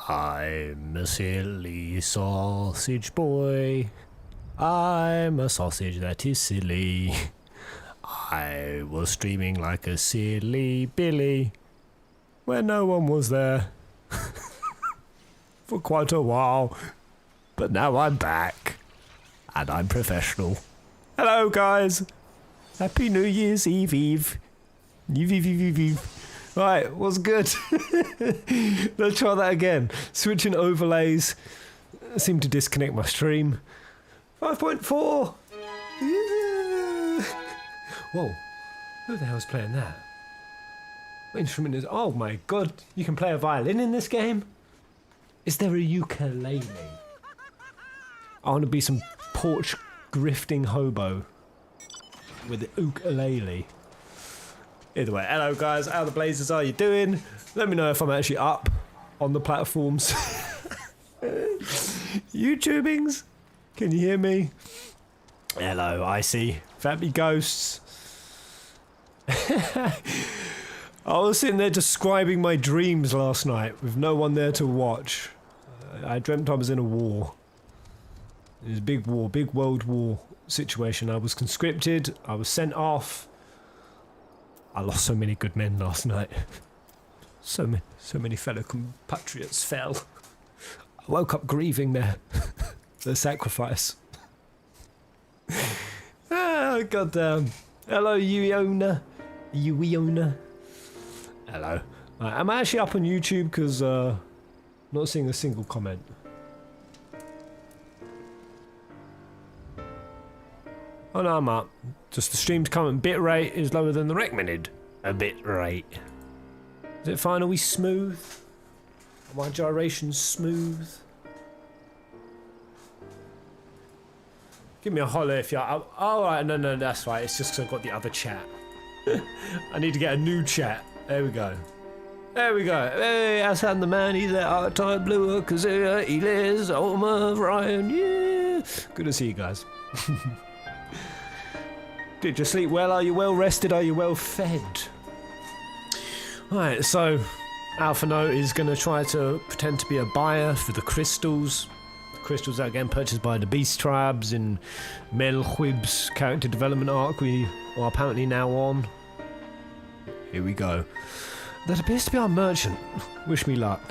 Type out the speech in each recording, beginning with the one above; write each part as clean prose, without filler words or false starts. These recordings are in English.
I'm a silly sausage boy. I'm a sausage that is silly. I was streaming like a silly Billy when no one was there for quite a while. But now I'm back and I'm professional. Hello guys. Happy New Year's Eve Eve. Eve. Right, what's good? Let's try that again. Switching overlays. Seem to disconnect my stream. 5.4. Yeah. Whoa. Who the hell's playing that? What instrument is... Oh my god. You can play a violin in this game? Is there a ukulele? I want to be some porch grifting hobo with the ukulele. Either way, hello guys, how the blazes are you doing? Let me know if I'm actually up on the platforms. YouTubings, can you hear me? Hello, Icy, Family Ghosts. I was sitting there describing my dreams last night with no one there to watch. I dreamt I was in a war. It was a big war, big world war situation. I was conscripted, I was sent off. I lost so many good men last night. So many fellow compatriots fell. I woke up grieving their sacrifice. Ah, goddamn. Hello, Uiona. Hello. I'm actually up on YouTube because not seeing a single comment. Oh no, I'm up. Just the stream's current bitrate is lower than the recommended bitrate. Is it fine? Are we smooth? Are my gyrations smooth? Give me a holler if you're up. Oh, right, no, that's right. It's just because I've got the other chat. I need to get a new chat. There we go. Hey, Hassan the man, he's at Artide Blue, Kazoo, Eliz, Oma, Ryan, yeah. Good to see you guys. Did you sleep well? Are you well rested? Are you well fed? Right, so Alpha Note is going to try to pretend to be a buyer for the crystals. The crystals that are getting purchased by the Beast Tribes in Melchwib's character development arc we are apparently now on. Here we go. That appears to be our merchant. Wish me luck.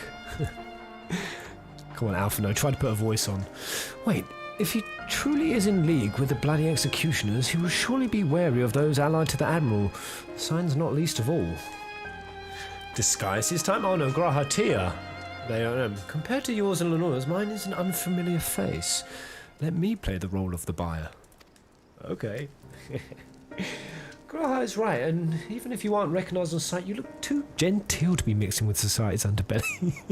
Come on, Alpha Note, try to put a voice on. Wait. If he truly is in league with the bloody executioners, he will surely be wary of those allied to the Admiral, signs not least of all. Disguise his time? Oh no, Grahatia. They are, compared to yours and Lenore's, mine is an unfamiliar face. Let me play the role of the buyer. Okay. Graha is right, and even if you aren't recognised on sight, you look too genteel to be mixing with society's underbelly.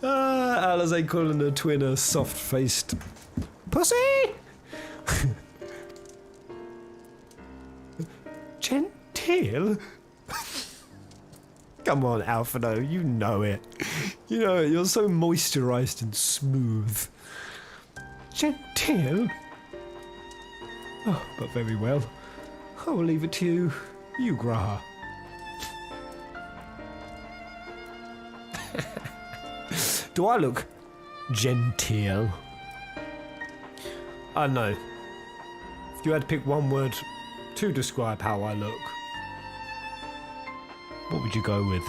Alizé calling her twin a soft-faced pussy. Genteel? Come on, Alphino, you know it. You know it, you're so moisturised and smooth. Genteel? Oh, but very well. I will leave it to you, Graha. Do I look genteel? I don't know. If you had to pick one word to describe how I look, what would you go with?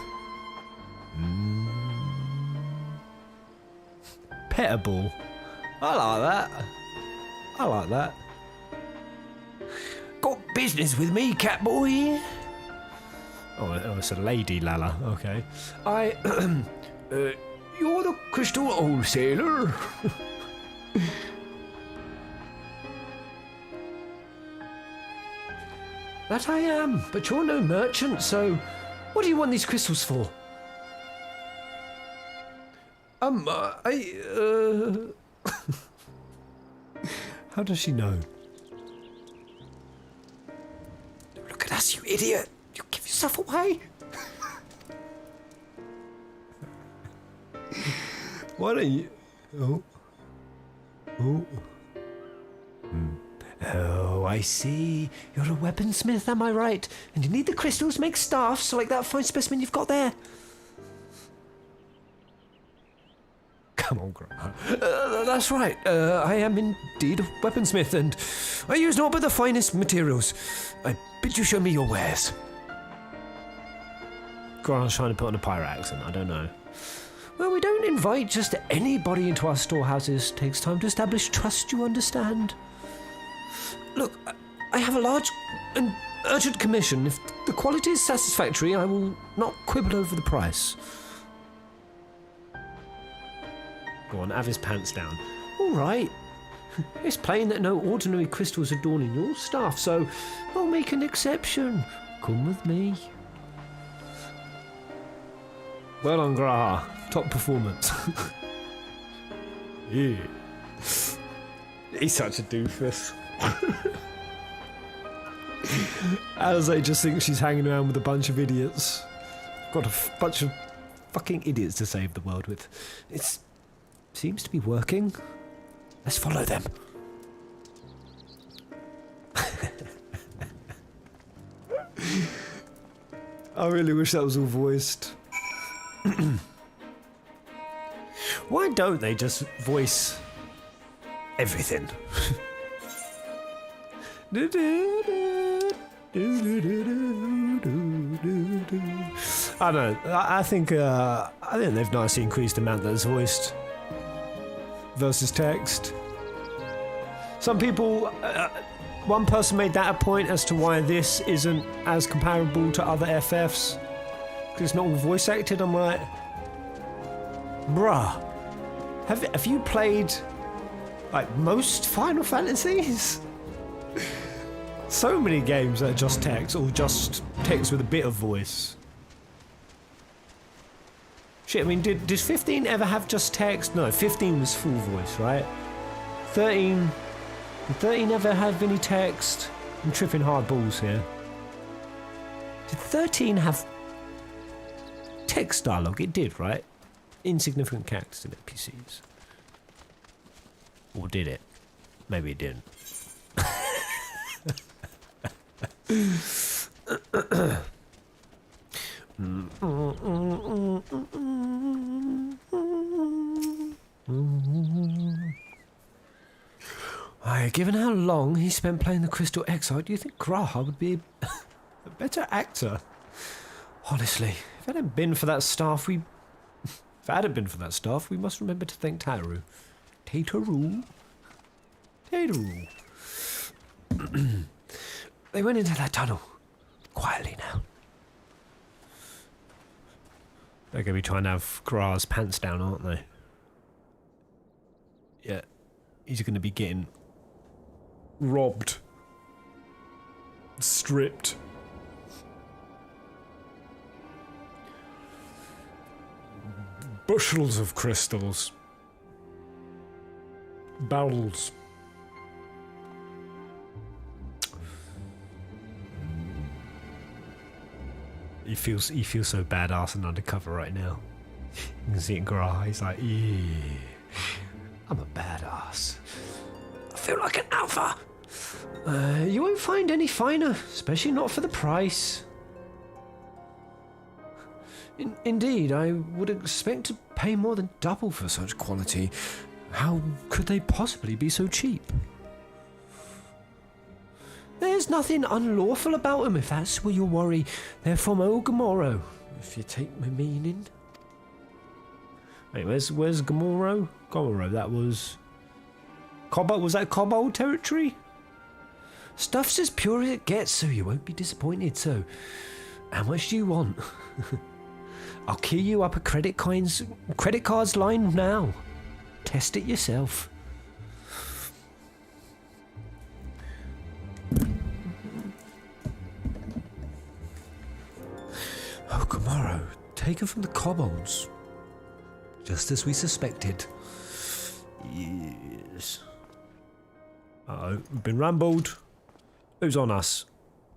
Petable. I like that. Got business with me, Catboy? Oh, it's a lady, Lala. Okay. You're the crystal wholesaler. That I am, but you're no merchant, so what do you want these crystals for? How does she know? Look at us, you idiot! You give yourself away! Why don't you... Oh, I see. You're a weaponsmith, am I right? And you need the crystals to make staffs, so like that fine specimen you've got there. Come on, Grah. That's right. I am indeed a weaponsmith, and I use naught but the finest materials. I bid you show me your wares. Grah's trying to put on a pirate accent. I don't know. Well, we don't invite just anybody into our storehouses. It takes time to establish trust, you understand? Look, I have a large and urgent commission. If the quality is satisfactory, I will not quibble over the price. Go on, have his pants down. All right. It's plain that no ordinary crystals adorning your stuff, so I'll make an exception. Come with me. Well on, Grah. Top performance. Yeah. He's such a doofus. Alize just thinks she's hanging around with a bunch of idiots. Got a bunch of fucking idiots to save the world with. It seems to be working. Let's follow them. I really wish that was all voiced. Why don't they just voice everything? I don't know. I think they've nicely increased the amount that's voiced versus text. Some people, one person made that a point as to why this isn't as comparable to other FFs because it's not all voice acted. I'm like, bruh, have you played like most Final Fantasies? So many games that are just text, or just text with a bit of voice. Shit, I mean, did 15 ever have just text? No, 15 was full voice, right? 13... Did 13 ever have any text? I'm tripping hard balls here. Did 13 have text dialogue? It did, right? Insignificant characters in NPCs. Or did it? Maybe it didn't. Given how long he spent playing the Crystal Exile, do you think Graha would be a better actor? Honestly, if it hadn't been for that staff, we must remember to thank Taru. Taru? They went into that tunnel quietly now. They're going to be trying to have Gra's pants down, aren't they? Yeah, he's going to be getting robbed, stripped. Bushels of crystals, barrels. He feels so badass and undercover right now. You can see it in Gra. He's like, yeah, I'm a badass. I feel like an alpha. You won't find any finer, especially not for the price. Indeed, I would expect to pay more than double for such quality. How could they possibly be so cheap? There's nothing unlawful about them, if that's what you worry. They're from Gamoro, if you take my meaning. Wait, where's Gamoro? Gamoro, that was... Kobold, was that Kobold territory? Stuff's as pure as it gets, so you won't be disappointed, so... How much do you want? I'll key you up a credit cards line now. Test it yourself. Oh, Gamoro, taken from the Kobolds. Just as we suspected. Yes. Uh-oh, we've been rambled. Who's on us?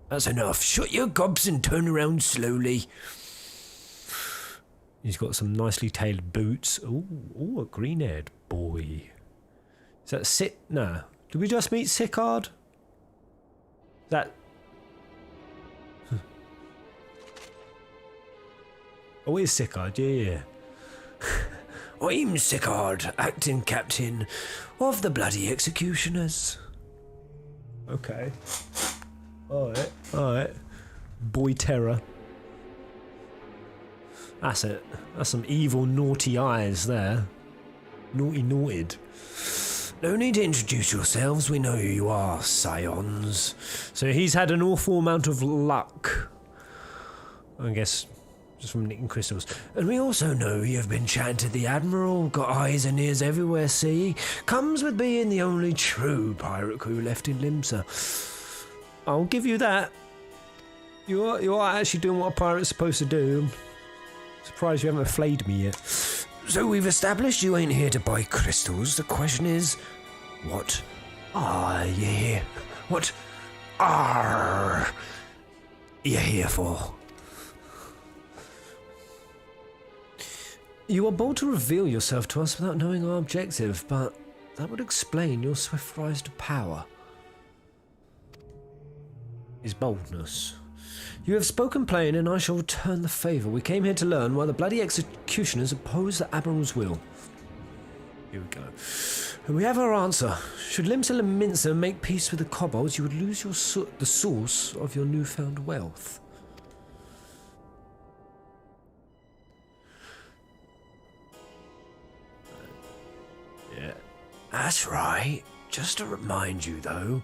That's enough. Shut your gobs and turn around slowly. He's got some nicely tailored boots. Ooh, a green-haired boy. Is that No. Did we just meet Sicard? Is that... Oh, it is Sicard, yeah. I'm Sicard, acting captain of the bloody executioners. Okay. Alright. Boy terror. That's it. That's some evil, naughty eyes there. Naughty. No need to introduce yourselves, we know who you are, scions. So he's had an awful amount of luck. I guess, just from nicking crystals. And we also know you have been chatting to the Admiral, got eyes and ears everywhere, see? Comes with being the only true pirate crew left in Limsa. I'll give you that. You are actually doing what a pirate's supposed to do. Surprised you haven't flayed me yet. So we've established you ain't here to buy crystals. The question is, what are you here? What are you here for? You are bold to reveal yourself to us without knowing our objective, but that would explain your swift rise to power. His boldness. You have spoken plain, and I shall return the favour. We came here to learn why the bloody executioners oppose the Admiral's will. Here we go. And we have our answer. Should Limsa and Minsa make peace with the Kobolds, you would lose the source of your newfound wealth. Yeah. That's right. Just to remind you, though,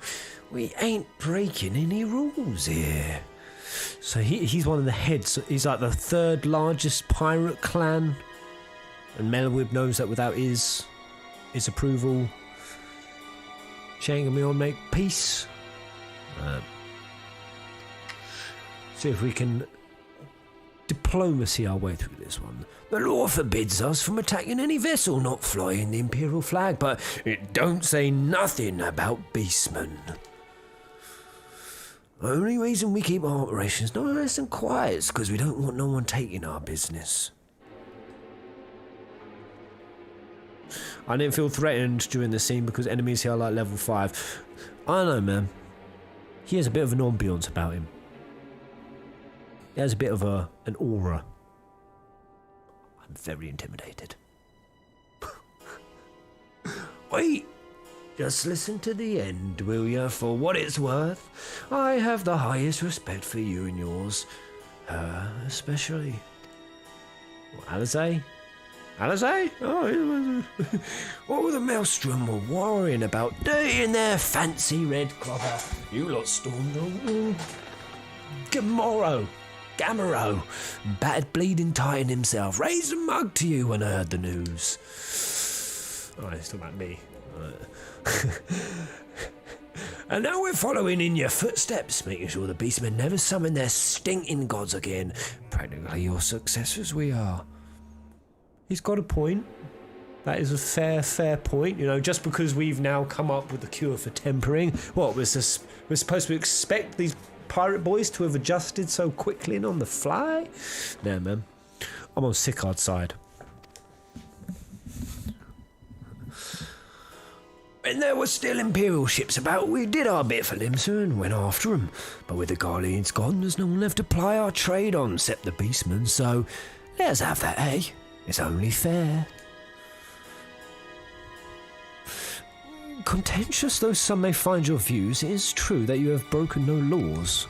we ain't breaking any rules here. So he's one of the heads. He's like the third largest pirate clan, and Melwib knows that without his approval, she ain't gonna make peace. See if we can diplomacy our way through this one. The law forbids us from attacking any vessel not flying the Imperial flag, but it don't say nothing about beastmen. The only reason we keep our operations nice and quiet is because we don't want no one taking our business. I didn't feel threatened during the scene because enemies here are like level 5. I don't know, man. He has a bit of an ambience about him. He has a bit of an aura. I'm very intimidated. Wait! Just listen to the end, will ya? For what it's worth, I have the highest respect for you and yours. Especially. Alizé? Alizé? Oh, what were the Maelstrom were worrying about? Dirtying their fancy red clother. You lot stormed on. Gamero. Battered bleeding Titan himself. Raised a mug to you when I heard the news. Oh, it's talking about me. And now we're following in your footsteps, making sure the beastmen never summon their stinking gods again. Practically your successors we are. He's got a point. That is a fair point. You know, just because we've now come up with the cure for tempering, what was this? We're supposed to expect these pirate boys to have adjusted so quickly and on the fly? Nah, man. I'm on Sicard's side. When there were still Imperial ships about, we did our bit for Limsa and went after them. But with the Guardians gone, there's no one left to ply our trade on except the beastmen, so let us have that, eh? It's only fair. Contentious though some may find your views, it is true that you have broken no laws.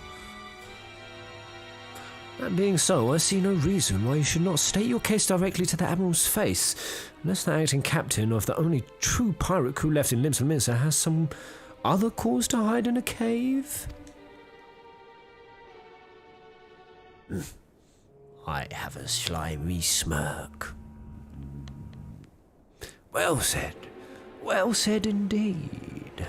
That being so, I see no reason why you should not state your case directly to the Admiral's face, unless the acting captain of the only true pirate crew left in Limsa Minsa has some other cause to hide in a cave. I have a slimy smirk. Well said. Well said indeed.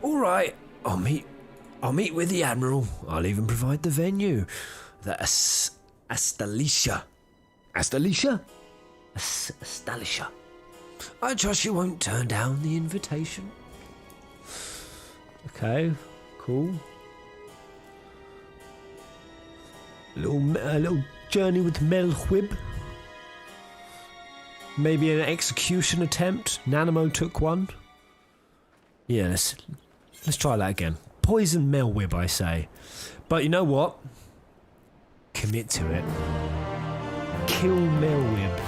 All right, I'll meet with the Admiral. I'll even provide the venue. The Astalicia. Astalicia? Astalicia. I trust you won't turn down the invitation. Okay, cool. A little journey with Melwib. Maybe an execution attempt. Nanamo took one. Yeah, let's try that again. Poison Melwib, I say. But you know what? commit to it. Kill Melwib.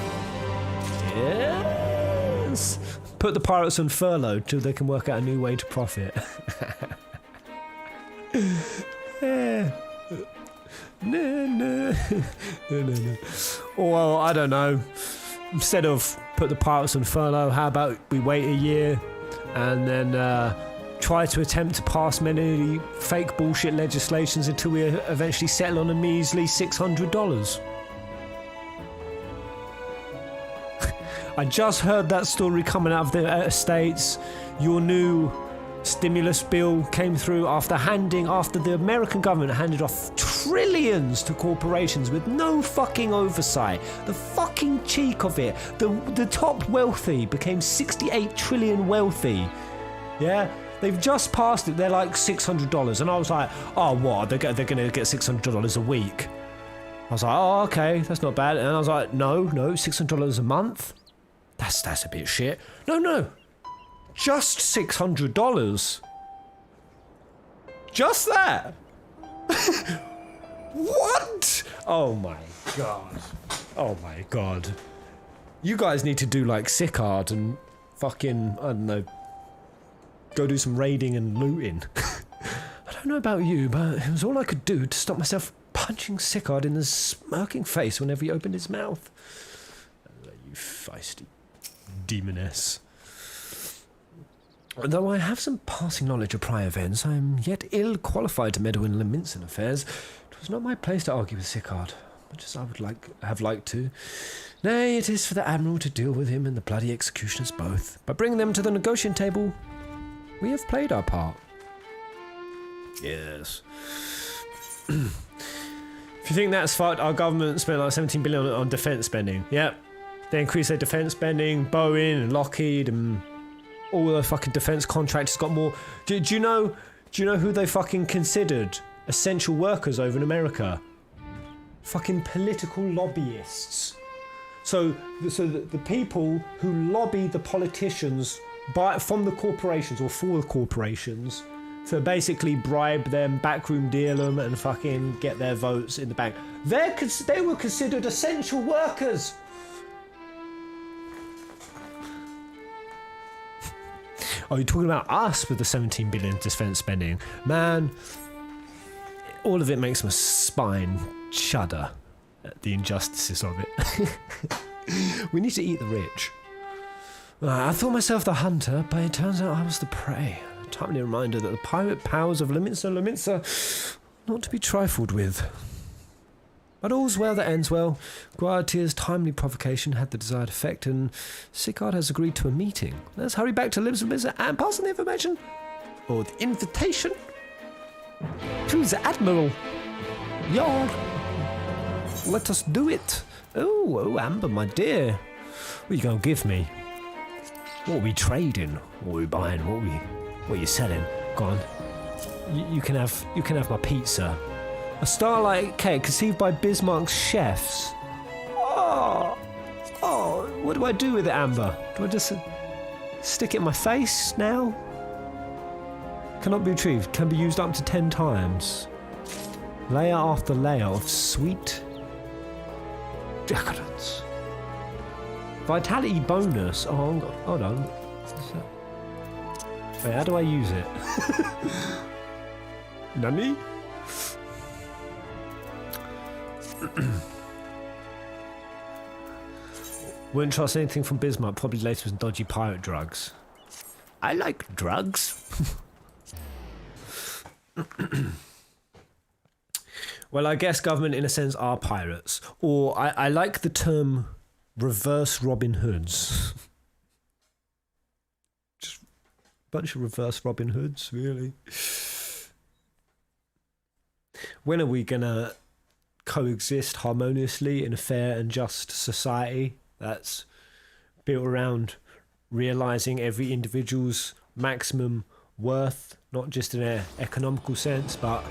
Yes! Put the pirates on furlough till they can work out a new way to profit. Yeah. No. Or, well, I don't know. Instead of put the pirates on furlough, how about we wait a year and then try to attempt to pass many fake bullshit legislations until we eventually settle on a measly $600. I just heard that story coming out of the States. Your new stimulus bill came through after the American government handed off trillions to corporations with no fucking oversight. The fucking cheek of it. The top wealthy became 68 trillion wealthy. Yeah? They've just passed it. They're like $600. And I was like, oh, what? They're going to get $600 a week. I was like, oh, okay, that's not bad. And I was like, no, $600 a month? That's a bit shit. No. Just $600. Just that. What? Oh my god. You guys need to do like Sicard and fucking, I don't know, go do some raiding and looting. I don't know about you, but it was all I could do to stop myself punching Sicard in the smirking face whenever he opened his mouth. You feisty demoness. Though I have some passing knowledge of prior events, I am yet ill qualified to meddle in Leminson affairs. It was not my place to argue with Sicard, much as I would have liked to. Nay, it is for the Admiral to deal with him and the bloody executioners both. By bringing them to the negotiating table, we have played our part. Yes. If you think that's fucked, our government spent like 17 billion on defence spending. Yep. They increased their defence spending, Boeing and Lockheed and all the fucking defence contractors got more. Do you know who they fucking considered essential workers over in America? Fucking political lobbyists. So the people who lobby the politicians from the corporations or for the corporations to basically bribe them, backroom deal them, and fucking get their votes in the bank. They were considered essential workers. Oh, you're talking about us with the 17 billion defence spending. Man, all of it makes my spine shudder at the injustices of it. We need to eat the rich. I thought myself the hunter, but it turns out I was the prey. A timely reminder that the pirate powers of Leminster not to be trifled with. But all's well that ends well. Guardia's timely provocation had the desired effect, and Sicard has agreed to a meeting. Let's hurry back to Leminster and pass on the information, or the invitation, to the Admiral. Yar. Let us do it. Oh, Amber, my dear. What are you going to give me? What are we trading? What are we buying? What are you selling? Go on. You can have my pizza. A starlight cake conceived by Bismarck's chefs. Oh, what do I do with it, Amber? Do I just stick it in my face now? Cannot be retrieved. Can be used up to 10 times. Layer after layer of sweet decadence. Vitality bonus. Oh, hold on. Wait, how do I use it? Nani? Wouldn't trust anything from Bismarck, probably laced with dodgy pirate drugs. I like drugs. Well, I guess government in a sense are pirates. Or I like the term reverse Robin Hoods. Just a bunch of reverse Robin Hoods, really. When are we gonna coexist harmoniously in a fair and just society that's built around realising every individual's maximum worth, not just in an economical sense, but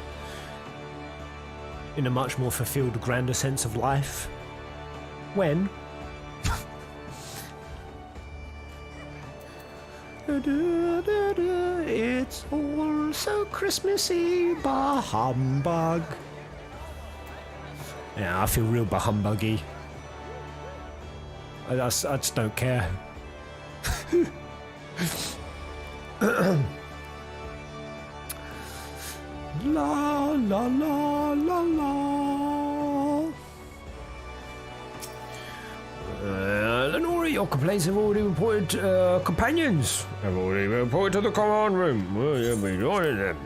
in a much more fulfilled, grander sense of life? When? It's all so Christmassy, bah humbug. Yeah, I feel real humbuggy. I just don't care. La la la la la. Lenore, your complaints have already reported companions. Have already reported to the command room. We'll be joining them.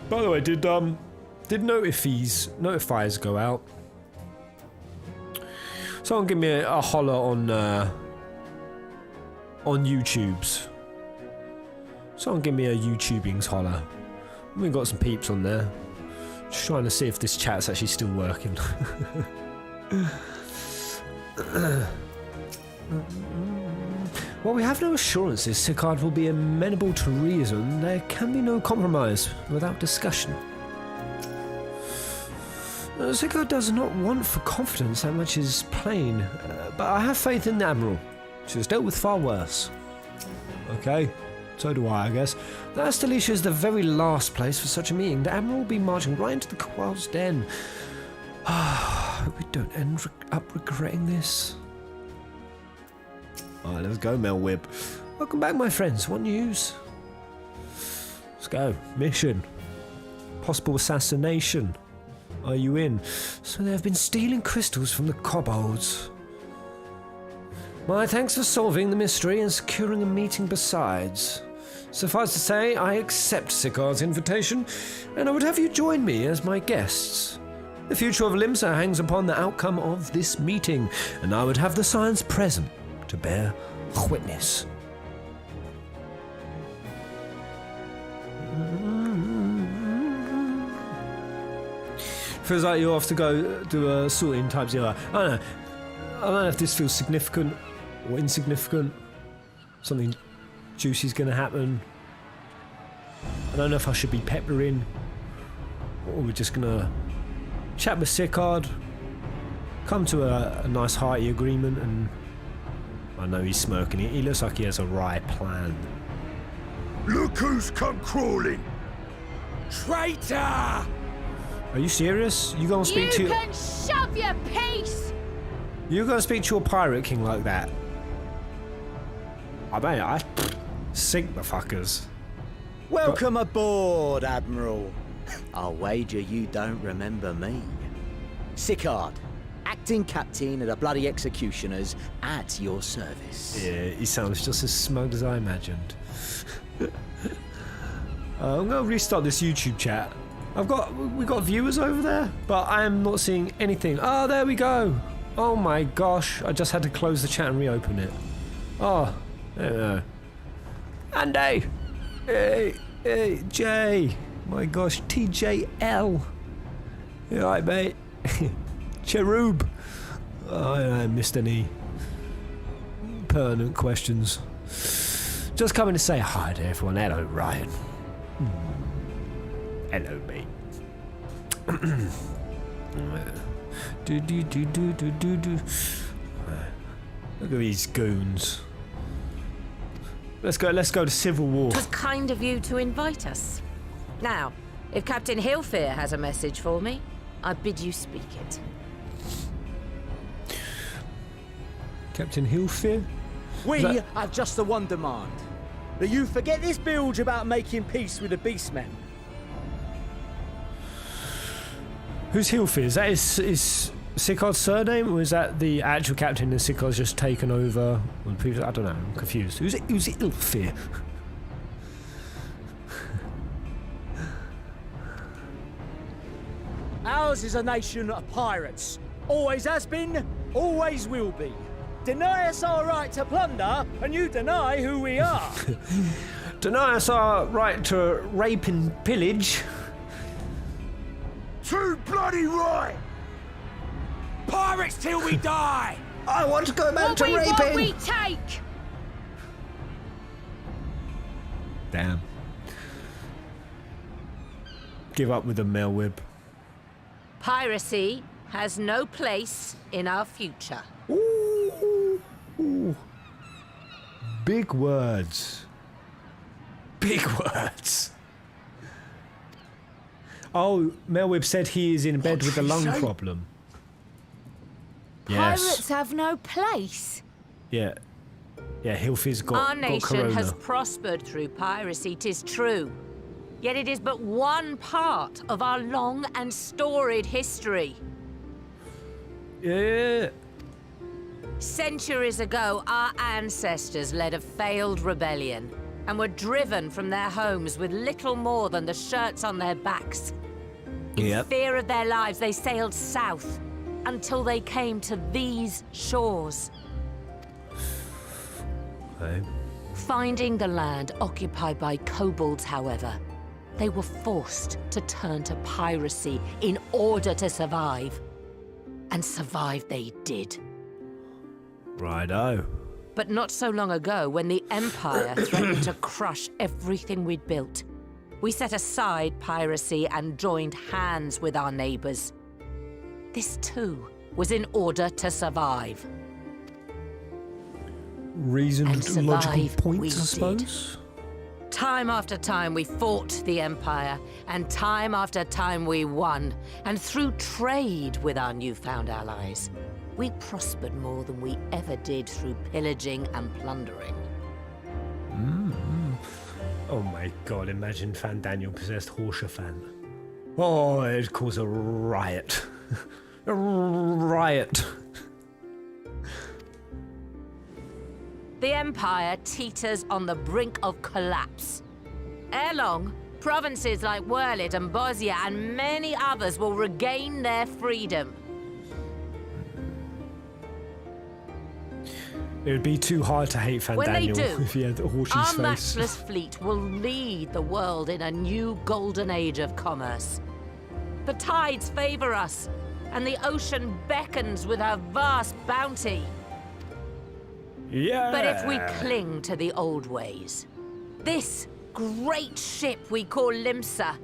By the way, did notifiers go out? Someone give me a holler on YouTube's. Someone give me a YouTubing's holler. We got some peeps on there. Just trying to see if this chat's actually still working. While we have no assurances Sicard will be amenable to reason, there can be no compromise without discussion. Sicard does not want for confidence that much is plain, but I have faith in the Admiral. She has dealt with far worse. Okay, so do I guess. The Astalicia is the very last place for such a meeting. The Admiral will be marching right into the Kobold's den. I hope we don't end up regretting this. Alright, let's go, Melwib. Welcome back, my friends. What news? Let's go. Mission. Possible assassination. Are you in? So they have been stealing crystals from the kobolds. My thanks for solving the mystery and securing a meeting besides. Suffice to say, I accept Sicard's invitation, and I would have you join me as my guests. The future of Limsa hangs upon the outcome of this meeting, and I would have the science present to bear witness. Feels like you have to go do a sorting type 0. I don't know if this feels significant or insignificant. Something juicy's gonna happen. I don't know if I should be peppering or we're just gonna chat with Sicard, come to a nice hearty agreement, and I know he's smirking. He looks like he has a right plan. Look who's come crawling! Traitor! Are you serious? You gonna speak to? You can shove your piece. You gonna speak to your pirate king like that? I sink the fuckers. Welcome aboard, Admiral. I'll wager you don't remember me. Sicard, acting captain of the bloody executioners, at your service. Yeah, he sounds just as smug as I imagined. I'm gonna restart this YouTube chat. We got viewers over there, but I am not seeing anything. Oh, there we go. Oh my gosh, I just had to close the chat and reopen it. Oh, there we go. Andy! Hey, Jay! My gosh, TJL! You alright, mate? Cherub! Oh, I missed any pertinent questions. Just coming to say hi to everyone. Hello, Ryan. Hello, mate. Look at these goons. Let's go to Civil War. It was kind of you to invite us. Now, if Captain Hillfear has a message for me, I bid you speak it. Captain Hillfear? We have just the one demand. That you forget this bilge about making peace with the beastmen. Who's Hillfear? Is that his Sicard's surname, or is that the actual captain and Sicard's just taken over? I don't know, I'm confused. Who's Hillfear? Ours is a nation of pirates. Always has been, always will be. Deny us our right to plunder, and you deny who we are. Deny us our right to rape and pillage. Too bloody right! Pirates till we die! I want to go back to raping! What we take! Damn. Give up with the mail whip. Piracy has no place in our future. Ooh. Big words. Big words. Oh, Melwib said he is in bed with a lung problem. Yes. Pirates have no place. Yeah. Yeah, Hilfi's got Our nation corona. has prospered through piracy, 'tis true. Yet it is but one part of our long and storied history. Yeah. Centuries ago, our ancestors led a failed rebellion and were driven from their homes with little more than the shirts on their backs. In Yep. fear of their lives, they sailed south until they came to these shores. Okay. Finding the land occupied by kobolds, however, they were forced to turn to piracy in order to survive. And survive they did. Righto. But not so long ago, when the Empire threatened to crush everything we'd built, we set aside piracy and joined hands with our neighbors. This too was in order to survive. Reasoned And logical survive we points, I suppose. Time after time we fought the Empire, and time after time we won. And through trade with our newfound allies, we prospered more than we ever did through pillaging and plundering. Oh my god, imagine Fandaniel possessed Horsefan. Oh, it'd cause a riot. A riot. The Empire teeters on the brink of collapse. Ere long, provinces like Wurlit and Bosnia and many others will regain their freedom. It would be too hard to hate When they Fandaniel do, if he had Horsey's our face. matchless fleet will lead the world in a new golden age of commerce. The tides favor us, and the ocean beckons with her vast bounty. Yeah. But if we cling to the old ways, this great ship we call Limsa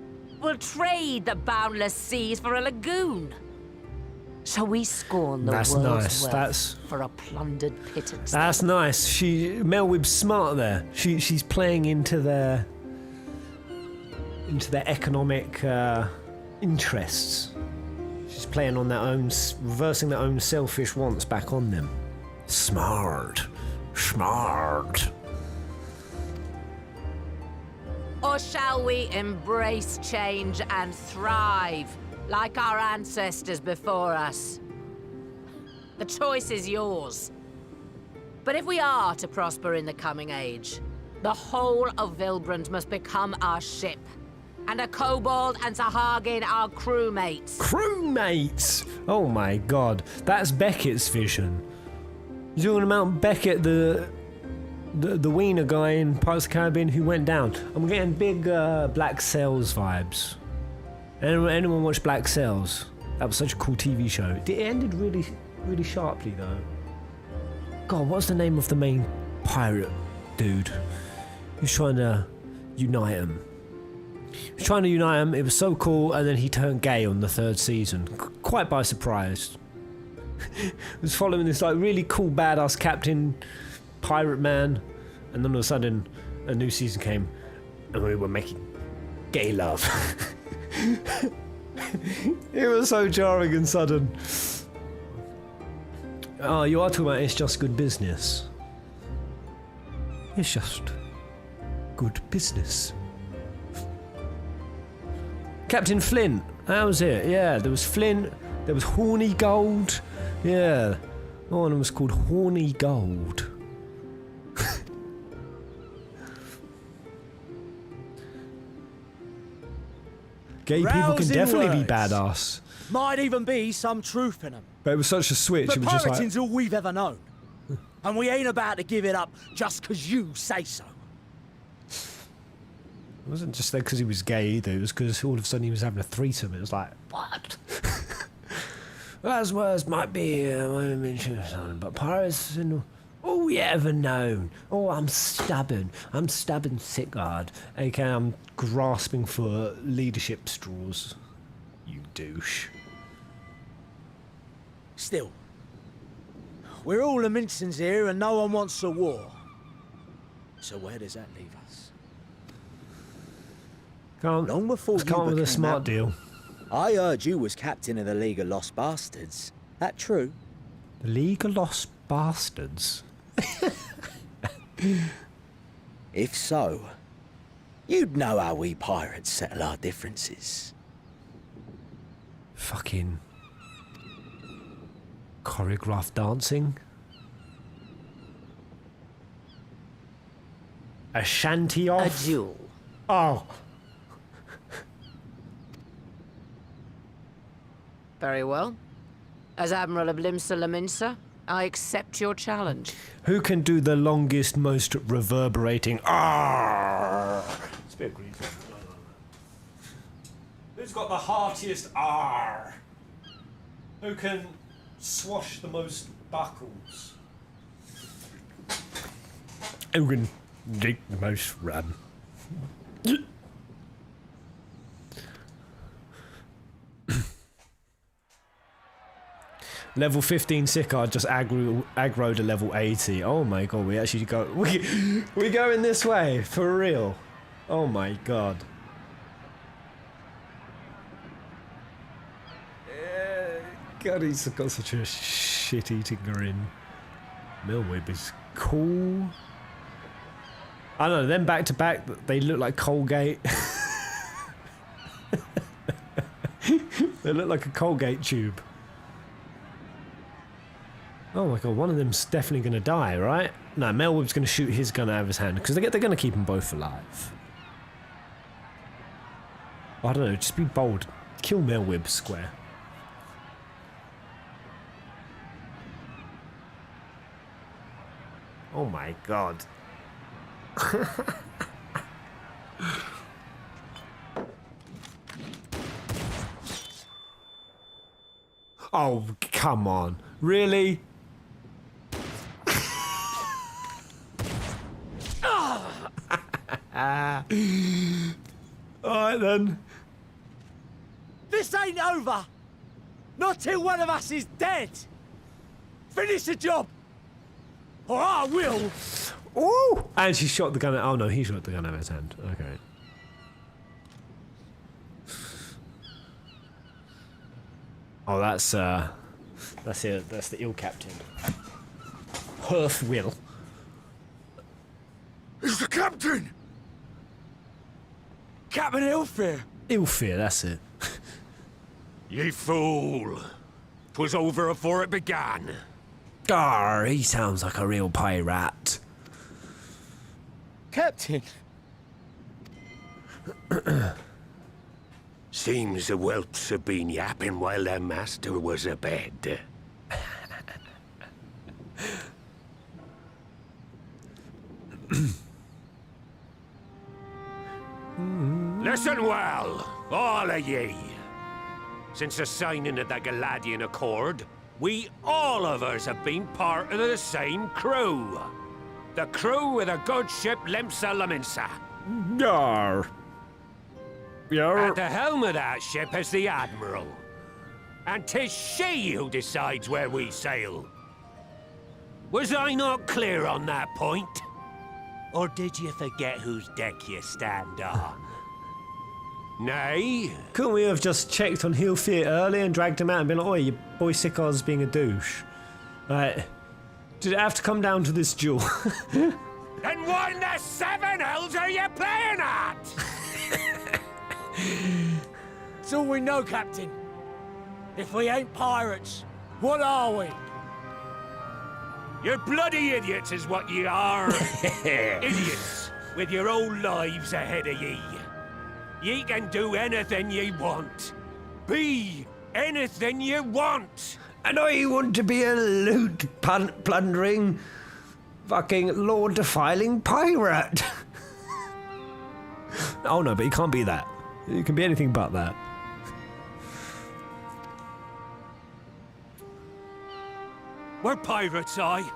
will trade the boundless seas for a lagoon. So we scorn the That's world's nice. wealth That's- for a plundered pittance. That's nice. Melwib's smart there. She's playing into their economic interests. She's playing on their own, reversing their own selfish wants back on them. Smart. Or shall we embrace change and thrive, like our ancestors before us? The choice is yours. But if we are to prosper in the coming age, the whole of Vilbrand must become our ship, and a kobold and Sahagin our crewmates. Crewmates! Oh my god. That's Beckett's vision. You're talking about Beckett, the wiener guy in Pirates of the Caribbean who went down. I'm getting big Black Sails vibes. Anyone watch Black Sails? That was such a cool TV show. It ended really sharply though. God, what's the name of the main pirate dude? He's trying to unite him. It was so cool, and then he turned gay on the 3rd season. Quite by surprise. Was following this like really cool badass captain pirate man, and then all of a sudden a new season came and we were making gay love. It was so jarring and sudden. Oh, you are talking about it's just good business. It's just good business. Captain Flint, that was it. Yeah, there was Flint, there was Horny Gold. Yeah, one was called Horny Gold. Gay people can Rousing definitely be words. badass. Might even be some truth in them. But it was such a switch. But It was just like, pirating's all we've ever known. And we ain't about to give it up just 'cause you say so. it wasn't just because he was gay either. It was because all of a sudden he was having a threesome. It was like, what? As words might be, but pirates, all you ever known. Oh, I'm stubborn. I'm stubborn, Sicard. Okay, I'm grasping for leadership straws. You douche. Still, we're all the Mincins here and no one wants a war. So where does that leave us? Long before you became a smart deal. I heard you was captain of the League of Lost Bastards. That true? The League of Lost Bastards? If so, you'd know how we pirates settle our differences. Fucking choreographed dancing. A shanty off. A duel. Oh. Very well. As Admiral of Limsa Laminsa, I accept your challenge. Who can do the longest, most reverberating "Arr"? It's a bit green. Who's got the heartiest "Arr"? Who can swash the most buckles? Who can dig the most rum? Level 15 Sicard just aggroed a level 80. Oh my god, we actually go... We going this way, for real. Oh my god. God, he's got such a shit-eating grin. Millwhip is cool. I don't know, them back to back, they look like Colgate. They look like a Colgate tube. Oh my god, one of them's definitely going to die, right? No, Melweb's going to shoot his gun out of his hand, because they're going to keep them both alive. I don't know, just be bold. Kill Melweb square. Oh my god. Oh, come on. Really? Alright then. This ain't over! Not till one of us is dead! Finish the job! Or I will! Ooh! And she shot the gun out. Oh no, he shot the gun out of his hand. Okay. Oh, that's the ill captain. Hearth Will. It's the captain! Captain Ilfir! Ilfir, that's it. Ye fool! 'Twas over afore it began. Gar, he sounds like a real pirate. Captain! Seems the whelps have been yapping while their master was abed. Listen well, all of ye. Since the signing of the Galadian Accord, we all of us have been part of the same crew. The crew of the good ship Limsa Laminsa. Gar. At the helm of that ship is the Admiral. And 'tis she who decides where we sail. Was I not clear on that point? Or did you forget whose deck you stand on? Nay? Couldn't we have just checked on Ilfir early and dragged him out and been like, oi, your boy Sicard's being a douche? Right. Did it have to come down to this duel? Then what in the seven hells are you playing at? It's all we know, Captain. If we ain't pirates, what are we? You're bloody idiots is what ye are. Idiots with your own lives ahead of ye. Ye can do anything ye want. Be anything ye want. And I want to be a loot plundering, fucking law-defiling pirate. Oh no, but you can't be that. You can be anything but that. We're pirates, aye.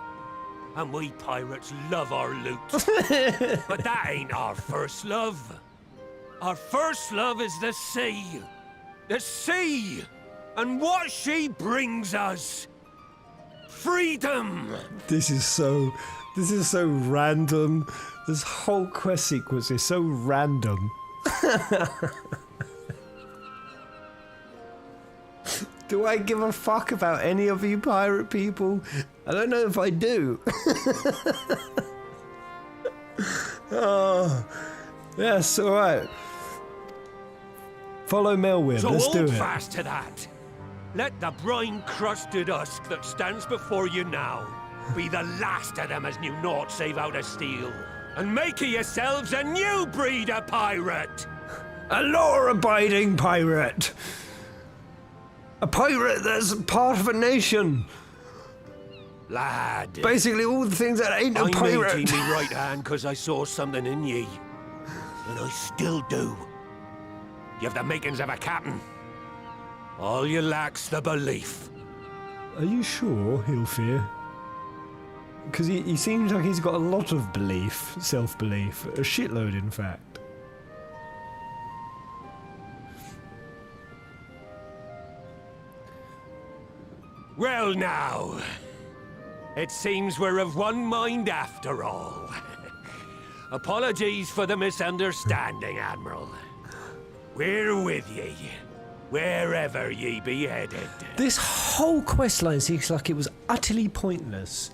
And we pirates love our loot. But that ain't our first love. Our first love is the sea. The sea! And what she brings us. Freedom! This is so random, This whole quest sequence is so random. Do I give a fuck about any of you pirate people? I don't know if I do. Oh, yes, alright. Follow Melwib, So let's do hold it. fast to that. Let the brine-crusted husk that stands before you now be the last of them as knew naught save out of steel. And make of yourselves a new breed of pirate! A law-abiding pirate. A pirate that's part of a nation. Lad, Basically all the things that ain't a I pirate. made ye me right hand because I saw something in ye. And I still do. You have the makings of a captain. All you lack's the belief. Are you sure, Hilfir? Because he seems like he's got a lot of belief, self-belief, a shitload in fact. Well now, it seems we're of one mind after all. Apologies for the misunderstanding, Admiral. We're with ye, wherever ye be headed. This whole questline seems like it was utterly pointless.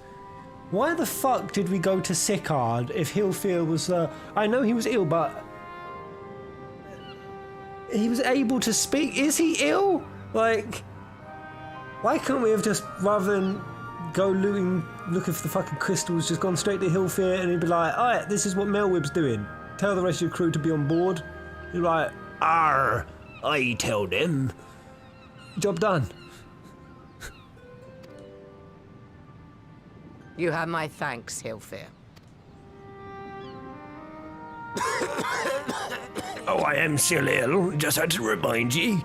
Why the fuck did we go to Sicard if Hilfir was I know he was ill, but he was able to speak. Is he ill? Like, why can't we have just, rather than go looking for the fucking crystals, just gone straight to Hilfir and he'd be like, alright, this is what Melwib's doing. Tell the rest of your crew to be on board. He'd be like, arr, I tell them. Job done. You have my thanks, Hilfir. Oh, I am still ill. Just had to remind ye.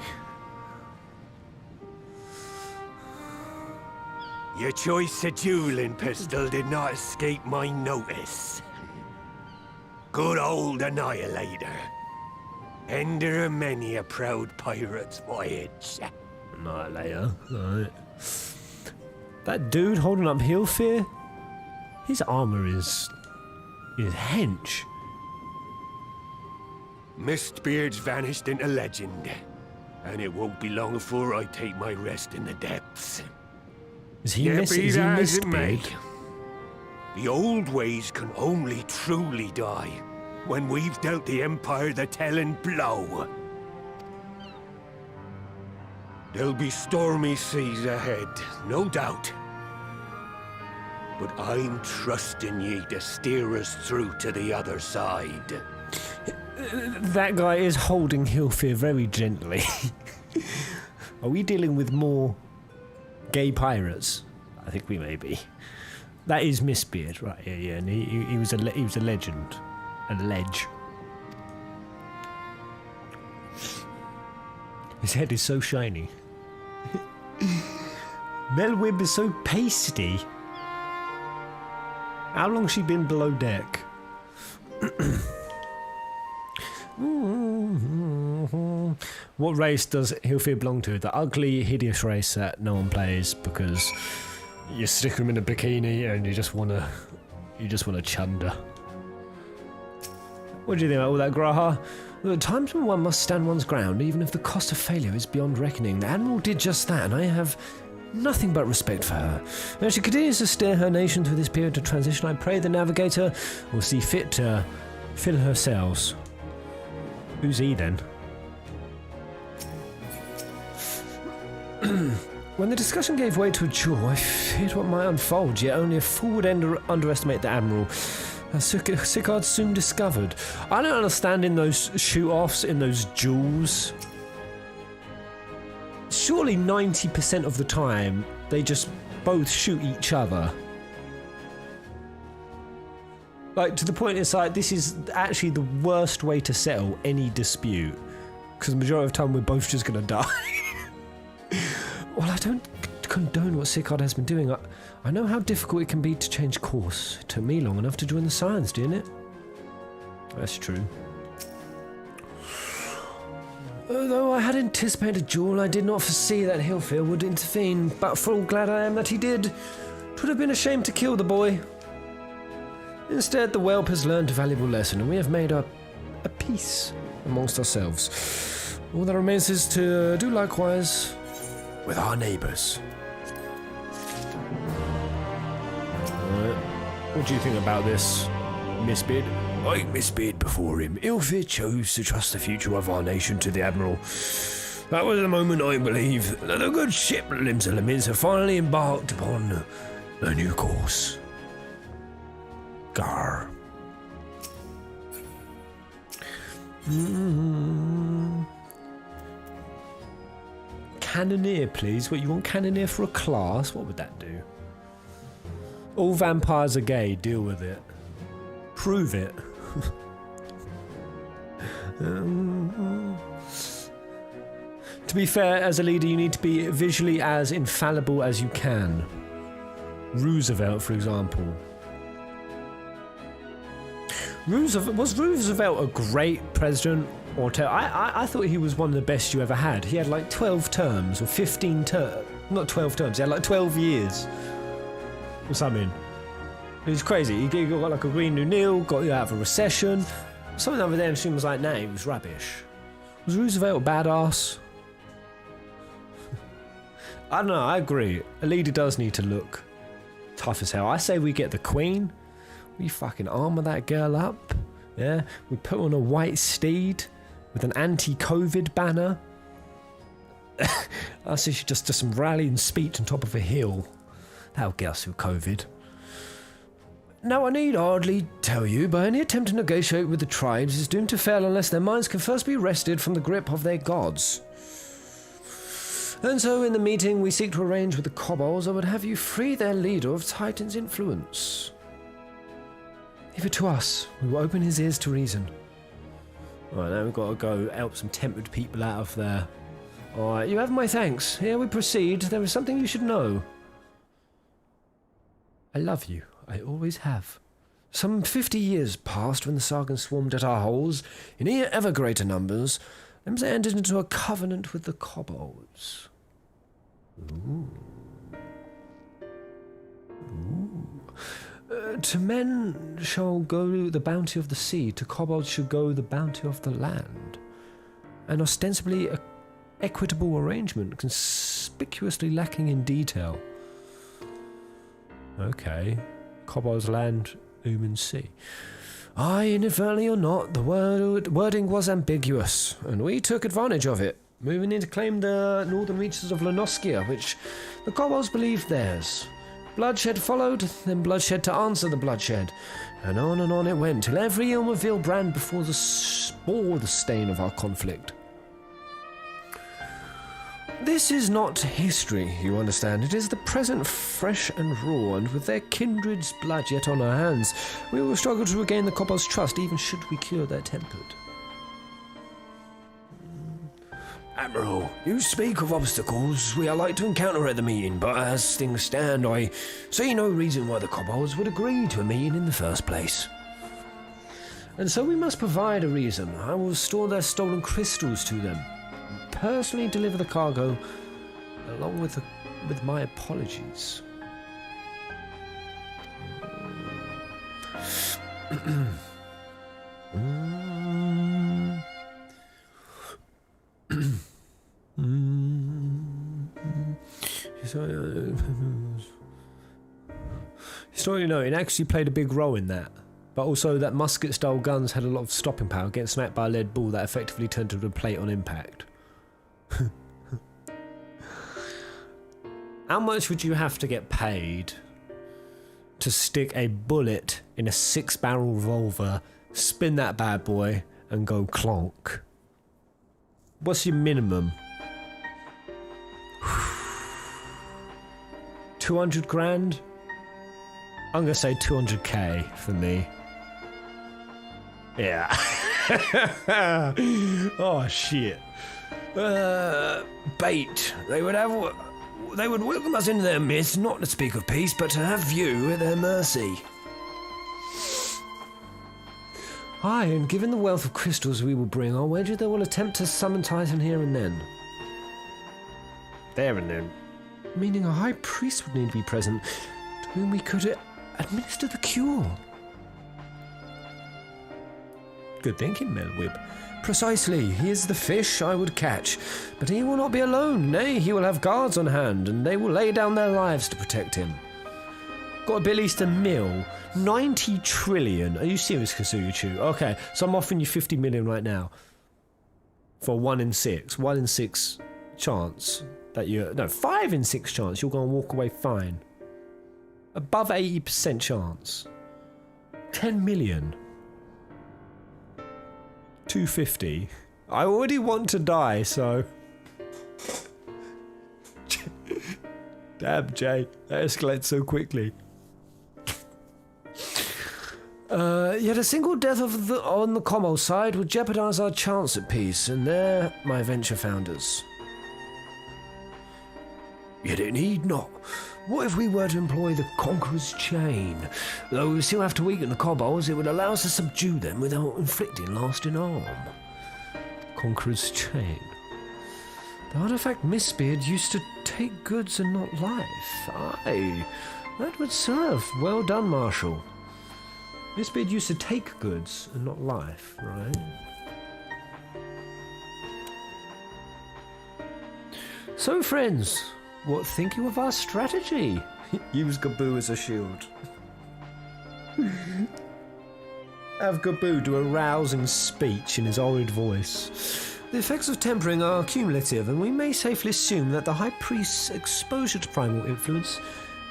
Your choice of dueling pistol did not escape my notice. Good old Annihilator. Ender of many a proud pirate's voyage. Annihilator, right. That dude holding up Hilfir, his armor is hench. Mistbeard's vanished into legend, and it won't be long before I take my rest in the depths. Is he Yet be that as it may, Mistbeard? the old ways can only truly die when we've dealt the Empire the telling blow. There'll be stormy seas ahead, no doubt. But I'm trusting ye to steer us through to the other side. That guy is holding Hilfir very gently. Are we dealing with more gay pirates? I think we may be. That is Mistbeard, right? Yeah, and he was a legend, a ledge. His head is so shiny. Melwib is so pasty. How long's she been below deck? What race does Hilfir belong to? The ugly, hideous race that no one plays because you stick them in a bikini and you just wanna chunder. What do you think about all that, Graha? There are times when one must stand one's ground, even if the cost of failure is beyond reckoning. The Admiral did just that, and I have nothing but respect for her. As she continues to steer her nation through this period of transition, I pray the Navigator will see fit to fill her sails. Who's he then? When the discussion gave way to a duel, I feared what might unfold, yet only a fool would underestimate the Admiral. As Sicard soon discovered. I don't understand in those shoot-offs, in those duels. Surely 90% of the time, they just both shoot each other. Like, to the point it's like, this is actually the worst way to settle any dispute. Because the majority of the time, we're both just going to die. Well, I don't condone what Sicard has been doing. I know how difficult it can be to change course. It took me long enough to join the Science, didn't it? That's true. Although I had anticipated a duel, I did not foresee that Hilfir would intervene, but full glad I am that he did. 'Twould have been a shame to kill the boy. Instead, the whelp has learned a valuable lesson, and we have made a peace amongst ourselves. All that remains is to do likewise with our neighbours. What do you think about this, Miss Beard? Like Miss Beard before him, Ilfit chose to trust the future of our nation to the Admiral. That was the moment I believe that the good ship Limsa have finally embarked upon a new course. Gar. Cannoneer, please. What, you want Cannoneer for a class? What would that do? All vampires are gay. Deal with it. Prove it. To be fair, as a leader, you need to be visually as infallible as you can. Roosevelt, for example. Was Roosevelt a great president? I thought he was one of the best you ever had. He had like 12 terms, or 15 terms. Not 12 terms, he had like 12 years. Or something. It was crazy. He got like a Green New Deal, got you out of a recession. Something over there, and she was like, nah, he was rubbish. Was Roosevelt a badass? I don't know, I agree. A leader does need to look tough as hell. I say we get the Queen. We fucking armour that girl up. Yeah, we put on a white steed with an anti-COVID banner. I say she just does some rallying speech on top of a hill. That'll get us through COVID. Now, I need hardly tell you, but any attempt to negotiate with the tribes is doomed to fail unless their minds can first be wrested from the grip of their gods. And so, in the meeting we seek to arrange with the Kobolds, I would have you free their leader of Titan's influence. Leave it to us. We will open his ears to reason. Alright, now we've got to go help some tempered people out of there. Alright, you have my thanks. Here we proceed. There is something you should know. I love you. I always have. Some 50 years passed when the Sargans swarmed at our holes, in ever greater numbers. Limsa entered into a covenant with the Kobolds. Ooh. To men shall go the bounty of the sea, to Kobolds shall go the bounty of the land. An ostensibly equitable arrangement, conspicuously lacking in detail. Okay. Kobolds land, Ooman sea. Aye, inadvertently or not, the wording was ambiguous, and we took advantage of it, moving in to claim the northern reaches of Lenoskia, which the Kobolds believed theirs. Bloodshed followed, then bloodshed to answer the bloodshed, and on it went, till every Ilmerville brand bore the stain of our conflict. This is not history, you understand. It is the present, fresh and raw, and with their kindred's blood yet on our hands, we will struggle to regain the Kobolds' trust, even should we cure their tempered. Admiral, you speak of obstacles we are like to encounter at the meeting, but as things stand, I see no reason why the Kobolds would agree to a meeting in the first place. And so we must provide a reason. I will restore their stolen crystals to them. Personally deliver the cargo, along with my apologies. So, you know, it actually played a big role in that. But also that musket-style guns had a lot of stopping power. Getting smacked by a lead ball that effectively turned to a plate on impact. How much would you have to get paid to stick a bullet in a 6-barrel revolver, spin that bad boy, and go clonk? What's your minimum? 200 grand? I'm gonna say 200k for me. Yeah. Oh shit. Bait. They would welcome us into their midst, not to speak of peace, but to have you at their mercy. Aye, and given the wealth of crystals we will bring, I'll wager they will attempt to summon Titan here and then. There and then? Meaning a high priest would need to be present, to whom we could administer the cure. Good thinking, Melwib. Precisely, he is the fish I would catch, but he will not be alone. Nay, he will have guards on hand, and they will lay down their lives to protect him. Got to be at least a mil. 90 trillion. Are you serious, Kasuichu? Okay, so I'm offering you 50 million right now. For 1 in 6. 1 in 6 chance that you're... No, 5 in 6 chance you're going to walk away fine. Above 80% chance. 10 million. 250. I already want to die, so... Damn, Jay. That escalates so quickly. Yet a single death on the Kobold side would jeopardize our chance at peace, and they're my venture founders. Yet it need not. What if we were to employ the Conqueror's Chain? Though we still have to weaken the Kobolds, it would allow us to subdue them without inflicting lasting harm. Conqueror's Chain. The artifact Mistbeard used to take goods and not life. Aye, that would serve. Well done, Marshal. Mistbeard used to take goods and not life, right? So, friends, what think you of our strategy? Use Gaboo as a shield. Have Gaboo do a rousing speech in his horrid voice. The effects of tempering are cumulative, and we may safely assume that the High Priest's exposure to primal influence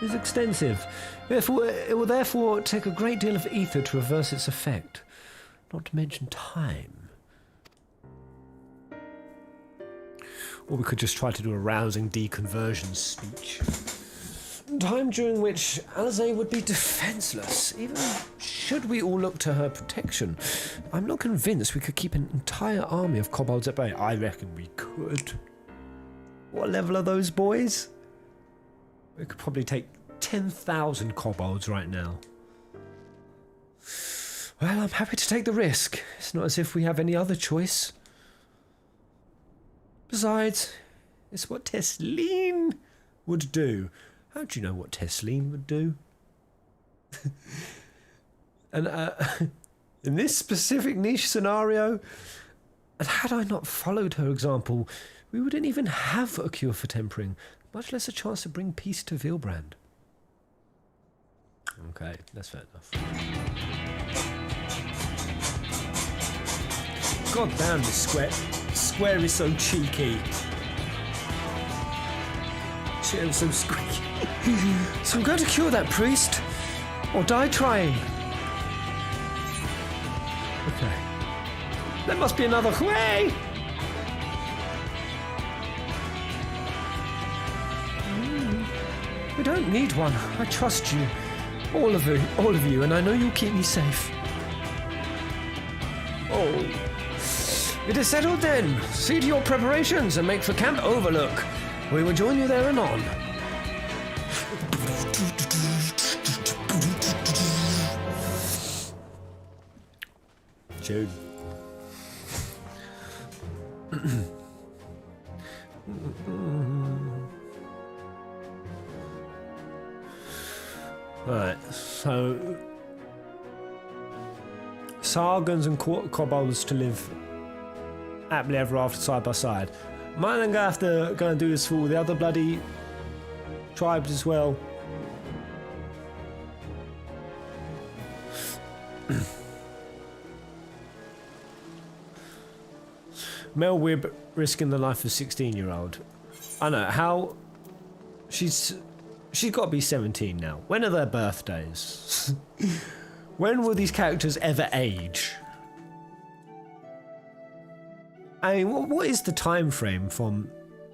is extensive. Therefore, it will therefore take a great deal of ether to reverse its effect, not to mention time. Or we could just try to do a rousing deconversion speech. Time during which Alize would be defenseless, even should we all look to her protection. I'm not convinced we could keep an entire army of kobolds at bay. I reckon we could. What level are those boys? We could probably take 10,000 kobolds right now. Well, I'm happy to take the risk. It's not as if we have any other choice. Besides, it's what Tesleen would do. How do you know what Tesleen would do? And in this specific niche scenario, and had I not followed her example, we wouldn't even have a cure for tempering, much less a chance to bring peace to Vilbrand. Okay, that's fair enough. God damn, this square is so cheeky. Shit, I'm so squeaky. So I'm going to cure that priest, or die trying. Okay. There must be another way. We don't need one. I trust you. All of you, and I know you'll keep me safe. Oh. It is settled then. See to your preparations and make for Camp Overlook. We will join you there anon. Dude. Right, so Sargans and Kobolds to live happily ever after side by side. Am I then gonna have to go and do this for all the other bloody tribes as well? Melwib risking the life of a 16-year-old. I know how she's got to be 17 now. When are their birthdays? When will these characters ever age? I mean, what is the time frame from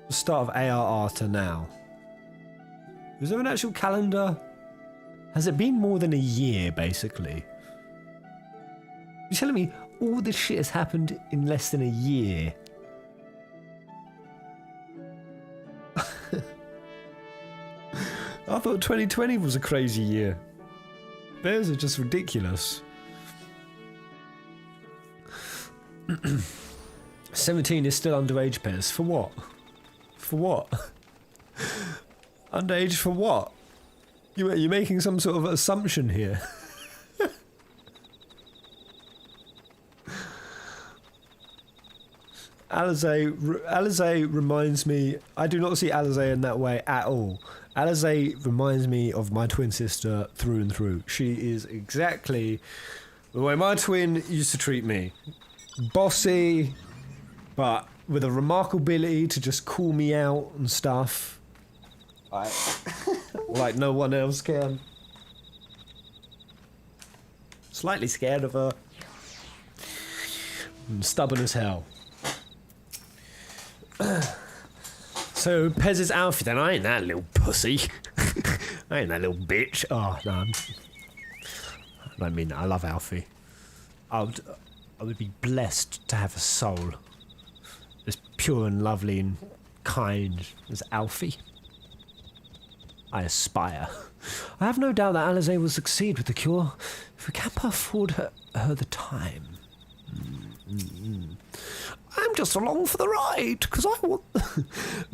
the start of ARR to now? Is there an actual calendar? Has it been more than a year, basically? You're telling me all this shit has happened in less than a year? I thought 2020 was a crazy year. Theirs are just ridiculous. 17 is still underage, Pez. For what? For what? Underage for what? You're making some sort of assumption here. Alize reminds me... I do not see Alize in that way at all. Alize reminds me of my twin sister through and through. She is exactly the way my twin used to treat me. Bossy, but with a remarkable ability to just call me out and stuff. Like no one else can. Slightly scared of her. And stubborn as hell. So, Pez's outfit, then I ain't that little pussy. I ain't that little bitch. Oh, no. I don't mean that. I love Alfie. I would be blessed to have a soul as pure and lovely and kind as Alfie. I aspire. I have no doubt that Alize will succeed with the cure if we can afford her the time. I'm just along for the ride, because I want...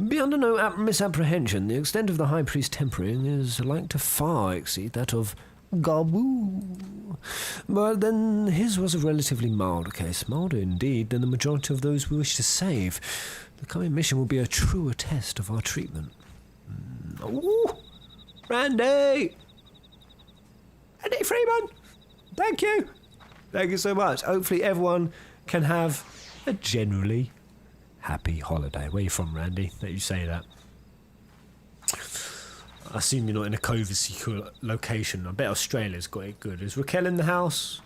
Be under no misapprehension, the extent of the High Priest tempering is like to far exceed that of Gaboo. But then his was a relatively mild case, milder indeed than the majority of those we wish to save. The coming mission will be a truer test of our treatment. Ooh, Randy! Randy Freeman! Thank you! Thank you so much. Hopefully everyone can have a generally happy holiday. Where are you from, Randy, that you say that? I assume you're not in a COVID-secure location. I bet Australia's got it good. Is Raquel in the house?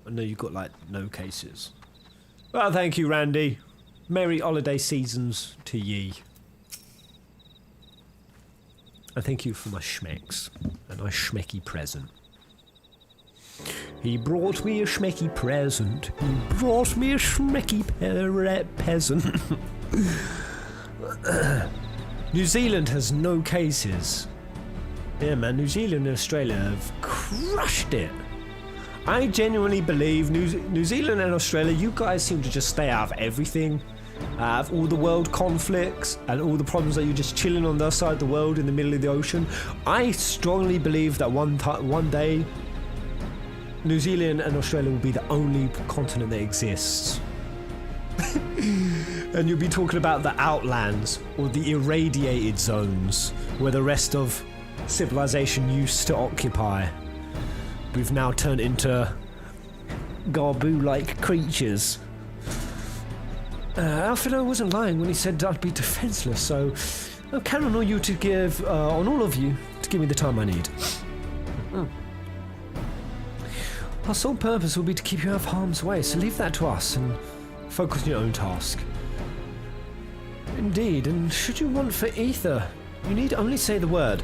I know you've got, like, no cases. Well, thank you, Randy. Merry holiday seasons to ye. And thank you for my schmecks. A nice schmecky present. He brought me a schmecky present. He brought me a schmecky peasant. New Zealand has no cases. Yeah, man, New Zealand and Australia have crushed it. I genuinely believe New Zealand and Australia, you guys seem to just stay out of everything. Out of all the world conflicts and all the problems that you're just chilling on the other side of the world in the middle of the ocean. I strongly believe that one day New Zealand and Australia will be the only continent that exists. And you'll be talking about the outlands or the irradiated zones where the rest of civilization used to occupy. We've now turned into Gaboo-like creatures. Alfredo wasn't lying when he said I'd be defenseless, so I count on all you to give, on all of you, to give me the time I need. Our sole purpose will be to keep you out of harm's way, so leave that to us and focus on your own task. Indeed, and should you want for ether, you need only say the word.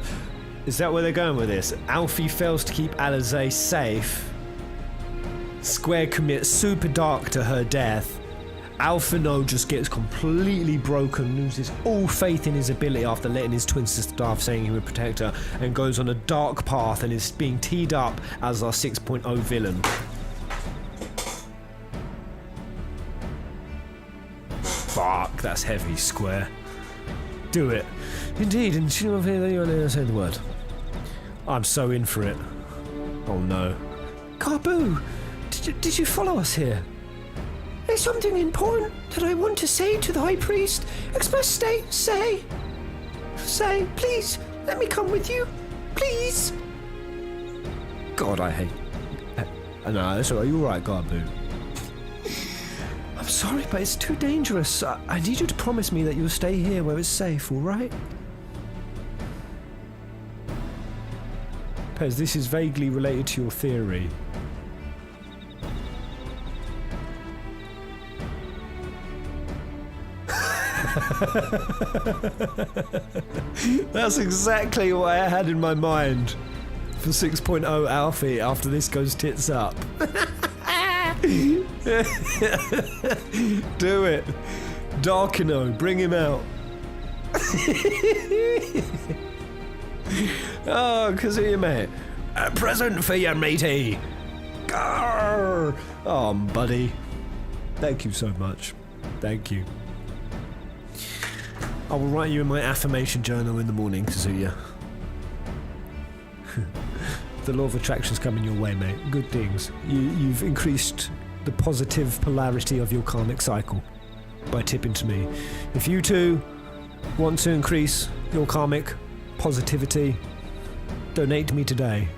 Is that where they're going with this? Alfie fails to keep Alize safe. Square commits super dark to her death. Alphino just gets completely broken, loses all faith in his ability after letting his twin sister die saying he would protect her, and goes on a dark path and is being teed up as our 6.0 villain. Fuck, that's heavy, Square. Do it. Indeed, and she will say the word. I'm so in for it. Oh no. Gaboo, did you follow us here? There's something important that I want to say to the High Priest. Say, please, let me come with you. Please. God, I hate... No, that's alright, you're right, Gaboo. I'm sorry, but it's too dangerous. I need you to promise me that you'll stay here where it's safe, alright? Pez, this is vaguely related to your theory. That's exactly what I had in my mind for 6.0 Alfie after this goes tits up. Do it. Darkino, bring him out. Oh, Kazuya, mate. A present for you, matey. Grrr. Oh, buddy. Thank you so much. Thank you. I will write you in my affirmation journal in the morning, Kazuya. The law of attraction's coming your way, mate. Good things. You've increased the positive polarity of your karmic cycle. by tipping to me. If you two want to increase your karmic positivity, donate to me today.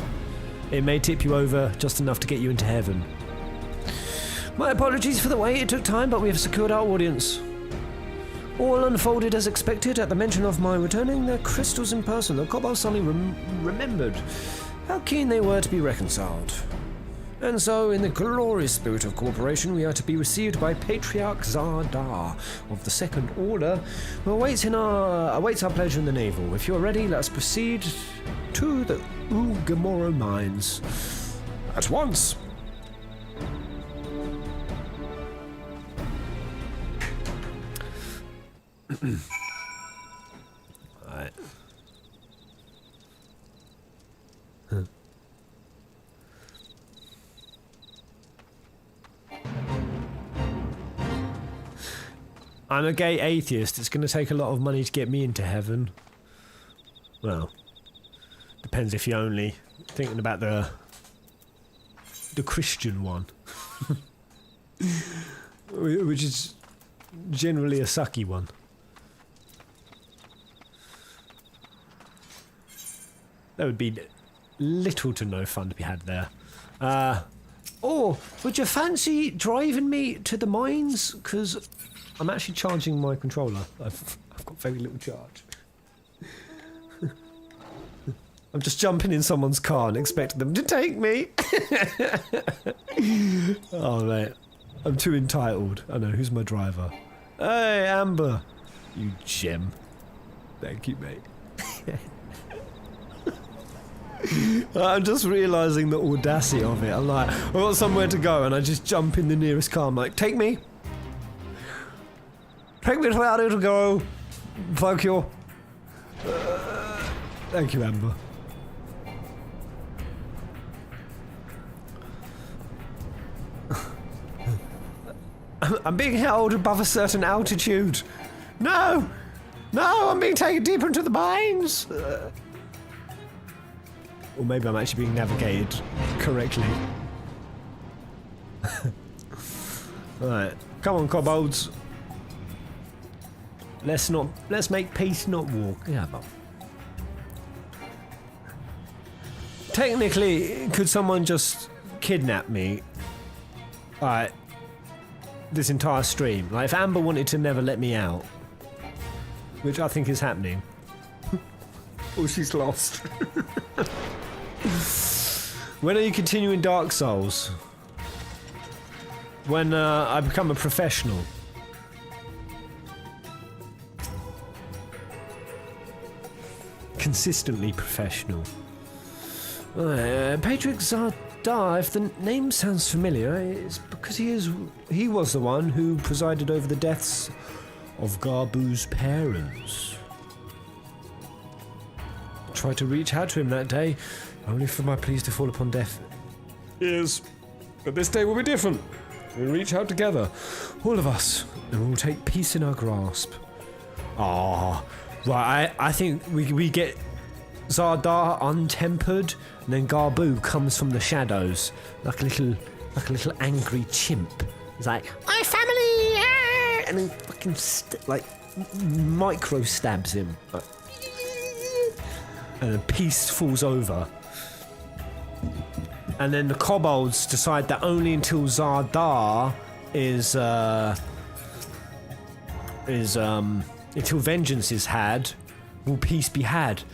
It may tip you over just enough to get you into heaven. My apologies for the wait, it took time, but we have secured our audience. All unfolded as expected. At the mention of my returning their crystals in person, the Kobolds suddenly remembered how keen they were to be reconciled. And so, in the glorious spirit of cooperation, we are to be received by Patriarch Zardar of the Second Order, who awaits our pleasure in the naval. If you're ready, let's proceed to the Ugamoro mines at once. Alright. I'm a gay atheist. It's going to take a lot of money to get me into heaven. Well, depends if you're only thinking about the Christian one. Which is generally a sucky one. There would be little to no fun to be had there. Or would you fancy driving me to the mines? Because I'm actually charging my controller. I've got very little charge. I'm just jumping in someone's car and expecting them to take me. Oh, mate. I'm too entitled. I know, who's my driver? Hey, Amber. You gem. Thank you, mate. I'm just realising the audacity of it. I'm like, I've got somewhere to go and I just jump in the nearest car. I'm like, take me. Take me to where I need to go. Thank you. Thank you, Amber. I'm being held above a certain altitude. No! No, I'm being taken deeper into the mines! Or maybe I'm actually being navigated correctly. Alright, come on, kobolds. Let's make peace, not war. Yeah, but technically, could someone just kidnap me? Alright. This entire stream. Like, if Amber wanted to never let me out, which I think is happening. Oh, she's lost. When are you continuing Dark Souls? When I become a professional. Consistently professional. Patriarch Zardar, if the name sounds familiar, it's because he was the one who presided over the deaths of Garbu's parents. I tried to reach out to him that day, only for my pleas to fall upon deaf ears. But this day will be different. We'll reach out together, all of us, and we'll take peace in our grasp. Ah, right, I think we get Zardar untempered, and then Garbu comes from the shadows, like a little angry chimp. He's like, my family, ah! And then fucking micro stabs him, like, and then peace falls over. And then the kobolds decide that only until Zardar until vengeance is had, will peace be had.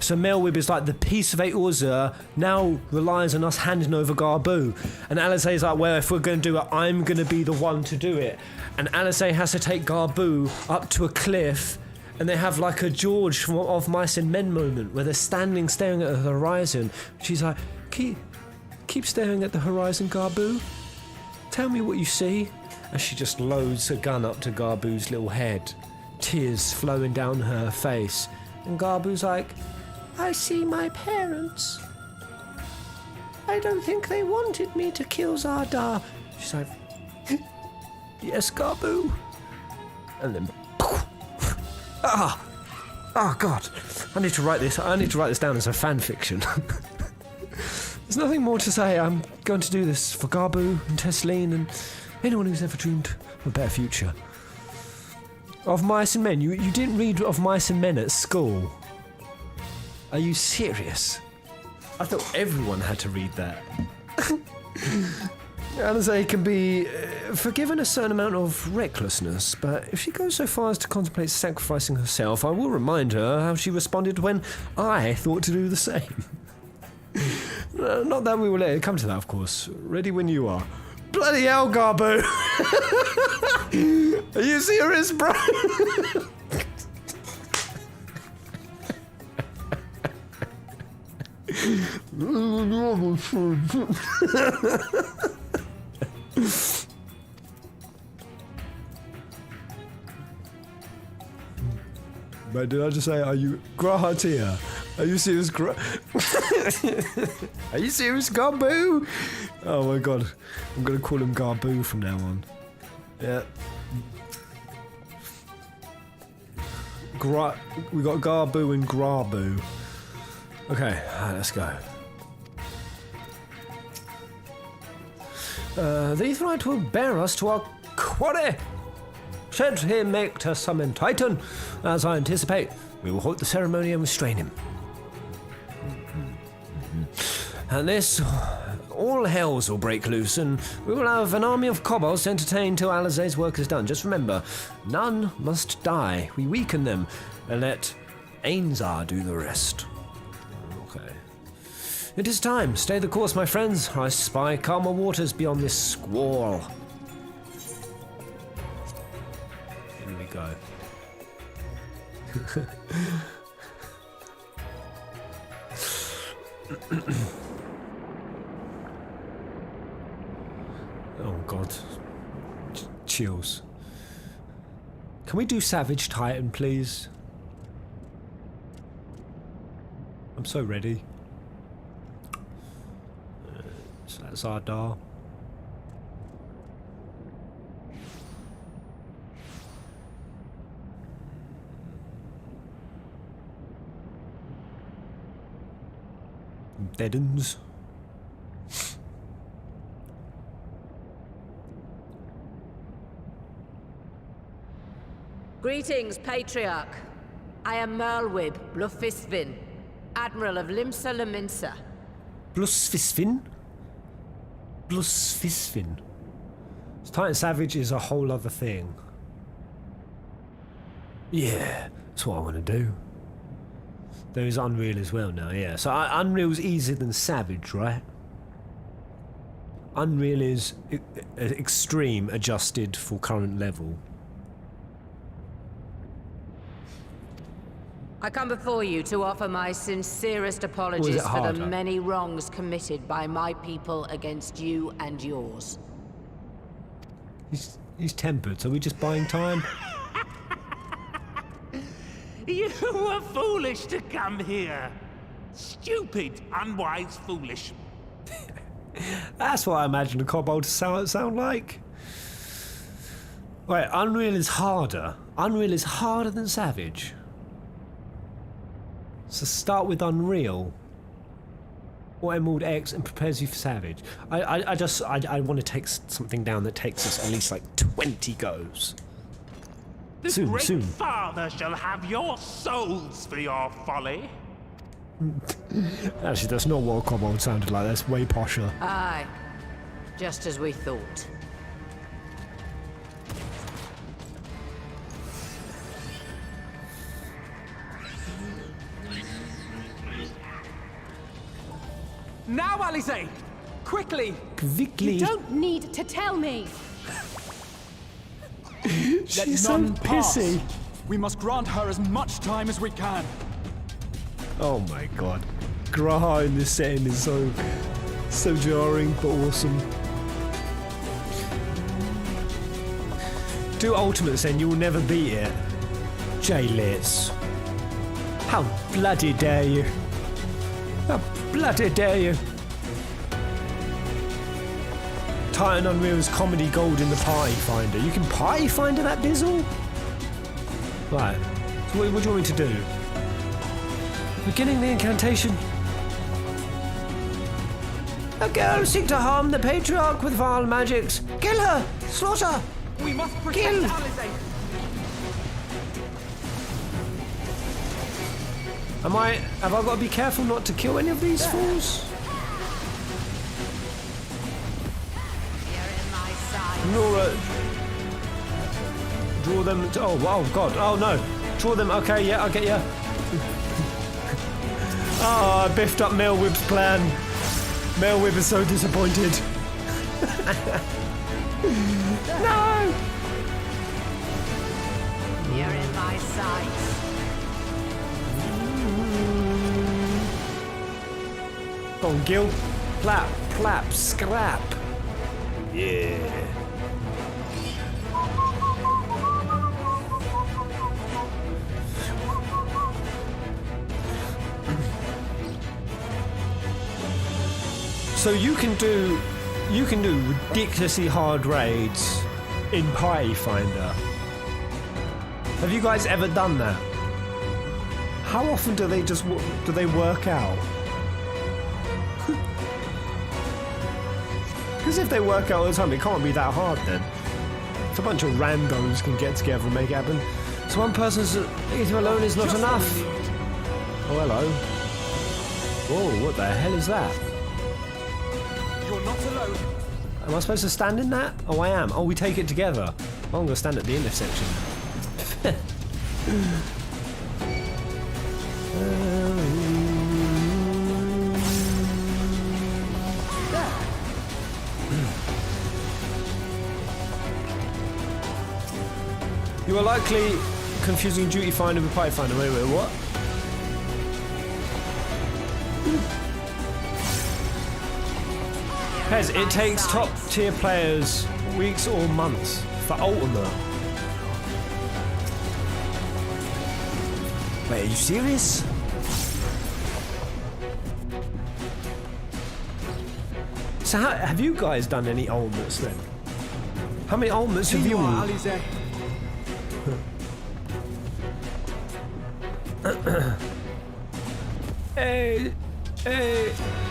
So Melwib is like, the peace of Eorzur now relies on us handing over Garbu. And Alizé is like, well, if we're going to do it, I'm going to be the one to do it. And Alizé has to take Garbu up to a cliff, and they have like a George of Mice and Men moment where they're staring at the horizon. She's like, keep staring at the horizon, Garbu. Tell me what you see. And she just loads a gun up to Garbu's little head, tears flowing down her face. And Garbu's like, I see my parents. I don't think they wanted me to kill Zardar. She's like, yes, Garbu. And then, oh God, I need to write this down as a fan fiction. There's nothing more to say. I'm going to do this for Garbu and Tesleen and anyone who's ever dreamed of a better future. Of Mice and Men? You didn't read Of Mice and Men at school? Are you serious? I thought everyone had to read that. Alize can be forgiven a certain amount of recklessness, but if she goes so far as to contemplate sacrificing herself, I will remind her how she responded when I thought to do the same. Not that we will let it come to that, of course. Ready when you are. Bloody hell, Garbo! Are you serious, bro? But did I just say, are you Grahatia? Are you serious, Are you serious, Garbu? Oh my god. I'm gonna call him Garbu from now on. Yeah. We got Garbu and Grabu. Okay, let's go. The Aetherite will bear us to our quarry. Should he make to summon Titan, as I anticipate, we will halt the ceremony and restrain him. And this, all hells will break loose, and we will have an army of kobolds to entertain till Alize's work is done. Just remember, none must die. We weaken them, and let Ainzar do the rest. Okay. It is time. Stay the course, my friends. I spy calmer waters beyond this squall. Here we go. Oh god. Chills. Can we do Savage Titan, please? I'm so ready. So that's Ardar. Deadens. Greetings, Patriarch. I am Merlwib Bluffisvin, Admiral of Limsa Laminsa. Blusfisfin? Blusfisfin. Titan Savage is a whole other thing. Yeah, that's what I want to do. There is Unreal as well now, yeah. So Unreal's easier than Savage, right? Unreal is extreme, adjusted for current level. I come before you to offer my sincerest apologies for the many wrongs committed by my people against you and yours. He's tempered, so we're just buying time? You were foolish to come here. Stupid, unwise, foolish. That's what I imagine a kobold to sound like. Right, Unreal is harder. Unreal is harder than Savage. So start with Unreal or Emerald X and prepares you for Savage. I want to take something down that takes us at least like 20 goes. The great father shall have your souls for your folly. Actually, that's not what a kobold sounded like. That's way posher. Aye, just as we thought. Now, Alize! Quickly! Quickly! You don't need to tell me! She's so pissy. We must grant her as much time as we can. Oh my god. Graha in this setting is so jarring but awesome. Do ultimates then, you will never beat it. J-Litz. How bloody dare you? How bloody dare you? Titan Unreal's comedy gold in the party finder. You can party finder that bizzle? Right. So what do you want me to do? Beginning the incantation. A girl seek to harm the Patriarch with vile magics. Kill her! Slaughter! We must protect Kill! Alize! Have I got to be careful not to kill any of these fools? You're in my sight. Nora, draw them. Oh God! Oh no! Draw them. Okay, yeah, I'll get you. Oh, I biffed up Mailwhib's plan. Mailwhib is so disappointed. No! You're in my sight. Go on, Gil. Plap, plap, scrap. Yeah. So you can do ridiculously hard raids in Pathfinder. Have you guys ever done that? How often do they work out? Because if they work out all the time, it can't be that hard then. If a bunch of randos can get together and make it happen. So one person's either alone is not enough. Oh, hello. Whoa, what the hell is that? You're not alone. Am I supposed to stand in that? Oh, I am. Oh, we take it together. Oh, I'm going to stand at the intersection. You are likely confusing Duty Finder with Pathfinder. Wait, what? Pez, it takes top tier players weeks or months for Ultimate. Wait, are you serious? So have you guys done any Ultimates then? How many Ultimates have you? Alize.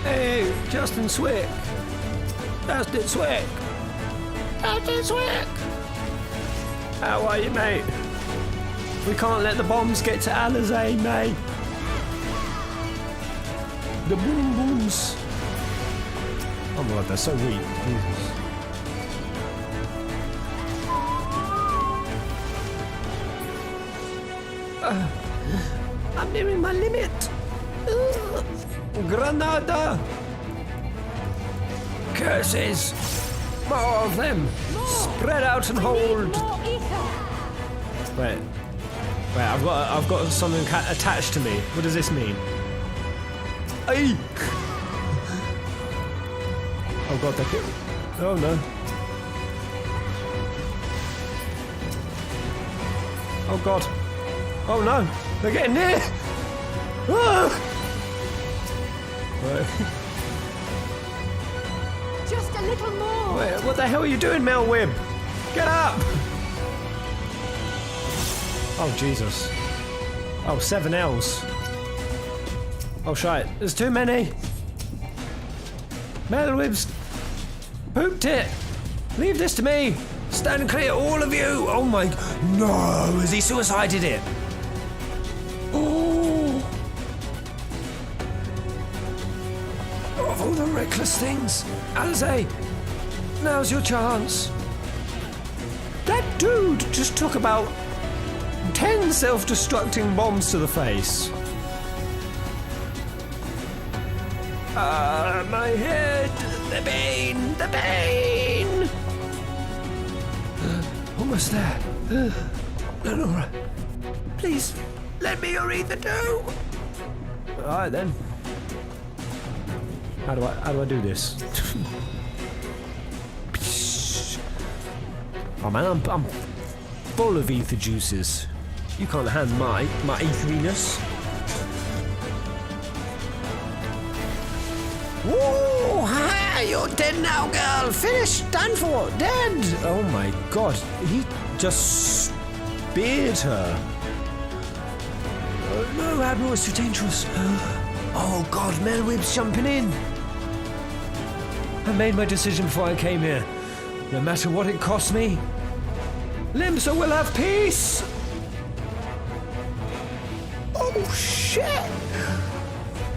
Hey, Justin Swick. Justin Swick. How are you, mate? We can't let the bombs get to Alize, mate. The boom booms. Oh my god, they're so weak. Jesus. I'm nearing my limit. Granada! Curses! More of them! Spread out and hold! Wait, I've got something attached to me. What does this mean? Ay! Oh god, they're getting... Oh no. Oh god. Oh no! They're getting near! Ah! Just a little more. Wait, what the hell are you doing, Mailwhib? Get up! Oh, Jesus. Oh, 7 L's. Oh, shite. There's too many. Mailwhib's pooped it. Leave this to me. Stand clear, all of you. Oh, my... No, has he suicided it? Oh. Of all the reckless things. Alize, now's your chance. That dude just took about 10 self-destructing bombs to the face. My head! The pain! The pain! Almost there. Lenora, please, let me Aretha do! Alright then. How do I do this? Oh man, I'm full of ether juices. You can't handle my etheriness. Whoa! Ha! You're dead now, girl. Finished. Done for. Dead. Oh my god. He just speared her. Oh, no, Admiral, it's too dangerous. Oh god, Mailwhib's jumping in. I made my decision before I came here. No matter what it costs me, Limsa will have peace! Oh Oh shit!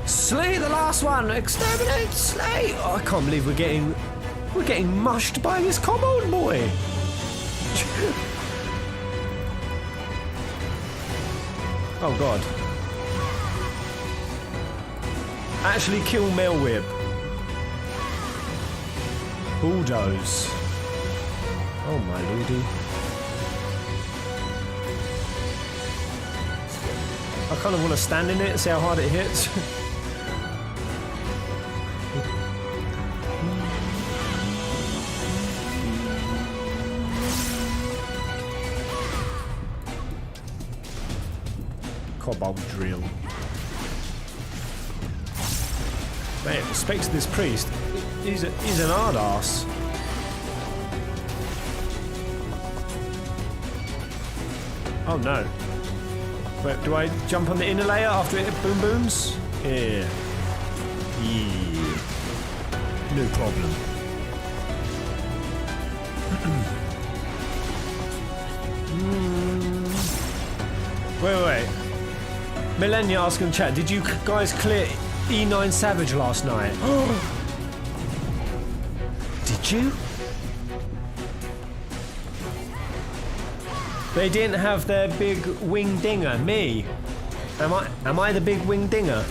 Slay the last one! Exterminate! Slay! Oh, I can't believe we're getting mushed by this kobold boy! Oh god. Actually kill Melwhip. Bulldoze. Oh my lordy. I kind of want to stand in it, see how hard it hits. Kobold drill. Man, respect to this priest. He's an hard ass. Oh no. Wait, do I jump on the inner layer after it boom booms? Yeah. Yeah. No problem. Wait. Millennia asking in chat, did you guys clear E9 Savage last night? Did you? They didn't have their big wing dinger. Me? Am I the big wing dinger?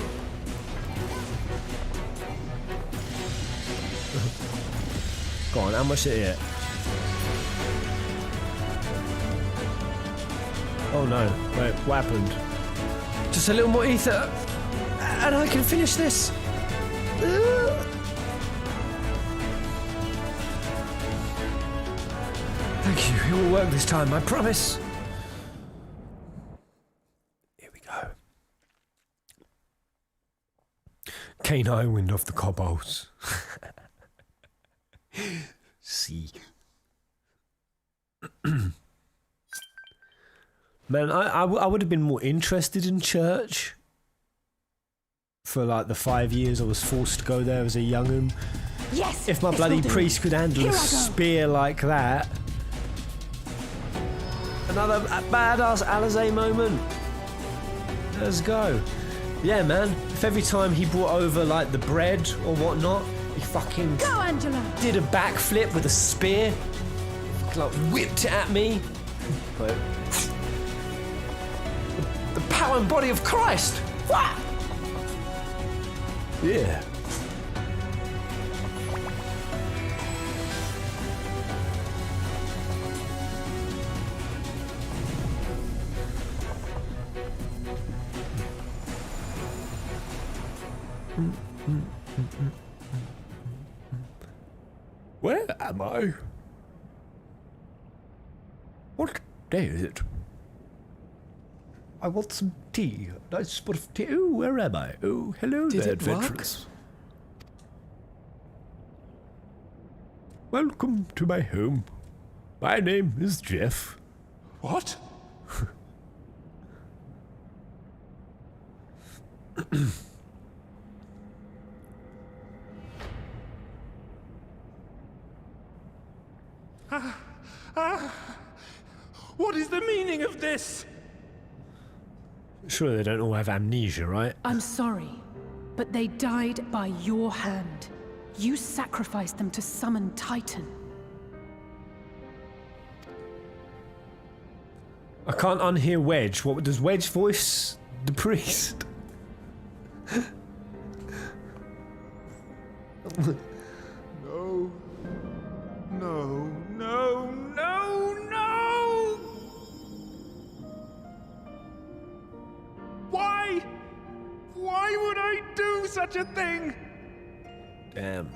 Go on, how much is it? Oh no, wait, what happened? Just a little more ether, and I can finish this. Thank you, it will work this time, I promise. Here we go. Canine wind off the kobolds. See. Man, I would have been more interested in church for like the 5 years I was forced to go there as a young'un. Yes. If my bloody priest could handle a spear like that. Another badass Alizé moment. Let's go. Yeah, man. If every time he brought over like the bread or whatnot, he fucking go, Angela. Did a backflip with a spear, like whipped it at me. Like, the power and body of Christ! What? Yeah. Where am I? What day is it? I want some tea. A nice spot of tea. Oh, where am I? Oh, hello there, adventurers. Welcome to my home. My name is Jeff. What? What is the meaning of this? Surely they don't all have amnesia, right? I'm sorry, but they died by your hand. You sacrificed them to summon Titan. I can't unhear Wedge. What does Wedge voice the priest? No. No, no, no, no! Why? Why would I do such a thing? Damn.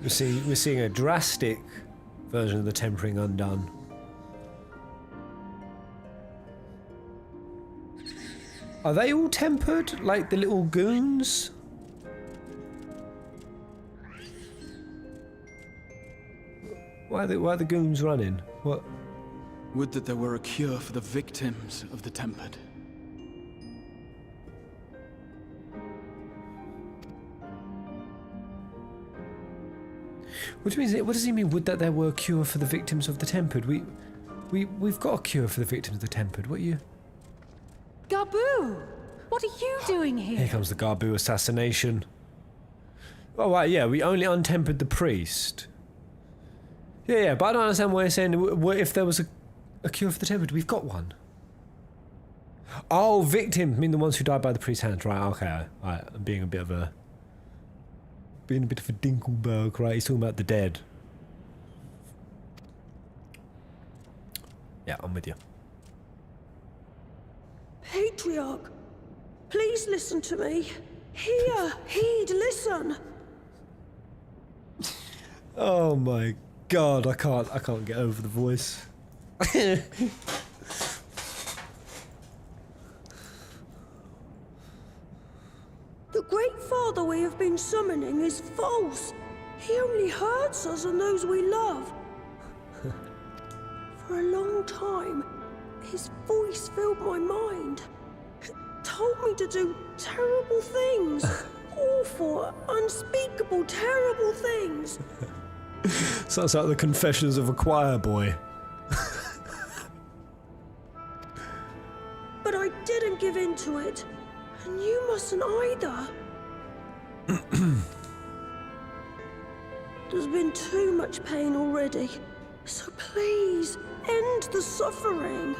We're seeing a drastic version of the tempering undone. Are they all tempered, like the little goons? Why are the goons running? What? Would that there were a cure for the victims of the tempered. What does he mean? Would that there were a cure for the victims of the tempered? We've got a cure for the victims of the tempered. What are you? Garbu! What are you doing here? Here comes the Garbu assassination. Oh, right, yeah, we only untempered the priest. Yeah, but I don't understand why you're saying if there was a cure for the tempered. We've got one. Oh, victims mean the ones who died by the priest's hands. Right, okay. Right, I'm being a bit of a Dinkelberg, right? He's talking about the dead. Yeah, I'm with you. Patriarch, please listen to me. Hear, heed, listen. Oh my god, I can't get over the voice. The Great Father we have been summoning is false. He only hurts us and those we love. For a long time, his voice filled my mind. It told me to do terrible things. Awful, unspeakable, terrible things. Sounds like the confessions of a choir boy. But I didn't give in to it. And you mustn't either. There's been too much pain already. So please, end the suffering.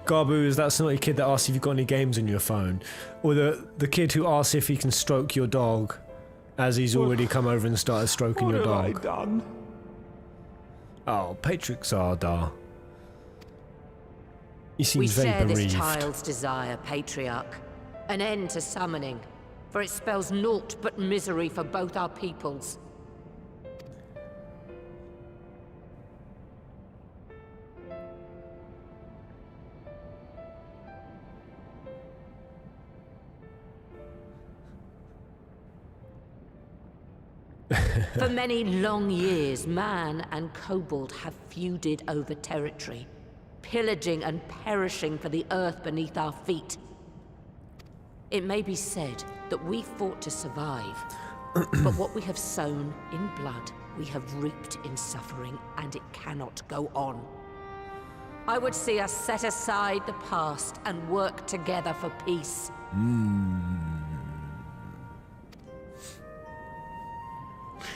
Garbu is that snotty kid that asks if you've got any games on your phone, or the kid who asks if he can stroke your dog, as he's already come over and started stroking your dog. What have I done? Oh, Patriarch Zardar. He We seems very share this bereaved. child's desire, Patriarch. An end to summoning, for it spells naught but misery for both our peoples. For many long years, man and kobold have feuded over territory, pillaging and perishing for the earth beneath our feet. It may be said that we fought to survive, but what we have sown in blood, we have reaped in suffering, and it cannot go on. I would see us set aside the past and work together for peace.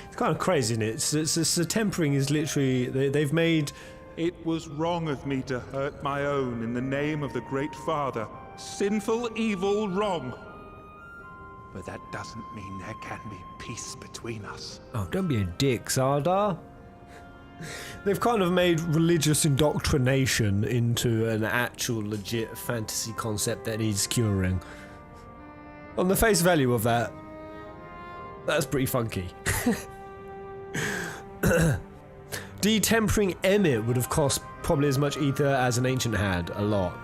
It's kind of crazy, isn't it? The tempering is literally they've made. It was wrong of me to hurt my own in the name of the Great Father. Sinful, evil, wrong. But that doesn't mean there can be peace between us. Oh, don't be a dick, Zardar. They've kind of made religious indoctrination into an actual legit fantasy concept that needs curing. On the face value of that, that's pretty funky. Detempering Emmett would have cost probably as much ether as an ancient had. A lot.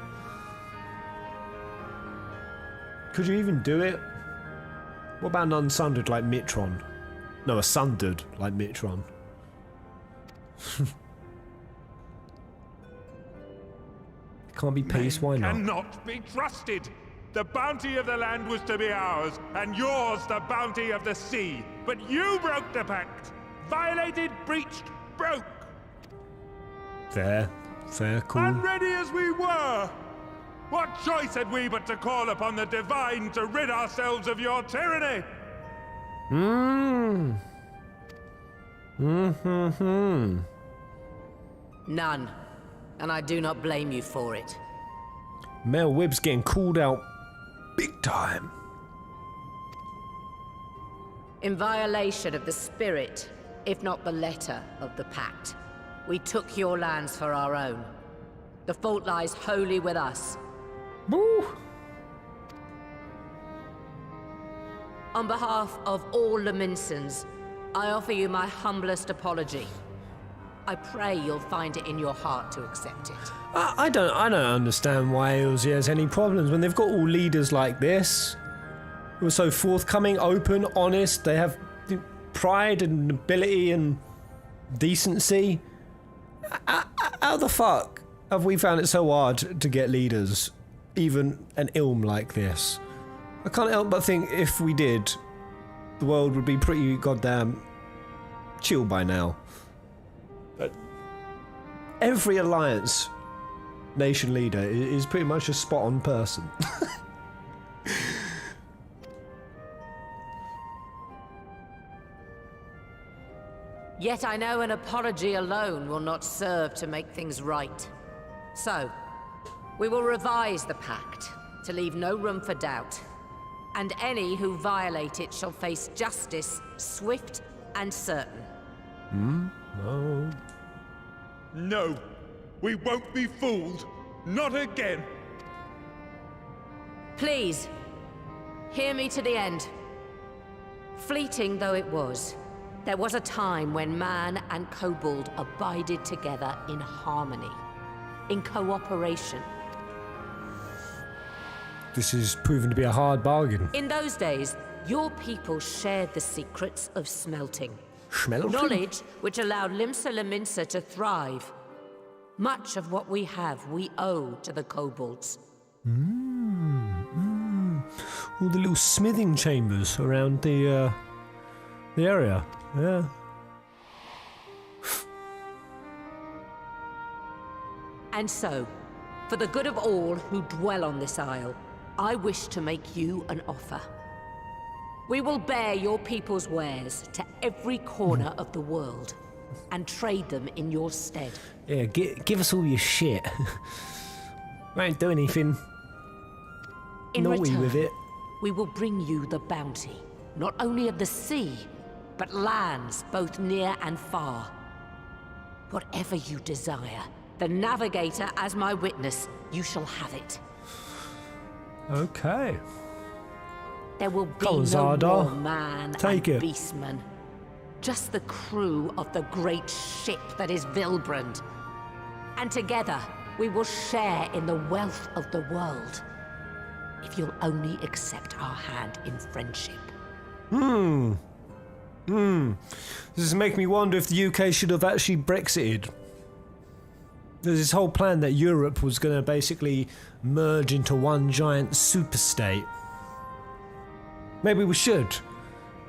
Could you even do it? What about an unsundered like Mitron? No, a sundered like Mitron. Can't be peace, why not? Cannot be trusted. The bounty of the land was to be ours, and yours the bounty of the sea. But you broke the pact. Violated, breached, broke. Fair, cool. Unready as we were, what choice had we but to call upon the divine to rid ourselves of your tyranny? None. And I do not blame you for it. Mel Wibb's getting called out big time. In violation of the spirit, if not the letter of the pact, we took your lands for our own. The fault lies wholly with us. Woo! On behalf of all Laminsons, I offer you my humblest apology. I pray you'll find it in your heart to accept it. I don't understand why Eorzea has any problems when they've got all leaders like this, who are so forthcoming, open, honest. They have pride and nobility and decency. How the fuck have we found it so hard to get leaders, even an ilm like this? I can't help but think if we did, the world would be pretty goddamn chill by now. But every alliance nation leader is pretty much a spot on person. Yet I know an apology alone will not serve to make things right. So, we will revise the pact to leave no room for doubt. And any who violate it shall face justice, swift and certain. No. No, we won't be fooled. Not again. Please, hear me to the end. Fleeting though it was, there was a time when man and kobold abided together in harmony, in cooperation. This has proven to be a hard bargain. In those days, your people shared the secrets of smelting. Schmelting? Knowledge which allowed Limsa Lominsa to thrive. Much of what we have, we owe to the kobolds. All the little smithing chambers around the area. Yeah. And so, for the good of all who dwell on this isle, I wish to make you an offer. We will bear your people's wares to every corner of the world, and trade them in your stead. Yeah, give us all your shit. We ain't doing anything In naughty return, with it. we will bring you the bounty, not only of the sea, but lands both near and far. Whatever you desire, the Navigator as my witness, you shall have it. Okay. There will be Come on, no Zardar. more man Take and it. beastman. Just the crew of the great ship that is Vilbrand. And together, we will share in the wealth of the world. If you'll only accept our hand in friendship. This is making me wonder if the UK should have actually Brexited. There's this whole plan that Europe was going to basically merge into one giant superstate. Maybe we should.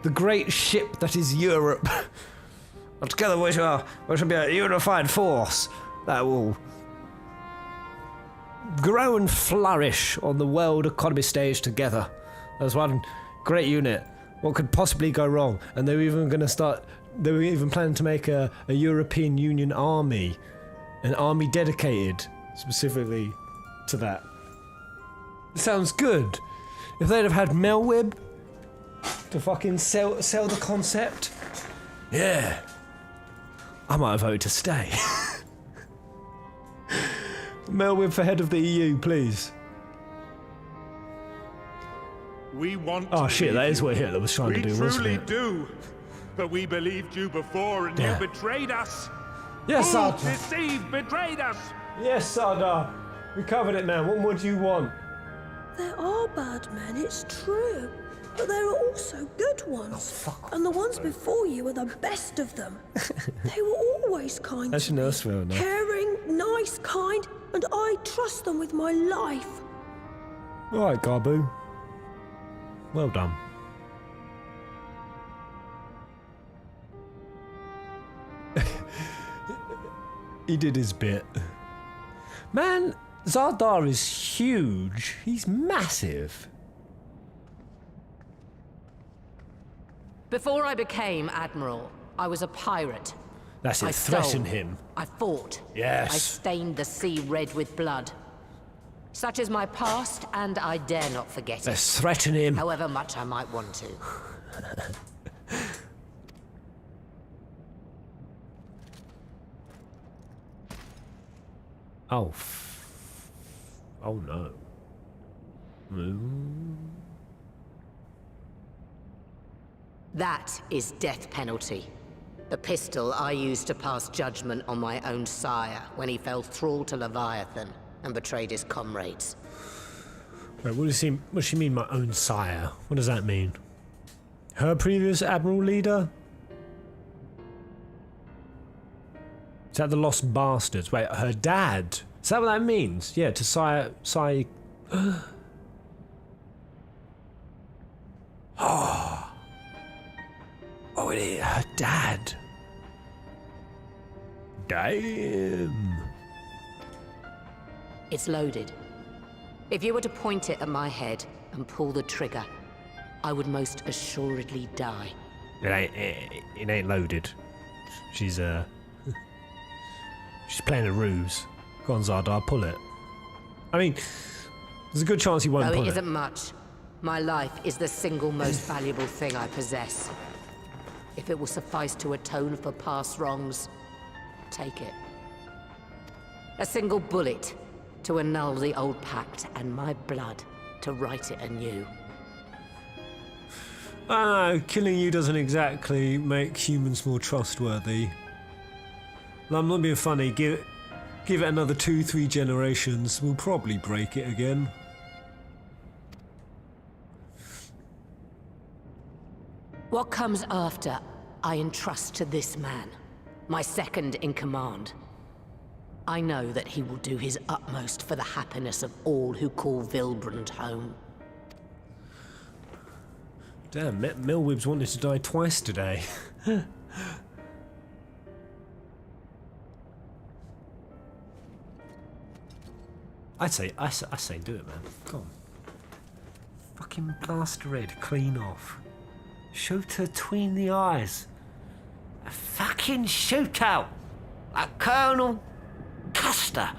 The great ship that is Europe. Together we shall be a unified force that will grow and flourish on the world economy stage together. As one great unit. What could possibly go wrong? And they were even planning to make a European Union army. An army dedicated specifically to that. Sounds good. If they'd have had Melweb to fucking sell the concept, yeah, I might have voted to stay. Melweb for head of the EU, please. We want Oh to shit, believe that is you. what Hitler was trying to do, We wasn't truly it? do. But we believed you before and Yeah. you betrayed us. Yes, Who Sardar. deceived, betrayed us. Yes, Sardar. We covered it, man. What more do you want? There are bad men, it's true. But there are also good ones. And the ones before you are the best of them. They were always kind That's to me. Nursefield, enough. Caring, nice, kind, and I trust them with my life. Alright, Garbu. Well done. He did his bit. Man, Zardar is huge. He's massive. Before I became Admiral, I was a pirate. That's it, I threaten stole. him. I fought. Yes. I stained the sea red with blood. Such is my past, and I dare not forget it. Let's threaten him. However much I might want to. Oh. Oh no. That is death penalty. The pistol I used to pass judgment on my own sire when he fell thrall to Leviathan and betrayed his comrades. Wait, what does she mean, my own sire? What does that mean? Her previous Admiral leader? Is that the Lost Bastards? Wait, her dad? Is that what that means? Yeah, to sire... Dad. Damn. It's loaded. If you were to point it at my head and pull the trigger, I would most assuredly die. It ain't loaded. She's she's playing a ruse. Go on, Zardar, pull it. I mean, there's a good chance he won't pull it. No, it isn't much. My life is the single most valuable thing I possess. If it will suffice to atone for past wrongs, take it. A single bullet to annul the old pact, and my blood to write it anew. Killing you doesn't exactly make humans more trustworthy. I'm not being funny. Give it another 2-3 generations, we'll probably break it again. What comes after, I entrust to this man, my second in command. I know that he will do his utmost for the happiness of all who call Vilbrand home. Damn, Milwib's wanted to die twice today. I say do it, man. Come on. Fucking blast her head clean off. Shoot her between the eyes. A fucking shootout! Like Colonel Custer.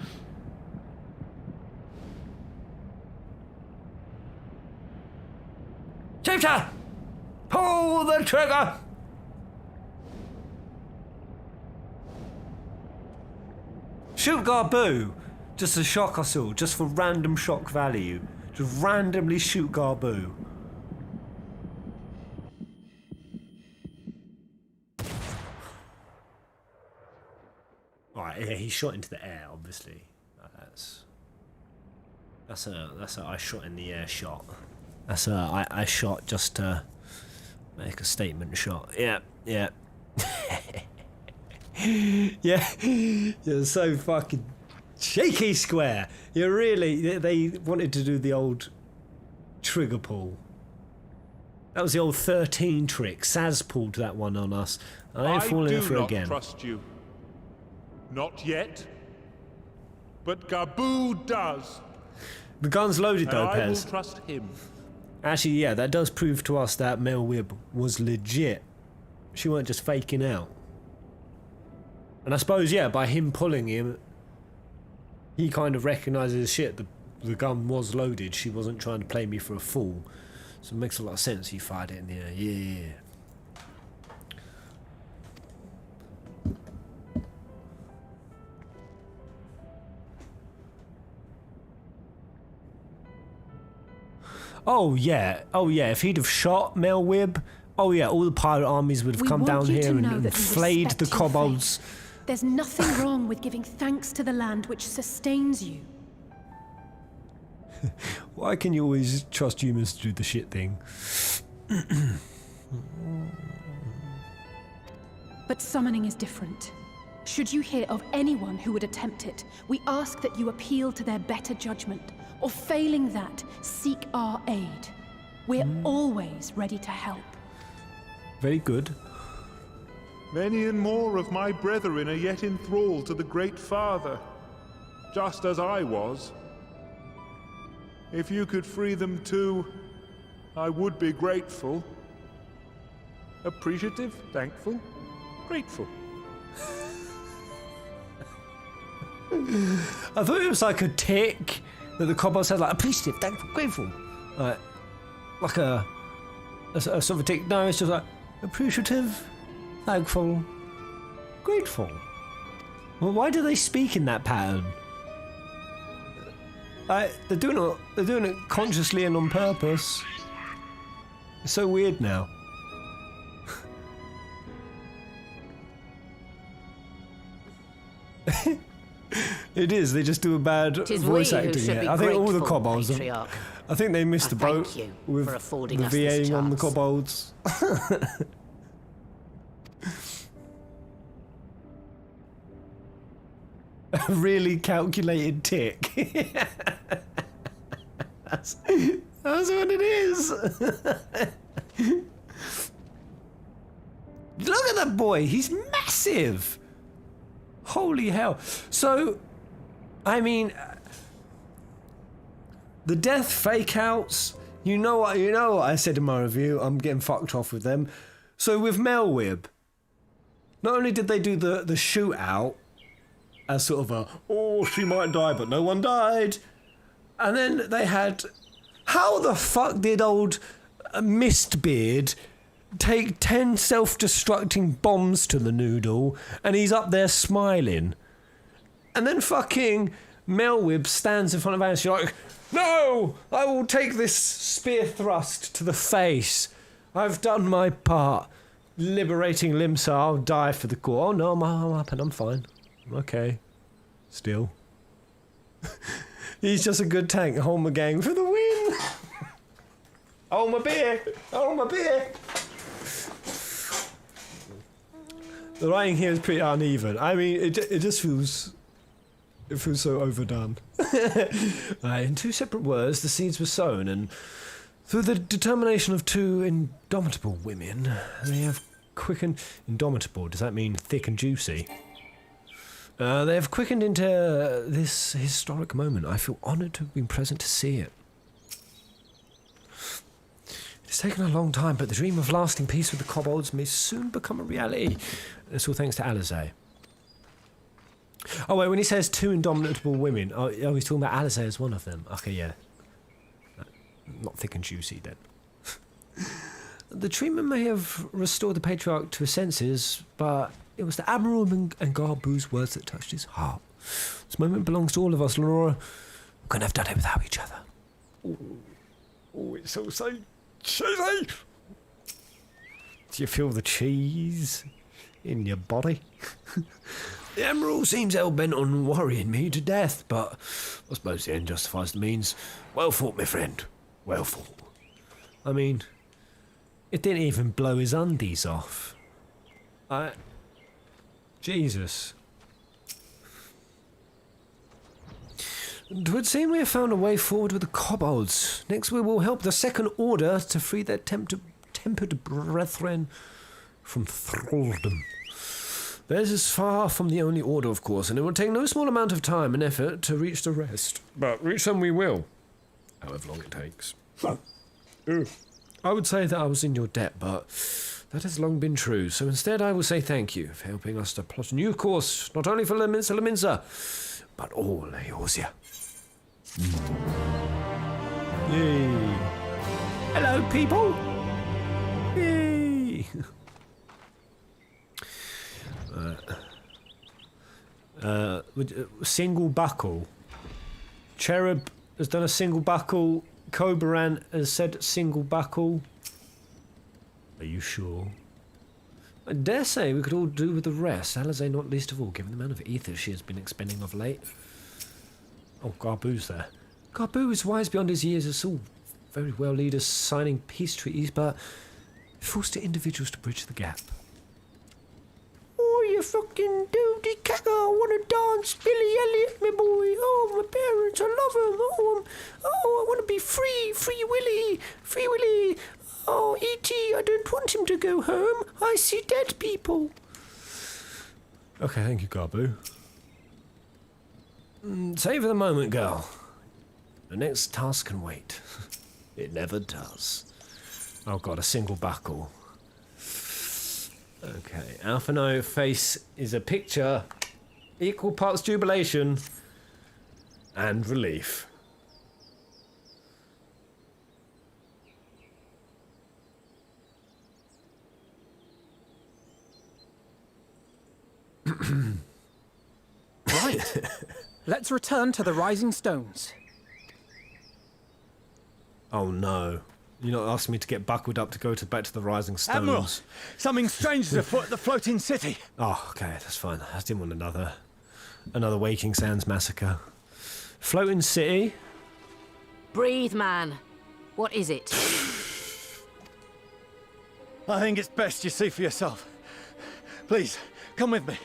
Shoot her! Pull the trigger! Shoot Garbu! Just to shock us all, just for random shock value. Just randomly shoot Garbu. Alright, yeah, he shot into the air, obviously. That's a I shot in the air shot. That's a I shot just to make a statement shot. Yeah. Yeah, you're so fucking shaky square. You're really... They wanted to do the old trigger pull. That was the old 13 trick. Saz pulled that one on us. I ain't falling for it again. I do not trust you. Not yet. But Garbu does. The gun's loaded though, and I will Pez. trust him. Actually, yeah, that does prove to us that Milwib was legit. She weren't just faking out. And I suppose, yeah, by him pulling him, he kind of recognises shit. The gun was loaded. She wasn't trying to play me for a fool. So it makes a lot of sense he fired it in the air. Yeah. Oh yeah, if he'd have shot Milwib, oh yeah, all the pirate armies would have come down here and flayed the kobolds. There's nothing wrong with giving thanks to the land which sustains you. Why can you always trust humans to do the shit thing? But summoning is different. Should you hear of anyone who would attempt it, we ask that you appeal to their better judgment, or failing that, seek our aid. We're always ready to help. Very good. Many and more of my brethren are yet enthralled to the Great Father, just as I was. If you could free them too, I would be grateful. Appreciative, thankful, grateful. I thought it was like a tick that the kobolds had, like appreciative, thankful, grateful. Like a sort of a tick. No, it's just like appreciative, thankful, grateful. Well, why do they speak in that pattern? They're doing it consciously and on purpose. It's so weird now. It is. They just do a bad voice acting. I think all the kobolds. I think they missed the boat with the VAing on the kobolds. A really calculated tick. That's what it is. Look Look at that boy. He's massive. Holy hell. So, I mean, the death fake outs, you know what I said in my review, I'm getting fucked off with them. So with Melwib, not only did they do the shootout as sort of a, oh, she might die, but no one died. And then they had, how the fuck did old Mistbeard take 10 self-destructing bombs to the noodle and he's up there smiling? And then fucking Melwib stands in front of Alice. She's like, no, I will take this spear thrust to the face. I've done my part. Liberating Limsa, I'll die for the core. Oh no, I'm up and I'm fine. I'm okay. Still. He's just a good tank. Hold my gang for the win. Oh my beer. Oh my beer. The writing here is pretty uneven. I mean, it just feels... It feels so overdone. In two separate words, the seeds were sown, and through the determination of two indomitable women, they have quickened... Indomitable, does that mean thick and juicy? They have quickened into this historic moment. I feel honoured to have been present to see it. It's taken a long time, but the dream of lasting peace with the kobolds may soon become a reality. It's all thanks to Alizé. Oh wait, when he says two indomitable women, he's talking about Alizé as one of them. Okay, yeah. Not thick and juicy then. The treatment may have restored the Patriarch to his senses, but it was the Admiral and Garbu's words that touched his heart. This moment belongs to all of us, Lenora. We couldn't have done it without each other. Oh, it's all so cheesy. Do you feel the cheese in your body? The Admiral seems hell-bent on worrying me to death, but I suppose the end justifies the means. Well fought, my friend. Well fought. I mean, it didn't even blow his undies off. Jesus. It would seem we have found a way forward with the kobolds. Next we will help the Second Order to free their tempered brethren from thraldom. Theirs is far from the only order, of course, and it will take no small amount of time and effort to reach the rest. But reach them we will, however long it takes. I would say that I was in your debt, but that has long been true, so instead I will say thank you for helping us to plot a new course, not only for Leminsa, but all Eorzea. Yay. Hello, people! Yay! Single buckle. Cherub has done a single buckle. Koboran has said single buckle. Are you sure? I dare say we could all do with the rest. Alizé not least of all, given the amount of ether she has been expending of late. Oh, Garbu's there. Garbu is wise beyond his years. It's all very well leaders signing peace treaties, but forced individuals to bridge the gap. Oh, you fucking duty cacker, I want to dance Billy Elliot, my boy. Oh, my parents, I love them. Oh, I want to be free, Free Willy. Oh, E.T., I don't want him to go home. I see dead people. Okay, thank you, Garbu. Savour the moment, girl. The next task can wait. It never does. Oh god, a single buckle. Okay, Alphano face is a picture. Equal parts jubilation and relief. Right. Let's return to the Rising Stones. Oh no. You're not asking me to get buckled up to go back to the Rising Stones. Admiral, something strange is afoot at the floating city. Oh, okay, that's fine. I didn't want another Waking Sands massacre. Floating city? Breathe, man. What is it? I think it's best you see for yourself. Please, come with me.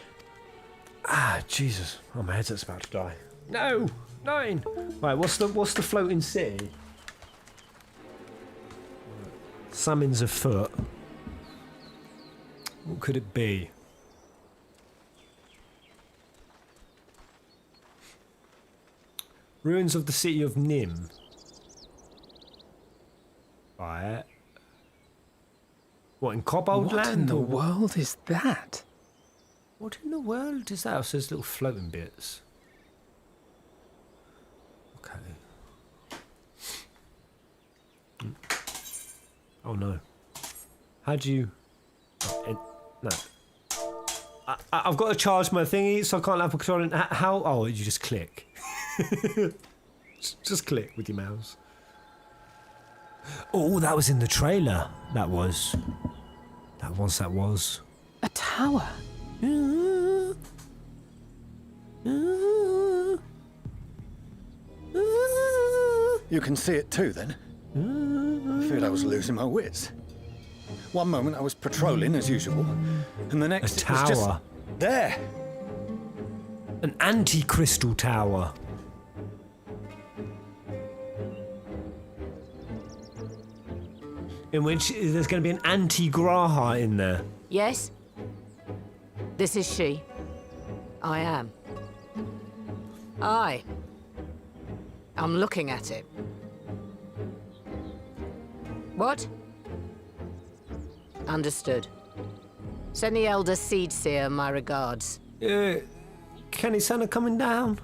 Ah, Jesus. Oh, my headset's about to die. No! 9! Right, what's the floating city? Summons afoot. What could it be? Ruins of the city of Nim. Right. What, in Kobold What land? in the or what? world is that? What in the world is that? Oh, so there's little floating bits. Okay. Oh no. How do you... no. I've got to charge my thingy, so I can't have control. How? Oh, you just click. Just click with your mouse. Oh, that was in the trailer. That was. A tower? You can see it too, then? I feared I was losing my wits. One moment I was patrolling as usual, and the next A it was just tower. there. An anti-crystal tower. In which there's going to be an anti-Graha in there. Yes? This is she. I am. I'm looking at it. What? Understood. Send the Elder Seedseer my regards. Kenny Santa coming down?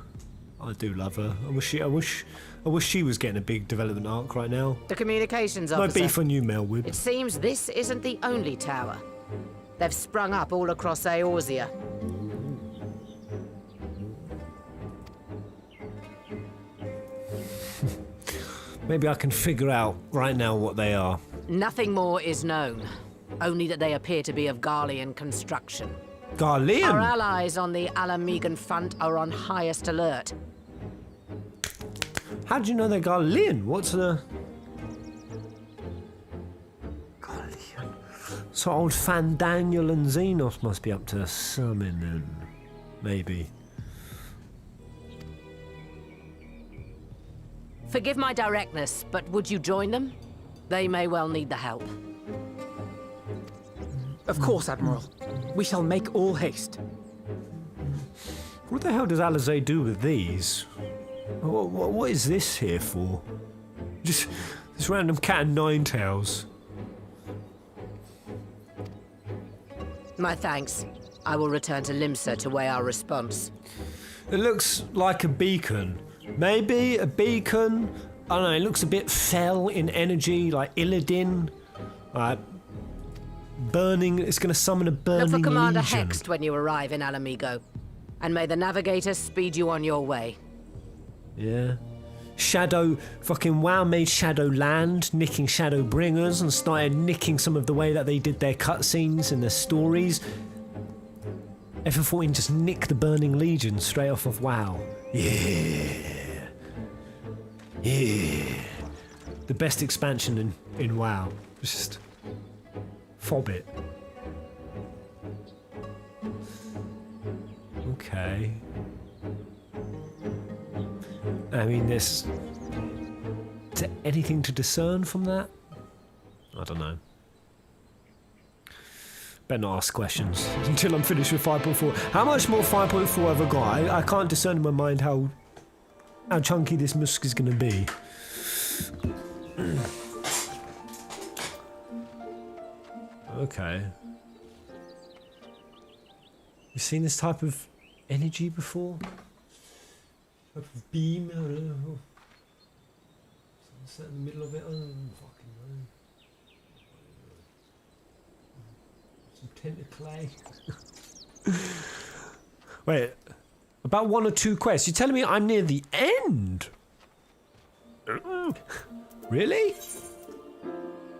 I do love her. I wish she was getting a big development arc right now. The communications No officer. beef on you, Melwood. It seems this isn't the only tower. They've sprung up all across Eorzea. Maybe I can figure out right now what they are. Nothing more is known. Only that they appear to be of Garlean construction. Our Garlean? allies on the Alamegan front are on highest alert. How do you know they're Garlean? What's the... Garlean. So old Fandaniel and Xenos must be up to something then. Maybe. Forgive my directness, but would you join them? They may well need the help. Of course, Admiral. We shall make all haste. What the hell does Alizé do with these? What is this here for? Just this random cat and nine tails. My thanks. I will return to Limsa to weigh our response. It looks like a beacon. Maybe a beacon. I don't know, it looks a bit fell in energy, like Illidan. Burning, it's going to summon a burning Look for Commander legion. Hext when you arrive in Alamigo. And may the Navigator speed you on your way. Yeah. Shadow, fucking WoW made Shadowland, nicking Shadowbringers, and started nicking some of the way that they did their cutscenes and their stories. FF14 just nicked the Burning Legion straight off of WoW. Yeah. The best expansion in WoW. Just fob it. Okay. I mean, is there anything to discern from that? I don't know. Better not ask questions until I'm finished with 5.4. How much more 5.4 have I got? I can't discern in my mind how chunky this musk is going to be. Okay. You seen this type of energy before? Type of beam? I don't know. Sunset in the middle of it? I don't fucking know. Some tentaclay. Wait, about 1 or 2 quests. You're telling me I'm near the end? Really?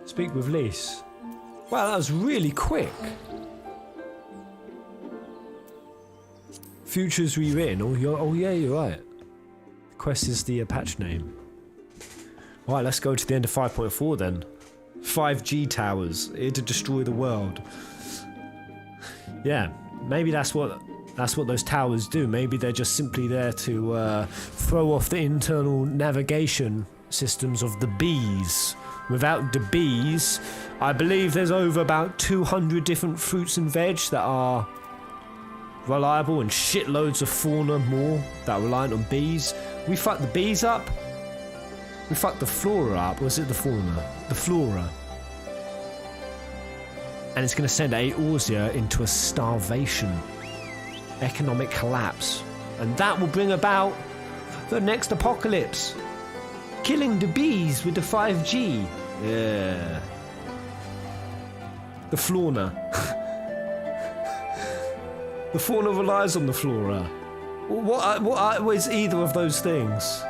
Speak with Lise. Wow, that was really quick. Futures rewritten. Oh yeah, you're right. The quest is the patch name. Alright, let's go to the end of 5.4 then. 5G towers, here to destroy the world. Yeah, maybe that's what those towers do. Maybe they're just simply there to throw off the internal navigation systems of the bees Without the bees, I believe there's over about 200 different fruits and veg that are reliable, and shitloads of fauna more that are reliant on bees. We fucked the bees up. We fucked the flora up. Or is it the fauna? The flora. And it's going to send Eorzea into a starvation. Economic collapse. And that will bring about the next apocalypse. Killing the bees with the 5G. Yeah. The fauna. The fauna relies on the flora. What is either of those things?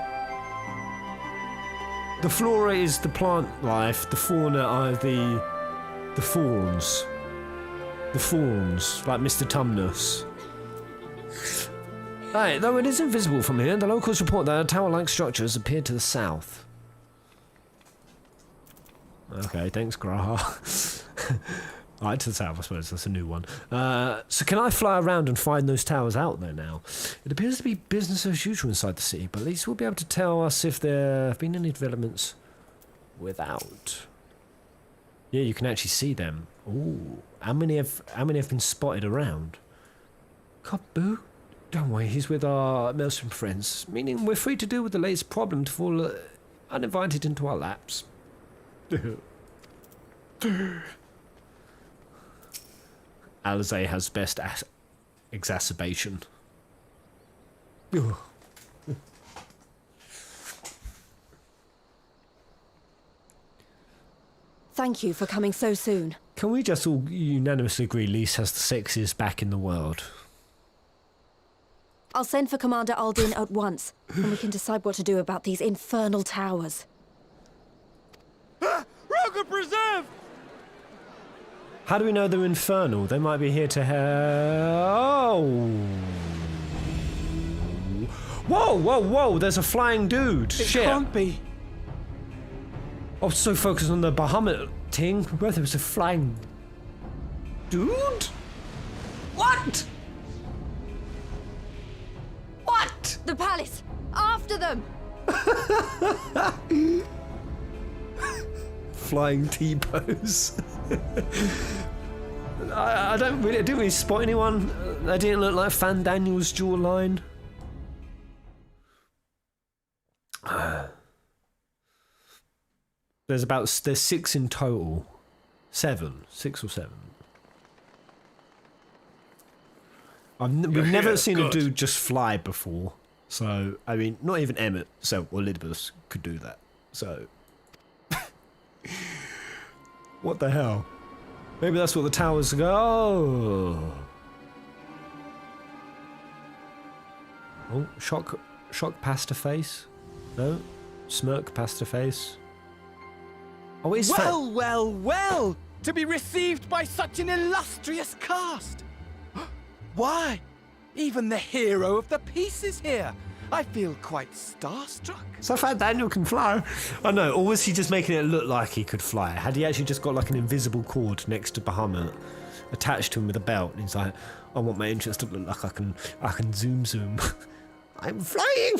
The flora is the plant life. The fauna are the fawns. The fawns, like Mr. Tumnus. Right, though it is invisible from here, the locals report that a tower-like structure has appeared to the south. Okay, thanks, Graha. Right, to the south, I suppose. That's a new one. So can I fly around and find those towers out there now? It appears to be business as usual inside the city, but at least we'll be able to tell us if there have been any developments without. Yeah, you can actually see them. Ooh, how many have been spotted around? Kaboo? Don't worry, he's with our Maelstrom friends, meaning we're free to deal with the latest problem to fall uninvited into our laps. Alizé has best exacerbation. Thank you for coming so soon. Can we just all unanimously agree Lise has the sexiest back in the world? I'll send for Commander Aldin at once, and we can decide what to do about these infernal towers. Roger preserved! How do we know they're infernal? They might be here to help. Oh! Whoa, whoa, whoa! There's a flying dude. Shit! It can't be. I was so focused on the Bahamut thing, where there was a flying dude? What? What? The palace! After them! Flying T-pose. I didn't really spot anyone. They didn't look like Fandaniel's jawline. There's 6 in total. 6 or 7. We've never seen a dude just fly before. So, I mean, not even Emmett or Elidibus could do that. So, what the hell? Maybe that's what the towers go. Oh, shock past her face. No, smirk past her face. Oh, it's well, well, well! To be received by such an illustrious cast! Why? Even the hero of the piece is here! I feel quite starstruck. So Fandaniel can fly. I know, or was he just making it look like he could fly? Had he actually just got like an invisible cord next to Bahamut, attached to him with a belt, and he's like, I want my entrance to look like I can zoom. I'm flying!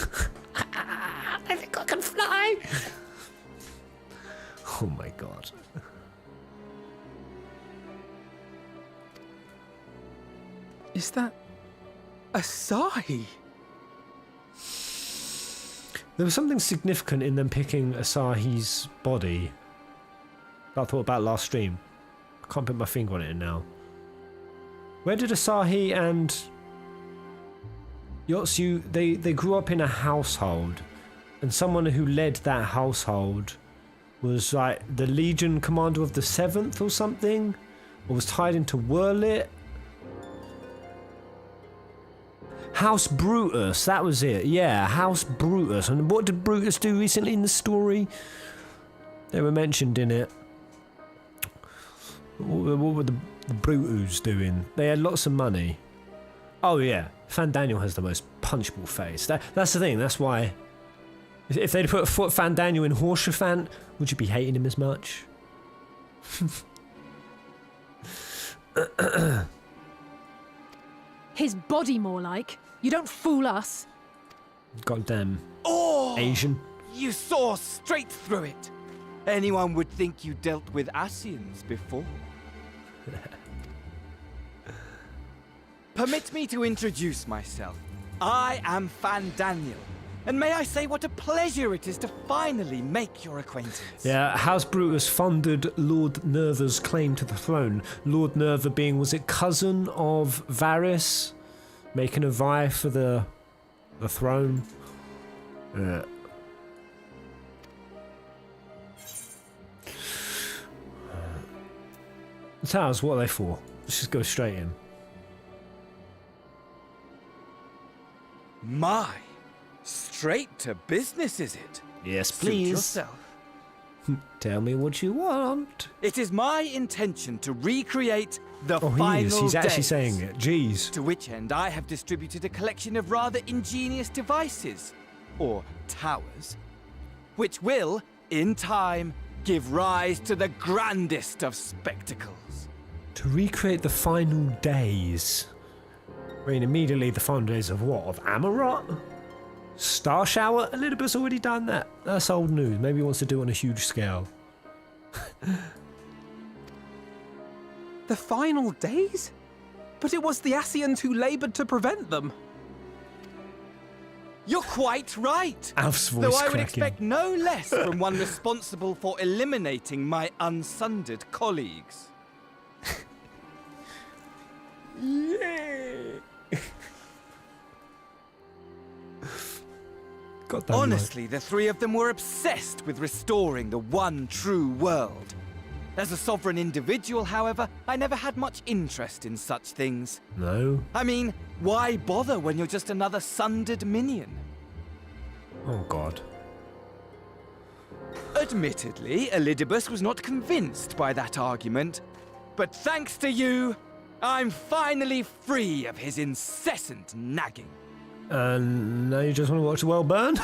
I think I can fly! Oh my god. Is that Asahi? There was something significant in them picking Asahi's body that I thought about last stream. I can't put my finger on it now. Where did Asahi and Yotsu, they grew up in a household, and someone who led that household was like the Legion commander of the 7th or something, or was tied into Wurlit. House Brutus, that was it. Yeah, House Brutus. And what did Brutus do recently in the story? They were mentioned in it. What were the Brutus doing? They had lots of money. Oh yeah, Fandaniel has the most punchable face. That's the thing, that's why. If they'd put Fandaniel in Horsefant, would you be hating him as much? His body more like. You don't fool us. Goddamn Oh! Asian. You saw straight through it. Anyone would think you dealt with Asians before. Permit me to introduce myself. I am Fandaniel. And may I say what a pleasure it is to finally make your acquaintance. Yeah, House Brutus funded Lord Nerva's claim to the throne. Lord Nerva being, was it cousin of Varys? Making a vie for the throne. The towers, what are they for? Let's just go straight in. My, straight to business, is it? Yes, Suit please. yourself. Tell me what you want. It is my intention to recreate the Oh, final he is. He's actually days, saying it. Jeez. to which end I have distributed a collection of rather ingenious devices, or towers, which will, in time, give rise to the grandest of spectacles. To recreate the final days. I mean, immediately the final days of what? Of Amarot? Star Shower? Elidibus already done that. That's old news. Maybe he wants to do it on a huge scale. The final days? But it was the Asians who laboured to prevent them. You're quite right. Alf's voice Though I would cracking. expect no less from one responsible for eliminating my unsundered colleagues. Got that Honestly, the three of them were obsessed with restoring the one true world. As a sovereign individual, however, I never had much interest in such things. No. I mean, why bother when you're just another sundered minion? Oh, God. Admittedly, Elidibus was not convinced by that argument, but thanks to you, I'm finally free of his incessant nagging. And now you just want to watch the world burn?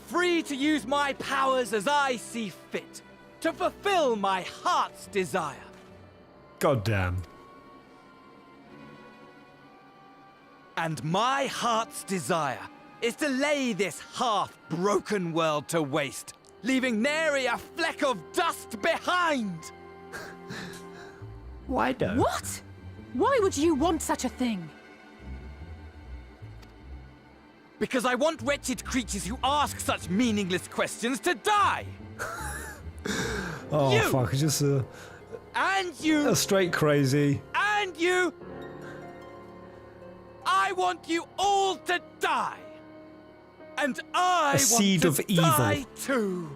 Free to use my powers as I see fit, to fulfill my heart's desire. God damn. And my heart's desire is to lay this half-broken world to waste, leaving nary a fleck of dust behind. Why don't? What? Why would you want such a thing? Because I want wretched creatures who ask such meaningless questions to die. Oh, You! fuck. It's just a And you. straight crazy. And you. I want you all to die. And I want seed to of evil. die too.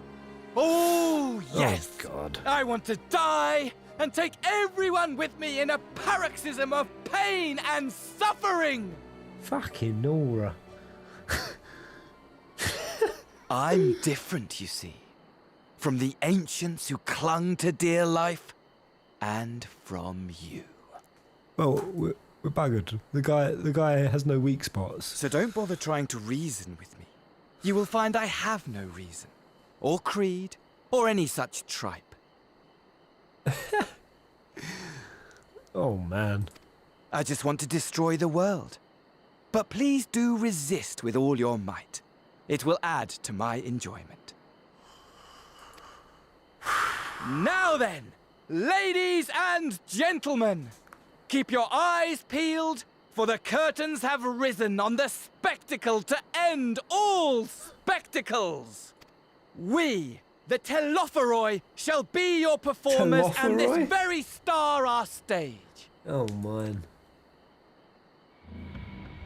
Oh, yes. Oh, God. I want to die and take everyone with me in a paroxysm of pain and suffering. Fucking Nora. I'm different, you see, from the ancients who clung to dear life, and from you. Well, we're buggered. The guy has no weak spots. So don't bother trying to reason with me. You will find I have no reason, or creed, or any such tripe. Oh, man. I just want to destroy the world. But please do resist with all your might. It will add to my enjoyment. Now then, ladies and gentlemen, keep your eyes peeled, for the curtains have risen on the spectacle to end all spectacles. We, the Telophoroi, shall be your performers, and this Telophoroi? very star our stage. Oh, man.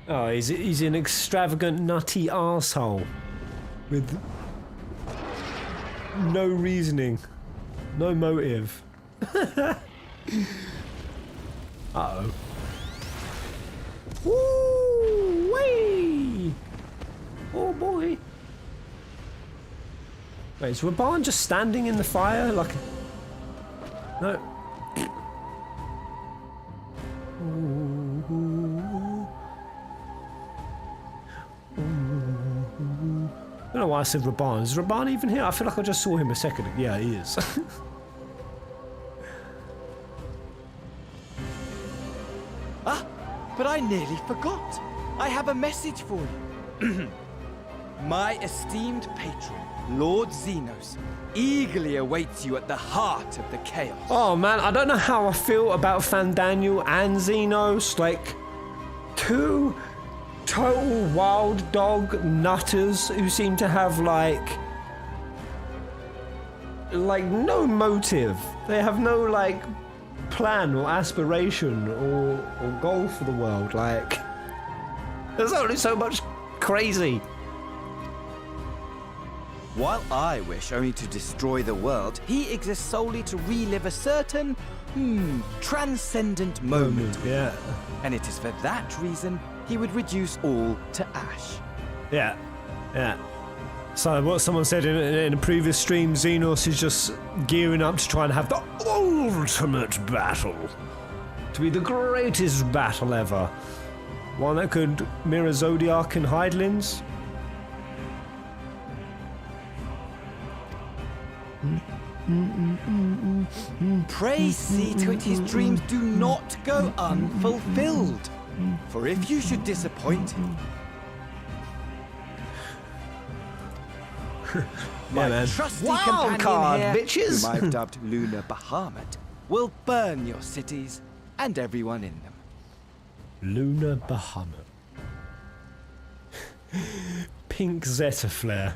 Oh, he's an extravagant, nutty arsehole with no reasoning, no motive. Uh-oh. Woo-wee! Oh, boy. Wait, is Raban just standing in the fire like... No. I don't know why I said Raban. Is Raban even here? I feel like I just saw him a second ago. Yeah, he is. But I nearly forgot. I have a message for you. My esteemed patron, Lord Xenos, eagerly awaits you at the heart of the chaos. Oh man, I don't know how I feel about Fandaniel and Xenos. Like, two total wild dog nutters who seem to have like no motive. They have no like plan or aspiration or goal for the world. Like, there's only so much crazy. While I wish only to destroy the world, he exists solely to relive a certain, transcendent moment. Yeah. And it is for that reason he would reduce all to ash. Yeah. So what someone said in a previous stream, Xenos is just gearing up to try and have the ultimate battle. To be the greatest battle ever. One that could mirror Zodiac and Hydelins. Pray see to it his dreams do not go unfulfilled. For if you should disappoint him, my trusty companion here, bitches. whom I've dubbed Lunar Bahamut, will burn your cities and everyone in them. Lunar Bahamut. Pink Zeta Flare.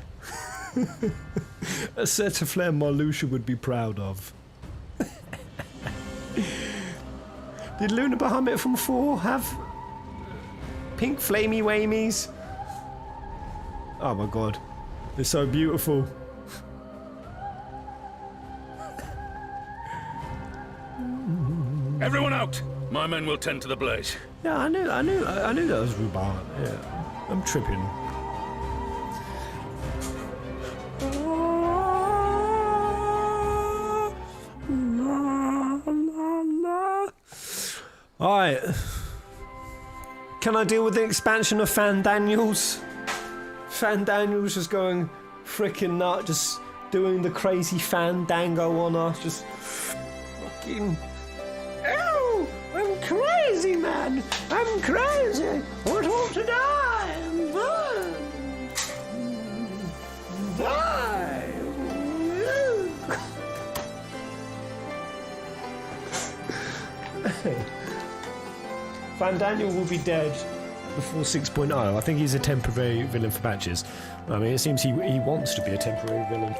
A Zeta Flare Marluxia would be proud of. Did Lunar Bahamut from 4 have pink flamey wamies? Oh my god. They're so beautiful. Everyone out! My men will tend to the blaze. Yeah, I knew that was Rubar. Yeah, I'm tripping. Alright. Can I deal with the expansion of Fandaniels? Fandaniel's just going freaking nut, just doing the crazy fandango on us, just fucking. Ow! I'm crazy, man! I'm crazy! I want to die! Die! Fandaniel will be dead before 6.0. I think he's a temporary villain for patches. I mean, it seems he wants to be a temporary villain.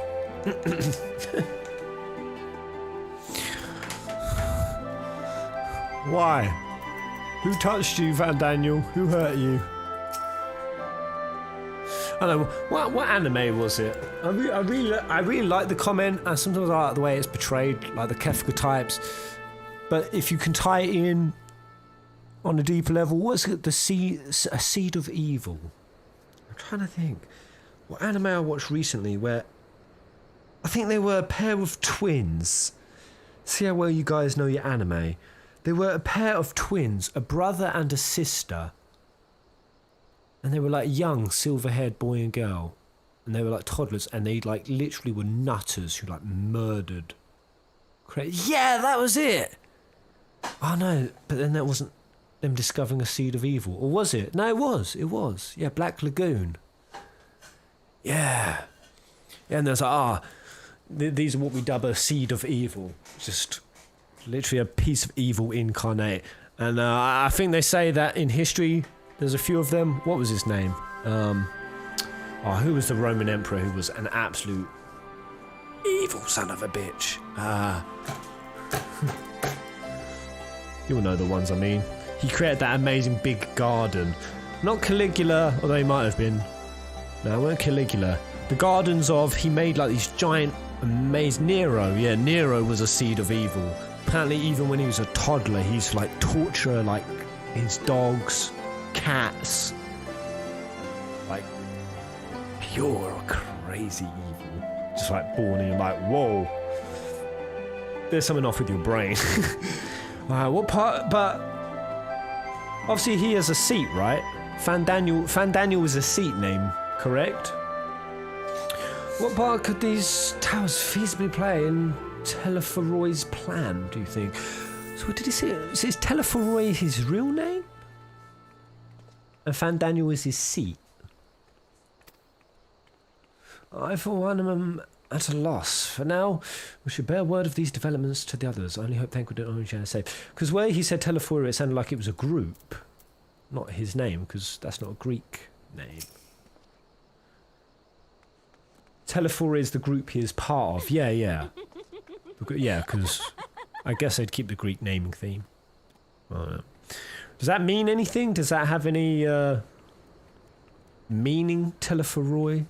Why? Who touched you, Fandaniel? Who hurt you? I don't know. What anime was it? I really like the comment, and sometimes I like the way it's portrayed, like the Kefka types. But if you can tie it in on a deeper level, what's it? A seed of evil. I'm trying to think. What anime I watched recently where I think they were a pair of twins. See how well you guys know your anime. They were a pair of twins, a brother and a sister. And they were like young, silver-haired boy and girl. And they were like toddlers, and they like literally were nutters who like murdered. Yeah, that was it! Oh no, but then that wasn't them discovering a seed of evil. Or was it? No, it was. Yeah, Black Lagoon. Yeah. And there's like, these are what we dub a seed of evil. Just literally a piece of evil incarnate. And I think they say that in history, there's a few of them. What was his name? Who was the Roman emperor who was an absolute evil son of a bitch? You'll know the ones I mean. He created that amazing big garden. Not Caligula, although he might have been. No, it weren't Caligula. The gardens of, he made like these giant, amazing... Nero, yeah, Nero was a seed of evil. Apparently even when he was a toddler, he used to like torture like his dogs, cats. Like, pure crazy evil. Just like born in, like, whoa. There's something off with your brain. What part? But obviously he has a seat, right? Fandaniel is a seat name, correct? What part could these towers feasibly play in Telephoroy's plan, do you think? So what did he say? Is Telephoroy his real name? And Fandaniel is his seat? I, for one, am at a loss. For now, we should bear word of these developments to the others. I only hope Thank would only share safe. Because where he said Telephoria, it sounded like it was a group, not his name, because that's not a Greek name. Telephoria is the group he is part of. Yeah, yeah. Yeah, because I guess they'd keep the Greek naming theme. Does that mean anything? Does that have any meaning, Telephoroi?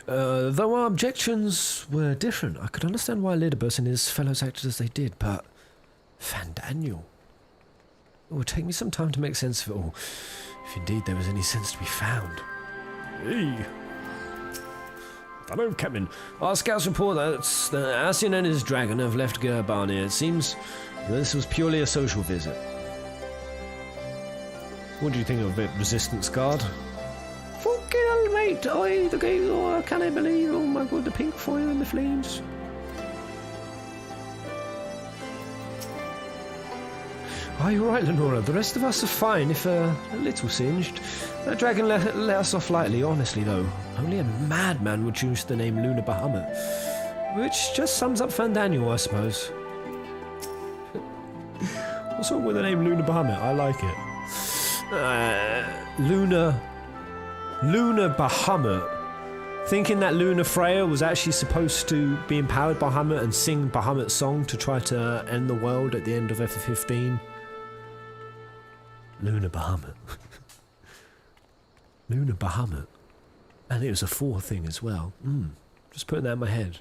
Though our objections were different, I could understand why Lidibus and his fellows acted as they did, but Fandaniel. It would take me some time to make sense of it all, if indeed there was any sense to be found. Hey. Hello, Captain. Our scouts report that the Asien and his dragon have left Gerbania. It seems this was purely a social visit. What do you think of it, Resistance Guard? Fucking hell, mate! The games, I can't believe, oh my god, the pink fire and the flames. Oh, you're right, Lenora. The rest of us are fine, if a little singed. That dragon let us off lightly, honestly, though. Only a madman would choose the name Luna Bahamut. Which just sums up Fandaniel, I suppose. What's wrong with the name Luna Bahamut? I like it. Luna Bahamut. Thinking that Luna Freya was actually supposed to be empowered by Bahamut and sing Bahamut's song to try to end the world at the end of FF15. Luna Bahamut. Luna Bahamut. And it was a 4 thing as well. Just putting that in my head.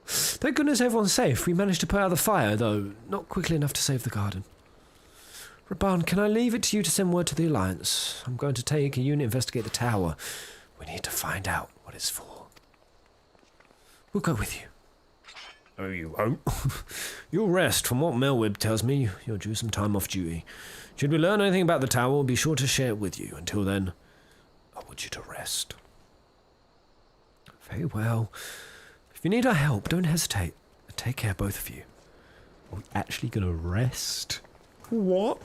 Thank goodness everyone's safe. We managed to put out the fire, though not quickly enough to save the garden. Raban, can I leave it to you to send word to the Alliance? I'm going to take a unit to investigate the tower. We need to find out what it's for. We'll go with you. Oh, you won't? You'll rest. From what Melwib tells me, you're due some time off duty. Should we learn anything about the tower, we'll be sure to share it with you. Until then, I want you to rest. Very well. If you need our help, don't hesitate. Take care, both of you. Are we actually going to rest? What?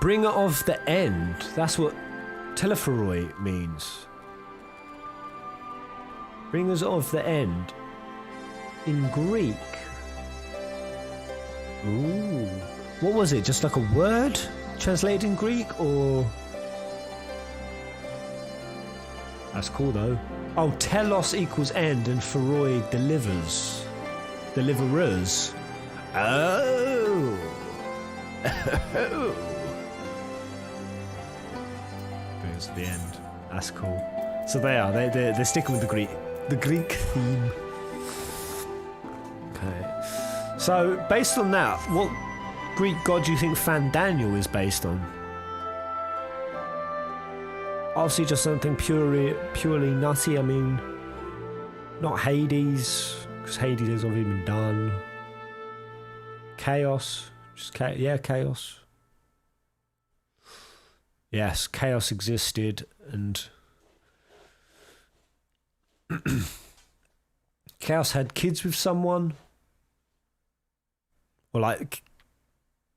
Bringer of the End. That's what Telephoroi means. Bringers of the End. In Greek. Ooh. What was it? Just like a word translated in Greek, or... That's cool though. Oh, telos equals end and phoroi delivers. Deliverers. Oh. Brings to the end. That's cool. So they are. They're sticking with the Greek theme. Okay. So based on that, what Greek god do you think Fandaniel is based on? Obviously just something purely nutty. I mean, not Hades, because Hades has already been done. Chaos. Chaos. Yes, chaos existed, and Chaos had kids with someone. Or like,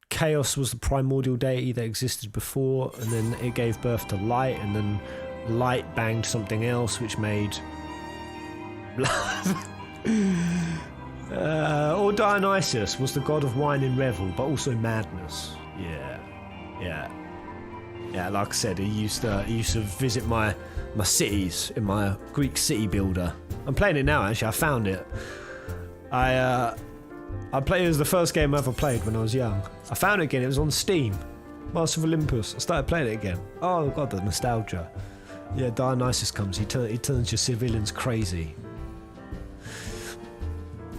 Chaos was the primordial deity that existed before, and then it gave birth to Light, and then Light banged something else, which made or Dionysus was the god of wine and revel, but also madness. Yeah. Like I said, he used to visit my cities in my Greek city builder. I'm playing it now. Actually, I found it. I played it as the first game I ever played when I was young. I found it again. It was on Steam. Master of Olympus. I started playing it again. Oh god, the nostalgia. Yeah, Dionysus comes. He turns your civilians crazy.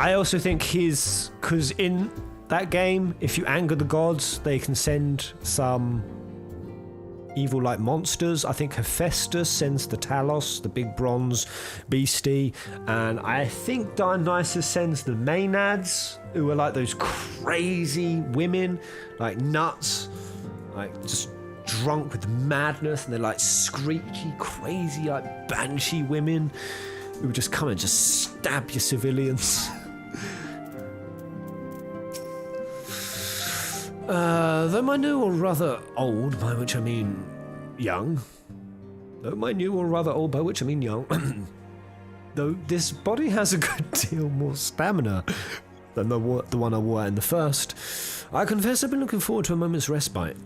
I also think because in that game, if you anger the gods, they can send some evil like monsters. I think Hephaestus sends the Talos, the big bronze beastie, and I think Dionysus sends the Maenads, who are like those crazy women, like nuts, like just drunk with madness, and they're like screechy, crazy, like banshee women who would just come and just stab your civilians. Though my new or rather old, by which I mean young. Though my new or rather old, by which I mean young. Though this body has a good deal more stamina than the one I wore in the first, I confess I've been looking forward to a moment's respite.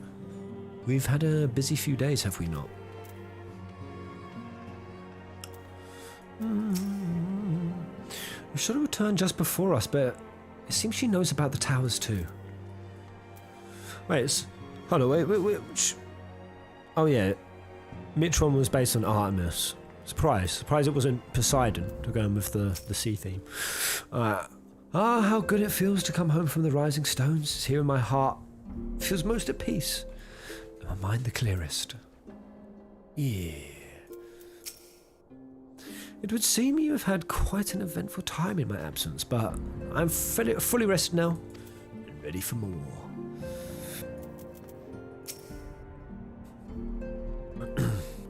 We've had a busy few days, have we not? We should have returned just before us, but it seems she knows about the towers too. Wait, hold on, wait. Oh yeah, Mitron was based on Artemis. Surprise it wasn't Poseidon, to go in with the sea theme. How good it feels to come home from the rising stones. It's here in my heart. It feels most at peace. And my mind the clearest. Yeah. It would seem you have had quite an eventful time in my absence, but I'm fully rested now and ready for more.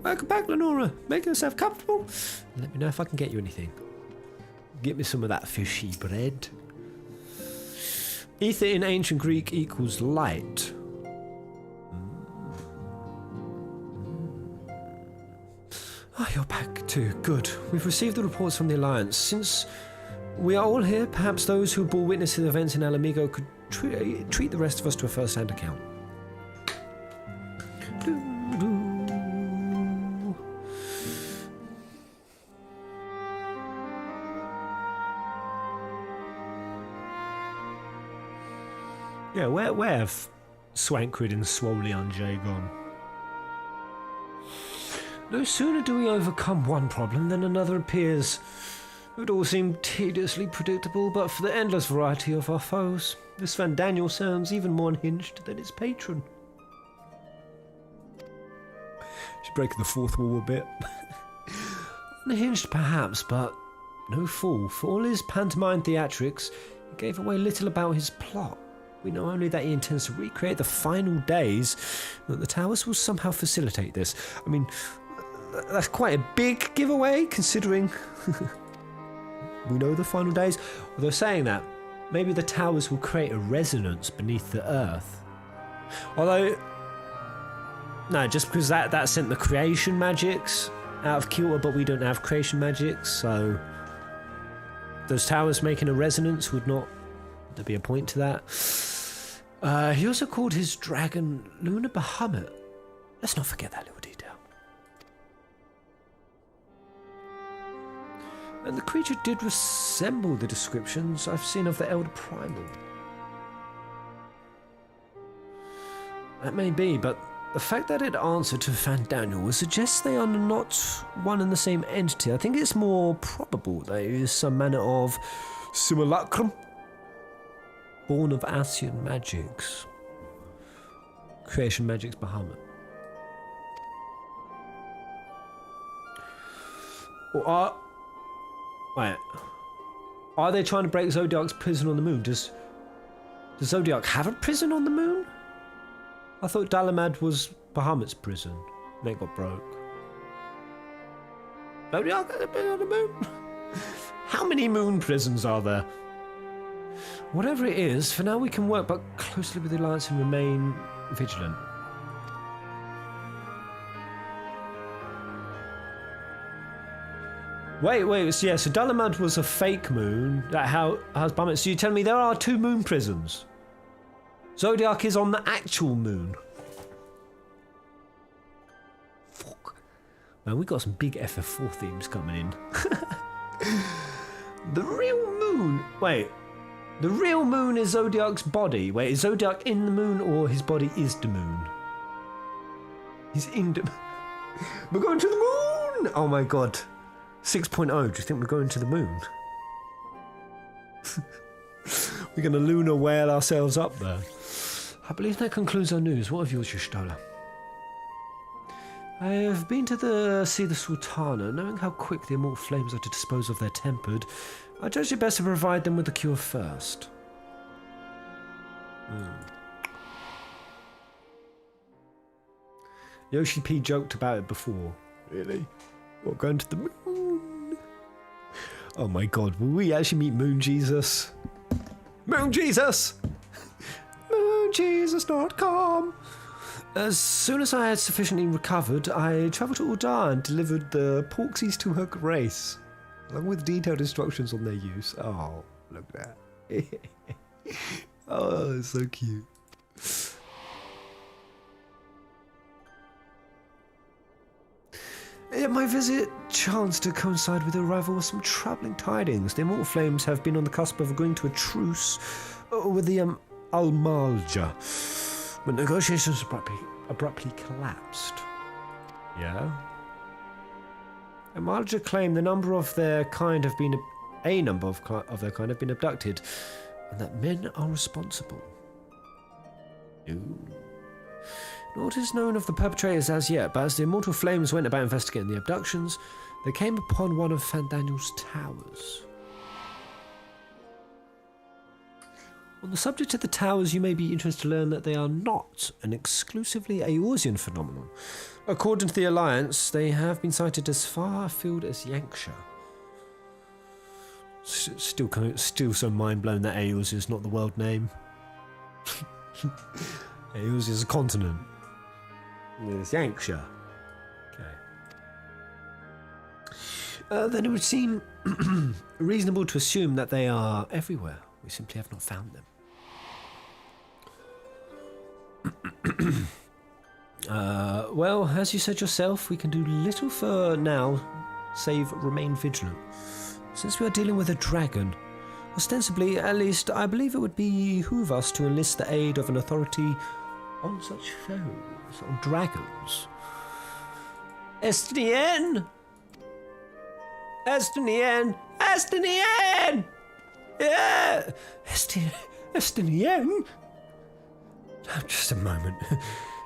Welcome back, Lenora. Make yourself comfortable. Let me know if I can get you anything. Get me some of that fishy bread. Ether in ancient Greek equals light. Oh, you're back too. Good. We've received the reports from the Alliance. Since we are all here, perhaps those who bore witness to the events in Alamigo could treat the rest of us to a first-hand account. Yeah, where have Swankrid and Swoley J gone? No sooner do we overcome one problem than another appears. It would all seem tediously predictable, but for the endless variety of our foes, this Fandaniel sounds even more unhinged than its patron. She's breaking the fourth wall a bit. Unhinged perhaps, but no fool. For all his pantomime theatrics, he gave away little about his plot. We know only that he intends to recreate the final days, and that the towers will somehow facilitate this. I mean, that's quite a big giveaway, considering we know the final days. Although saying that, maybe the towers will create a resonance beneath the earth. Although, no, just because that sent the creation magics out of kilter, but we don't have creation magics, so those towers making a resonance would not... There'd be a point to that. He also called his dragon Lunar Bahamut. Let's not forget that little detail. And the creature did resemble the descriptions I've seen of the Elder Primal. That may be, but the fact that it answered to Fandaniel would suggest they are not one and the same entity. I think it's more probable that it is some manner of simulacrum, born of Asian magics. Creation magics Bahamut. Or are they trying to break Zodiac's prison on the moon? Does Zodiac have a prison on the moon? I thought Dalamad was Bahamut's prison. And it got broke. Zodiac has a prison on the moon? How many moon prisons are there? Whatever it is, for now we can work but closely with the Alliance and remain vigilant. Wait, yeah, so Dalamad was a fake moon. That how's Bahamut? So you tell me there are two moon prisons? Zodiac is on the actual moon. Fuck. Man, we got some big FF4 themes coming in. The real moon. Wait. The real moon is Zodiac's body. Wait, is Zodiac in the moon or his body is the moon? He's in the... We're going to the moon! Oh my god. 6.0, do you think we're going to the moon? We're going to lunar whale ourselves up there. I believe that concludes our news. What of yours, Y'shtola? I have been to see the Sultana. Knowing how quick the immortal flames are to dispose of their tempered, I judge it best to provide them with the cure first. Yoshi P joked about it before. Really? What, going to the moon? Oh my god, will we actually meet Moon Jesus? Moon Jesus! moonjesus.com. As soon as I had sufficiently recovered, I travelled to Udar and delivered the porksies to her grace, along with detailed instructions on their use. Oh, look at that. Oh, it's so cute. My visit chanced to coincide with the arrival of some troubling tidings. The Immortal Flames have been on the cusp of agreeing to a truce with the Almalja, but negotiations abruptly collapsed. Yeah? Almalja claim a number of their kind have been abducted, and that men are responsible. Ooh. Not is known of the perpetrators as yet, but as the Immortal Flames went about investigating the abductions, they came upon one of Fandaniel's towers. On the subject of the towers, you may be interested to learn that they are not an exclusively Eorzean phenomenon. According to the Alliance, they have been sighted as far afield as Yankshire. Still so mind-blown that Eorzea is not the world name. Eorzea is a continent. It's Yankshire. Okay. Then it would seem reasonable to assume that they are everywhere. We simply have not found them. Well, as you said yourself, we can do little for now, save remain vigilant. Since we are dealing with a dragon, ostensibly, at least, I believe it would behoove us to enlist the aid of an authority on such foes, on dragons. Estinien! Estinien! Estinien! Yeah! Estinien? Just a moment.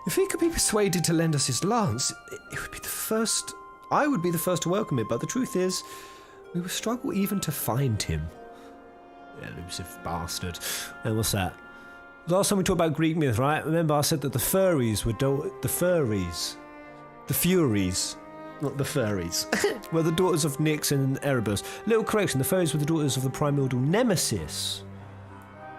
If he could be persuaded to lend us his lance, it would be the first. I would be the first to welcome it, but the truth is, we would struggle even to find him. Elusive bastard. And what's that? Last time we talked about Greek myth, right? Remember I said that the Furies, not the furries, were the daughters of Nyx and Erebus. Little correction, the Furies were the daughters of the primordial Nemesis,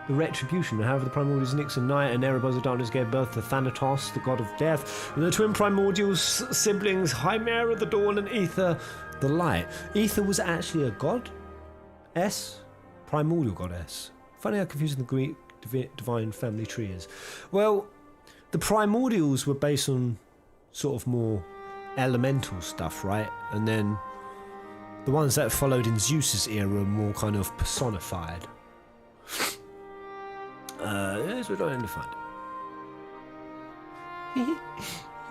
the Retribution. However, the primordials Nyx and Night and Erebus of Darkness gave birth to Thanatos, the god of death, and the twin primordial siblings Chimera, the Dawn, and Aether, the Light. Aether was actually a goddess, primordial goddess. Funny how confusing the Greek divine family tree is. Well, the primordials were based on sort of more elemental stuff, right? And then the ones that followed in Zeus's era were more kind of personified. Yes, we're trying to find it.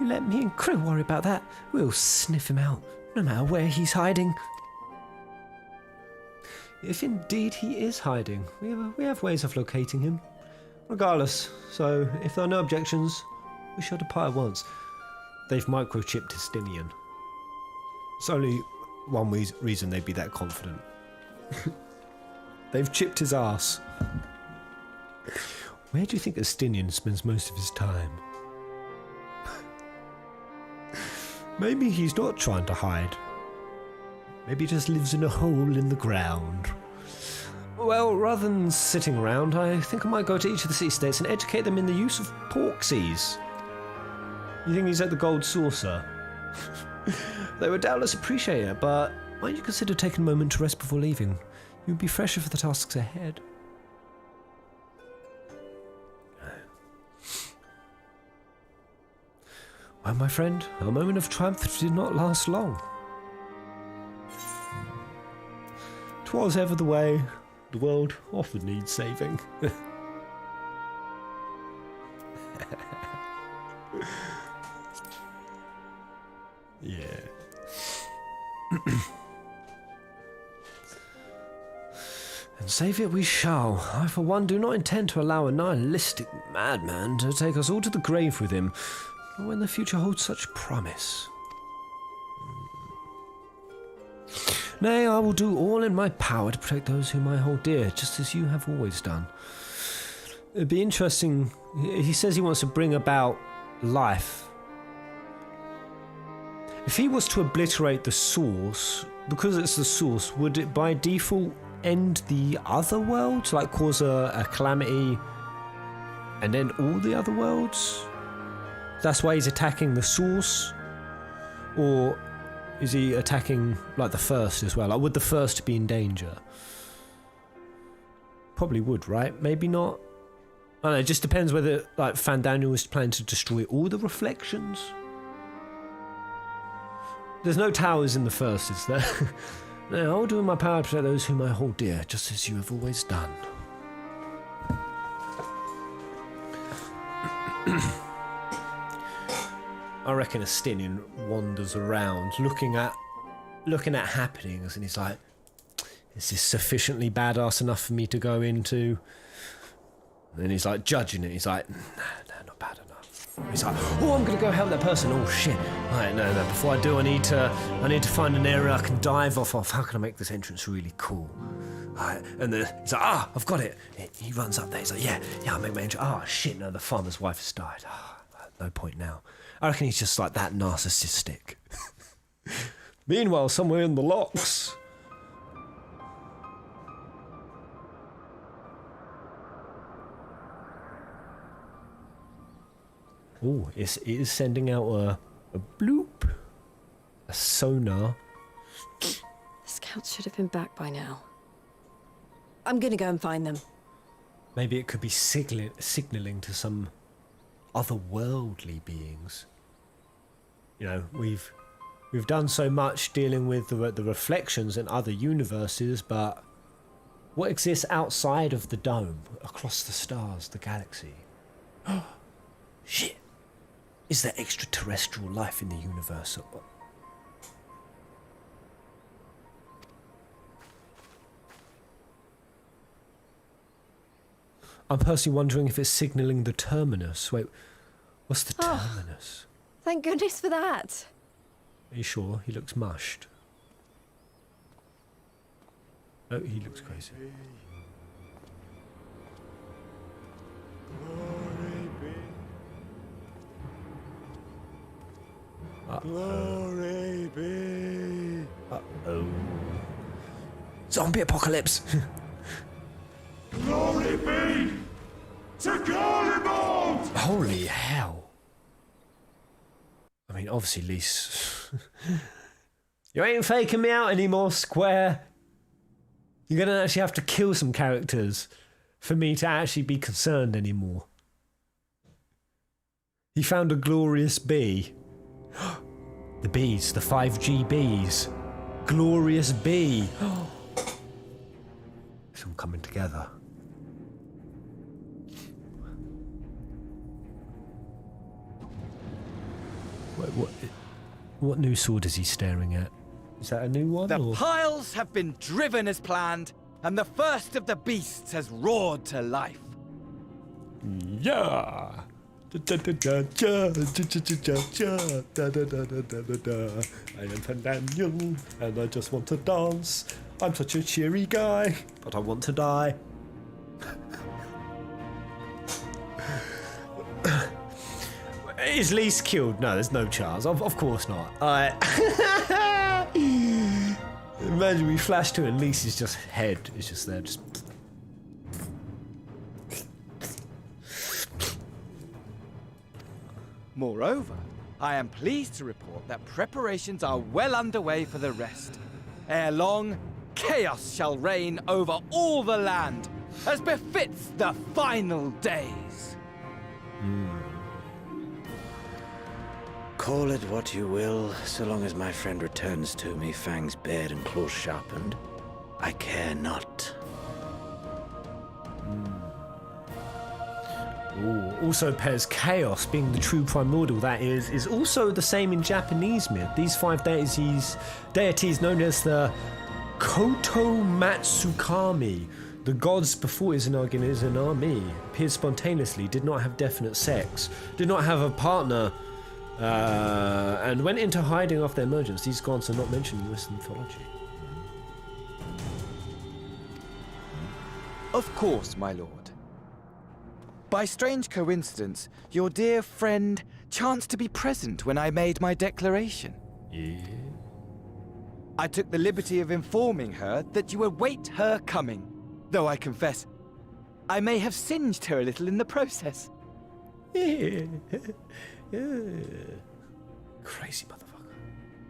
You let me and Crew worry about that. We'll sniff him out, no matter where he's hiding. If indeed he is hiding, we have ways of locating him. Regardless, so if there are no objections, we shall depart at once. They've microchipped Estinian. It's only one reason they'd be that confident. They've chipped his ass. Where do you think Estinian spends most of his time? Maybe he's not trying to hide. Maybe he just lives in a hole in the ground. Well, rather than sitting around, I think I might go to each of the city-states and educate them in the use of porksies. You think he's at the Gold Saucer? They would doubtless appreciate it, but might you consider taking a moment to rest before leaving? You'd be fresher for the tasks ahead. Well, my friend, a moment of triumph did not last long. 'Twas ever the way, the world often needs saving. Yeah. And save it we shall. I, for one, do not intend to allow a nihilistic madman to take us all to the grave with him, when the future holds such promise. Nay, I will do all in my power to protect those whom I hold dear, just as you have always done. It'd be interesting. He says he wants to bring about life. If he was to obliterate the source, because it's the source, would it by default end the other world? Like cause a calamity and then all the other worlds? That's why he's attacking the source? Or is he attacking like the first as well? Like, would the first be in danger? Probably would, right? Maybe not. I don't know, it just depends whether like Fandaniel is planning to destroy all the reflections. There's no towers in the first, is there? No, I'll do my power to protect those whom I hold dear, just as you have always done. I reckon Astinian wanders around looking at happenings, and he's like, is this sufficiently badass enough for me to go into? And he's like judging it. He's like, no, not bad enough. He's like, oh, I'm gonna go help that person. Oh shit! Right, no. Before I do, I need to find an area I can dive off of. How can I make this entrance really cool? Right, and then he's like, I've got it. He runs up there. He's like, yeah, I'll make my entrance. Oh shit! No, the farmer's wife has died. No point now. I reckon he's just like that narcissistic. Meanwhile, somewhere in the locks. Oh, it is sending out a bloop. A sonar. The scouts should have been back by now. I'm gonna go and find them. Maybe it could be signaling to some otherworldly beings. You know, we've done so much dealing with the reflections in other universes, but what exists outside of the dome, across the stars, the galaxy? Shit! Is there extraterrestrial life in the universe? I'm personally wondering if it's signalling the terminus. Wait, what's the terminus? Thank goodness for that. Are you sure? He looks mushed. Oh, he looks crazy. Glory be. Uh-oh. Zombie apocalypse! Glory be to Kobolds! Holy hell. I mean, obviously, Lise. You ain't faking me out anymore, Square. You're gonna actually have to kill some characters for me to actually be concerned anymore. He found a glorious bee. The bees, the 5G bees. Glorious bee. It's all coming together. Wait, what new sword is he staring at? Is that a new one? The piles have been driven as planned, and the first of the beasts has roared to life. Yeah. I am Fandaniel, and I just want to dance. I'm such a cheery guy, but I want to die. Is Lise killed? No, there's no chance. Of course not. Imagine we flash to it and Lisa's just head is just there, just. Moreover, I am pleased to report that preparations are well underway for the rest. Ere long, chaos shall reign over all the land, as befits the final days. Call it what you will, so long as my friend returns to me, fangs bared and claws sharpened. I care not. Ooh, also pairs chaos being the true primordial that is also the same in Japanese myth. These 5 deities known as the Koto Matsukami, the gods before Izanagi appeared spontaneously, did not have definite sex, did not have a partner, and went into hiding after their emergence. These gods are not mentioned in Western mythology. Of course, my lord. By strange coincidence, your dear friend chanced to be present when I made my declaration. Yeah. I took the liberty of informing her that you await her coming, though I confess, I may have singed her a little in the process. Yeah. Crazy motherfucker.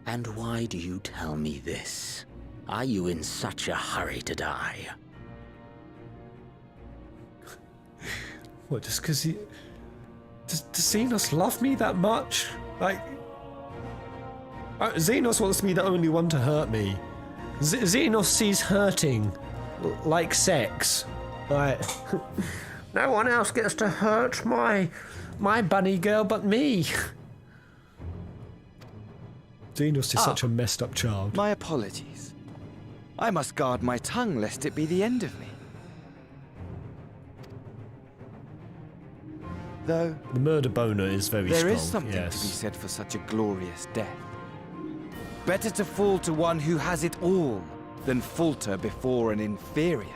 And why do you tell me this? Are you in such a hurry to die? What, just because he... Does Xenos love me that much? Like... Xenos wants to be the only one to hurt me. Xenos sees hurting like sex. Like... no one else gets to hurt my bunny girl but me. Xenos is such a messed up child. My apologies. I must guard my tongue lest it be the end of me. Though the murder boner is very strong. There is something to be said for such a glorious death. Better to fall to one who has it all than falter before an inferior.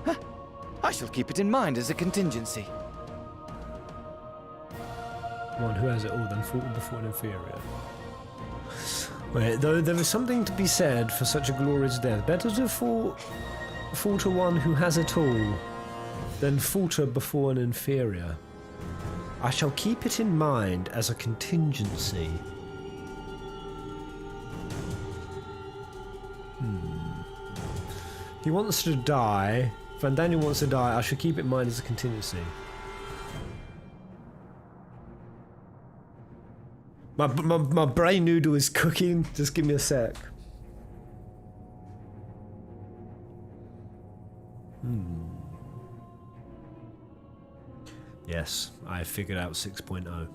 Huh. I shall keep it in mind as a contingency. One who has it all than falter before an inferior. Wait, though there is something to be said for such a glorious death. Better to fall to one who has it all than falter before an inferior. I shall keep it in mind as a contingency. He wants to die. Fandaniel wants to die. I shall keep it in mind as a contingency. My brain noodle is cooking. Just give me a sec. Yes, I figured out 6.0.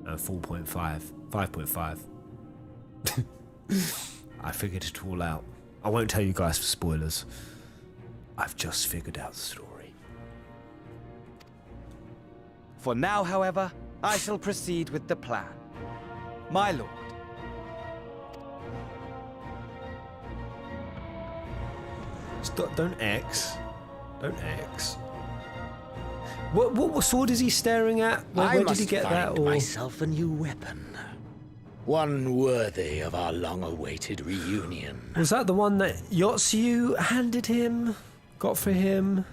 4.5. 5.5. I figured it all out. I won't tell you guys for spoilers. I've just figured out the story. For now, however, I shall proceed with the plan. My lord. Stop, don't X. Don't X. What sword is he staring at? Where did he get that? Or Myself a new weapon. One worthy of our long-awaited reunion. Was that the one that Yotsu handed him? Got for him?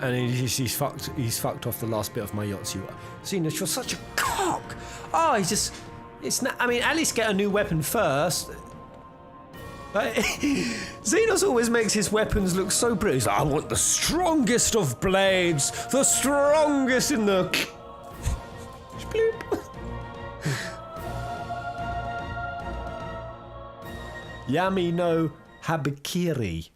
And he's fucked off the last bit of my Yotsu. Xenos, you're such a cock! Oh, it's not, I mean, at least get a new weapon first. Xenos always makes his weapons look so pretty. He's like, I want the strongest of blades, the strongest in the... Yami no Habikiri.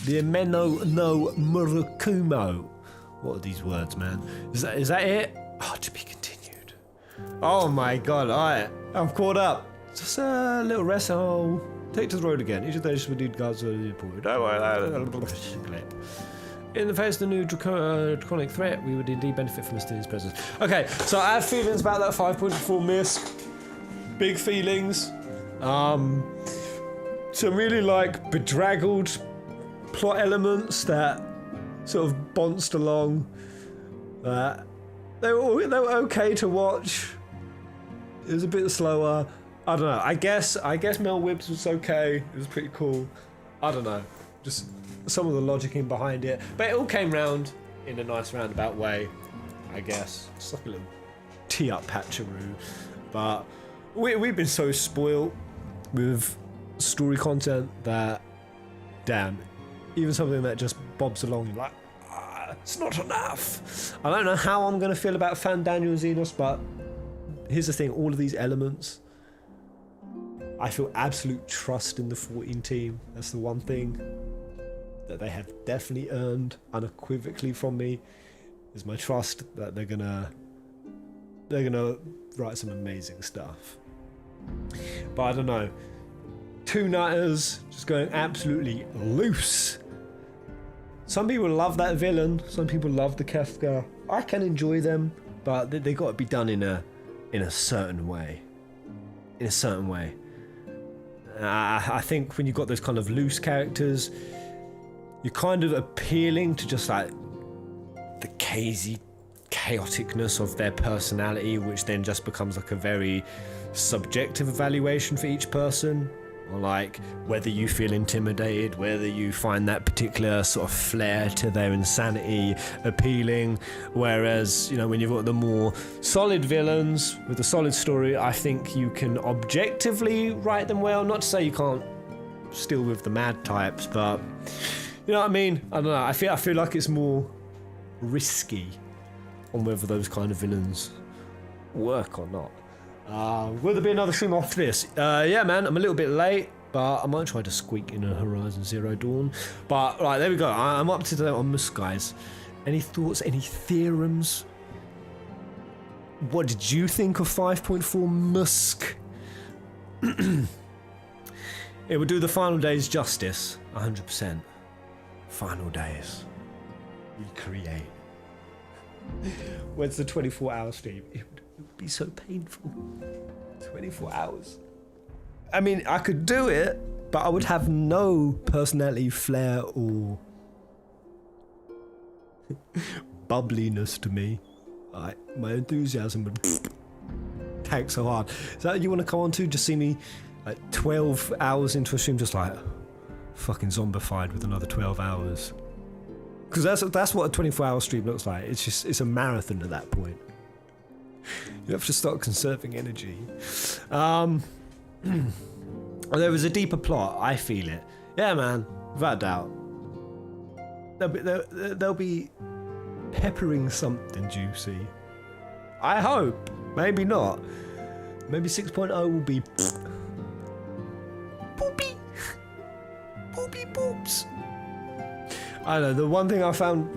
The Ameno no Murakumo. What are these words, man? Is that it? Oh, to be continued. Oh my god, I'm caught up. Just a little rest. Oh, take to the road again. Each of those would need guards. In the face of the new draconic threat, we would indeed benefit from Mysterious presence. Okay, so I have feelings about that 5.4 MISC. Big feelings. Some really like bedraggled plot elements that sort of bounced along. They were okay to watch. It was a bit slower. I don't know. I guess Mel Wibbs was okay. It was pretty cool. I don't know. Just some of the logic in behind it. But it all came round in a nice roundabout way, I guess. It's like a little tee-up patcharoo. But we've been so spoiled with story content that, damn, even something that just bobs along, you're like, it's not enough. I don't know how I'm going to feel about Fandaniel Xenos, but here's the thing, all of these elements, I feel absolute trust in the 14 team. That's the one thing that they have definitely earned unequivocally from me, is my trust that they're gonna write some amazing stuff. But I don't know, two Nutters just going absolutely loose. Some people love that villain, some people love the Kefka. I can enjoy them, but they got to be done in a certain way. In a certain way. I think when you've got those kind of loose characters, you're kind of appealing to just like the cagey chaoticness of their personality, which then just becomes like a very subjective evaluation for each person, or like whether you feel intimidated, whether you find that particular sort of flair to their insanity appealing. Whereas, you know, when you've got the more solid villains with a solid story, I think you can objectively write them well. Not to say you can't still with the mad types, but you know what I mean? I don't know, I feel like it's more risky on whether those kind of villains work or not. Will there be another stream after this? Yeah, man, I'm a little bit late, but I might try to squeak in a Horizon Zero Dawn. But, right, there we go. I'm up to date on MSQ, guys. Any thoughts, any theorems? What did you think of 5.4 MSQ? It would do the final days justice, 100%. Final days. Recreate. When's the 24-hour stream? It would be so painful. 24 hours. I mean, I could do it, but I would have no personality flair or bubbliness to me. My enthusiasm would tank so hard. Is that what you want to come on to? Just see me like 12 hours into a stream, just like fucking zombified with another 12 hours. Because that's what a 24-hour stream looks like. It's a marathon at that point. You have to start conserving energy. There was a deeper plot. I feel it. Yeah, man, without a doubt. They'll be peppering something juicy. I hope. Maybe not. Maybe 6.0 will be poopy. Poopy poops. I don't know, the one thing I found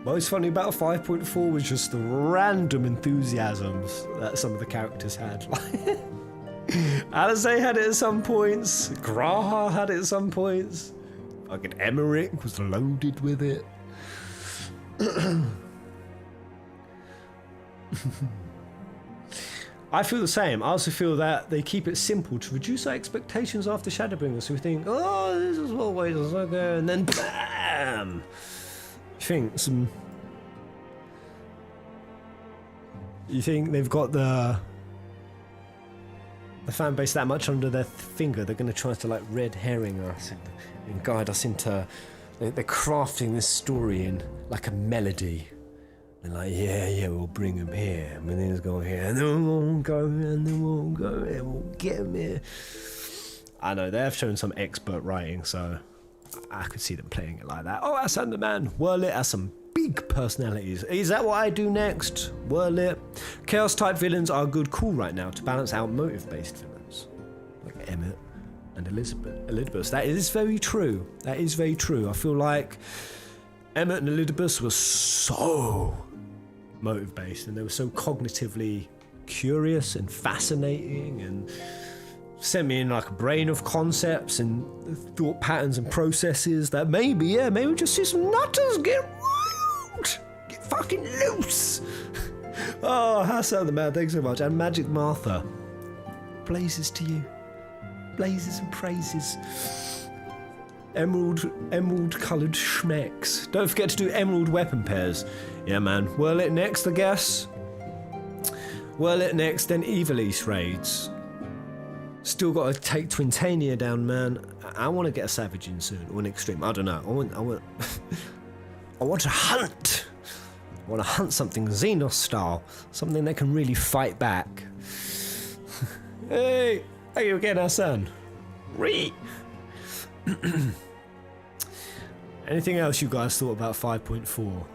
most funny about 5.4 was just the random enthusiasms that some of the characters had. Alizé had it at some points, Graha had it at some points, fucking Emmerich was loaded with it. I feel the same. I also feel that they keep it simple to reduce our expectations after Shadowbringers, so we think, oh, this is always so good, and then BAM! You think they've got the fan base that much under their finger, they're going to try to like red herring us and guide us into, they're crafting this story in like a melody. And like, yeah, we'll bring him here, and then he's going here, and then we'll go here, and then we'll go here, we'll get him here. I know, they have shown some expert writing, so I could see them playing it like that. Oh, that's Underman. Whirl it has some big personalities. Is that what I do next? Whirl it. Chaos type villains are good call right now to balance out motive based villains. Like Emmett and Elizabeth. That is very true. That is very true. I feel like Emmett and Elizabeth were so motive based and they were so cognitively curious and fascinating and sent me in like a brain of concepts and thought patterns and processes that maybe we just see some nutters get wild, get fucking loose. Oh, Hassan the man, thanks so much. And Magic Martha, blazes to you, blazes and praises. Emerald coloured schmecks. Don't forget to do emerald weapon pairs. Yeah, man. Whirl it next, I guess. Whirl it next, then Evil East raids. Still got to take Twintania down, man. I want to get a Savage in soon, or an Extreme. I don't know. I want to hunt. I want to hunt something Xenos style, something that can really fight back. Hey, how you again, Hassan? Anything else you guys thought about 5.4?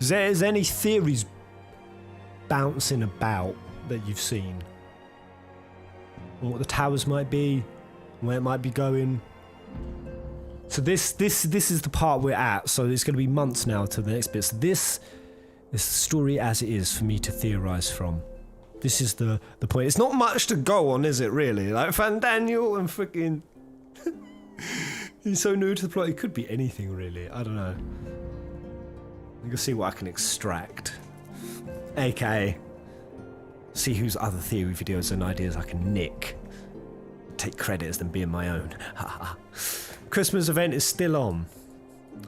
Is there any theories bouncing about that you've seen? On what the towers might be, where it might be going? So this is the part we're at, so it's going to be months now to the next bit. So this is the story as it is for me to theorise from. This is the point. It's not much to go on, is it, really? Like, Fandaniel and freaking... He's so new to the plot, it could be anything, really. I don't know. I can see what I can extract. AKA, see whose other theory videos and ideas I can nick. Take credit as them being my own. Christmas event is still on.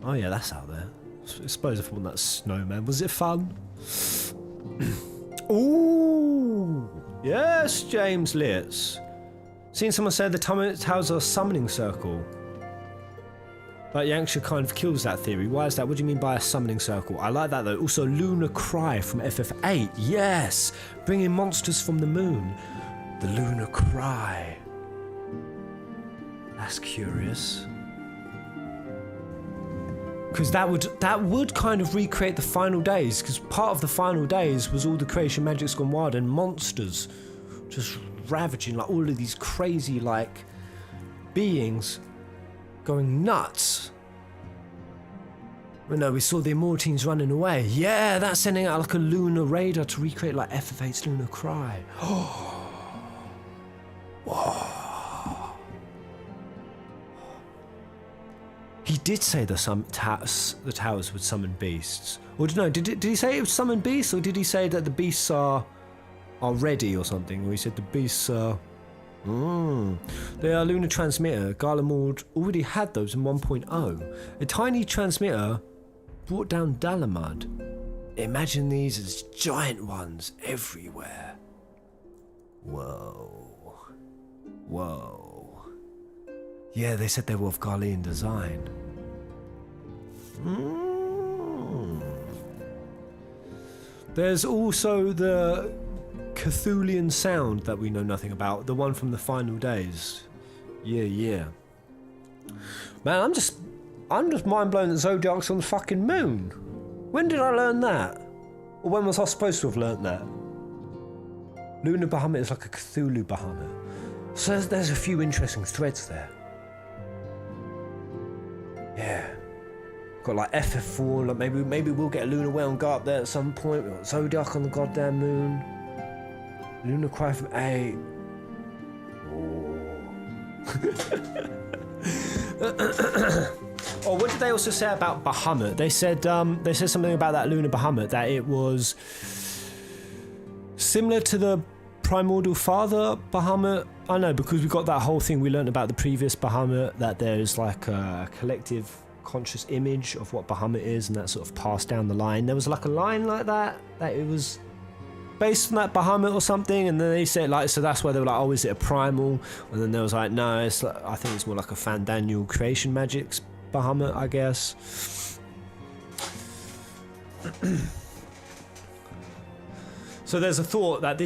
Oh yeah, that's out there. I suppose if I want that snowman. Was it fun? Ooh! Yes, James Litz. Seen someone say the towers are a summoning circle. But Yanksha kind of kills that theory. Why is that? What do you mean by a summoning circle? I like that though. Also, Lunar Cry from FF8. Yes! Bringing monsters from the moon. The Lunar Cry. That's curious. Because that would kind of recreate the final days. Because part of the final days was all the creation magic's gone wild and monsters just ravaging, like all of these crazy like beings going nuts. Well, no, we saw the Immortines running away. Yeah, that's sending out like a lunar radar to recreate like FF8's Lunar Cry. Whoa. He did say the towers would summon beasts. Or no, did he say it would summon beasts, or did he say that the beasts are ready or something? Or he said the beasts are... They are lunar transmitter. Garlemald already had those in 1.0. A tiny transmitter brought down Dalamud. Imagine these as giant ones everywhere. Whoa. Whoa. Yeah, they said they were of Garlean design. There's also the Cthulhian sound that we know nothing about, the one from the final days. Yeah. Man, I'm just mind blown that Zodiac's on the fucking moon. When did I learn that? Or when was I supposed to have learnt that? Lunar Bahamut is like a Cthulhu Bahamut. So there's a few interesting threads there. Yeah. Got like FF4, like maybe we'll get a lunar whale and go up there at some point. We've got Zodiac on the goddamn moon. Lunar Cry from 8. Oh, what did they also say about Bahamut? They said something about that Lunar Bahamut, that it was similar to the Primordial Father Bahamut. I know, because we got that whole thing we learned about the previous Bahamut, that there's like a collective conscious image of what Bahamut is, and that sort of passed down the line. There was like a line like that it was based on that Bahamut or something, and then they said like, so that's why they were like, oh, is it a primal? And then there was like, no, it's like, I think it's more like a Fandaniel creation magic's Bahamut, I guess. So there's a thought that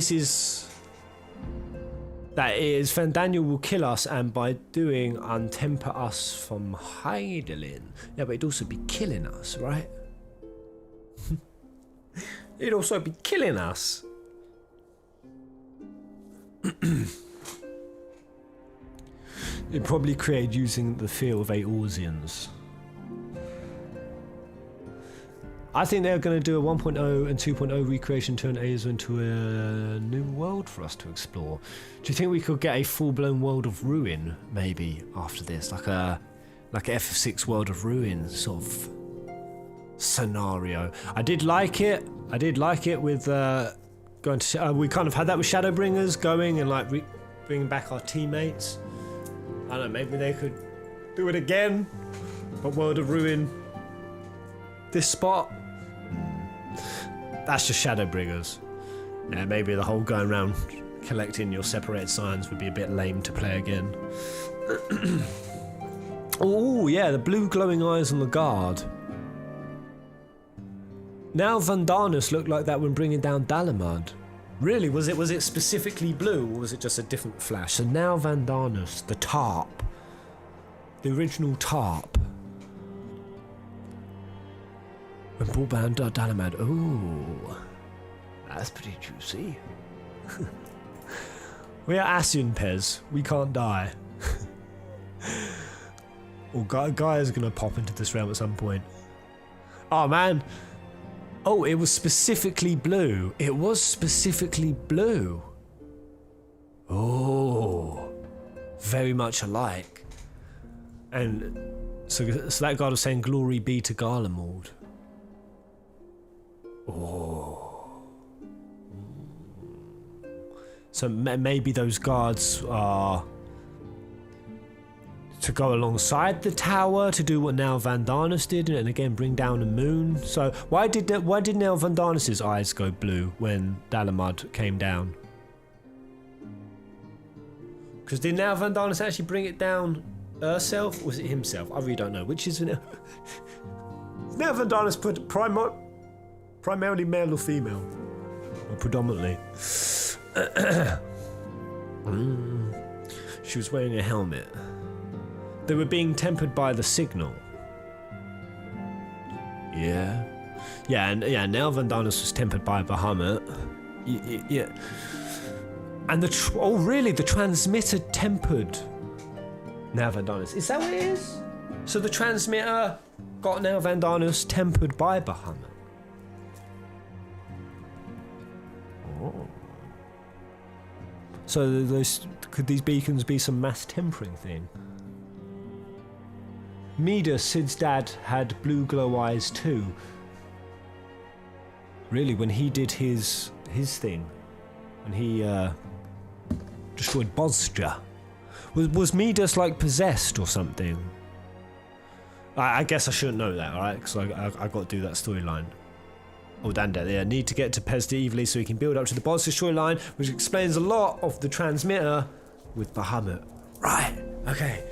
Fandaniel will kill us, and by doing untemper us from Heidelin. Yeah, but it'd also be killing us, right? It'd also be killing us. It probably created using the feel of Eorzeans. I think they're going to do a 1.0 and 2.0 recreation, turn Aza into a new world for us to explore. Do you think we could get a full-blown World of Ruin, maybe, after this? Like a FF6 World of Ruin sort of scenario. I did like it with going to... we kind of had that with Shadowbringers, going and like bringing back our teammates. I don't know, maybe they could do it again, but World of Ruin... this spot. That's just Shadowbringers. Yeah, maybe the whole going around collecting your separated signs would be a bit lame to play again. Oh yeah, the blue glowing eyes on the guard. Now Vandanus looked like that when bringing down Dalamud. Really, was it specifically blue, or was it just a different flash? So now Vandanus, the tarp, the original tarp. And brought down Dalamud. Oh, that's pretty juicy. We are Asian Pez. We can't die. Well, Guy is going to pop into this realm at some point. Oh, man. Oh, it was specifically blue. It was specifically blue. Oh, very much alike. And so that guard was saying, glory be to Garlemald. Oh. So maybe those guards are to go alongside the tower to do what Nell Vandanus did, and again bring down the moon. So why did Nell Vandanus's eyes go blue when Dalamud came down? Because did Nell Vandanus actually bring it down herself, or was it himself? I really don't know. Which is Nell Vandanus put primarily male or female, or predominantly? She was wearing a helmet. They were being tempered by the signal. Yeah, Nell Vandanus was tempered by Bahamut. Yeah. And the transmitter tempered Nell Vandanus. Is that what it is? So the transmitter got Nell Vandanus tempered by Bahamut. Oh. So could these beacons be some mass tempering thing? Mida, Sid's dad, had blue glow eyes too. Really, when he did his thing, when he destroyed Bosja, was Midas like possessed or something? I guess I shouldn't know that, alright? Because I got to do that storyline. Oh, Danda, yeah, need to get to Pez evilly so he can build up to the Bosja storyline, which explains a lot of the transmitter with Bahamut. Right, okay,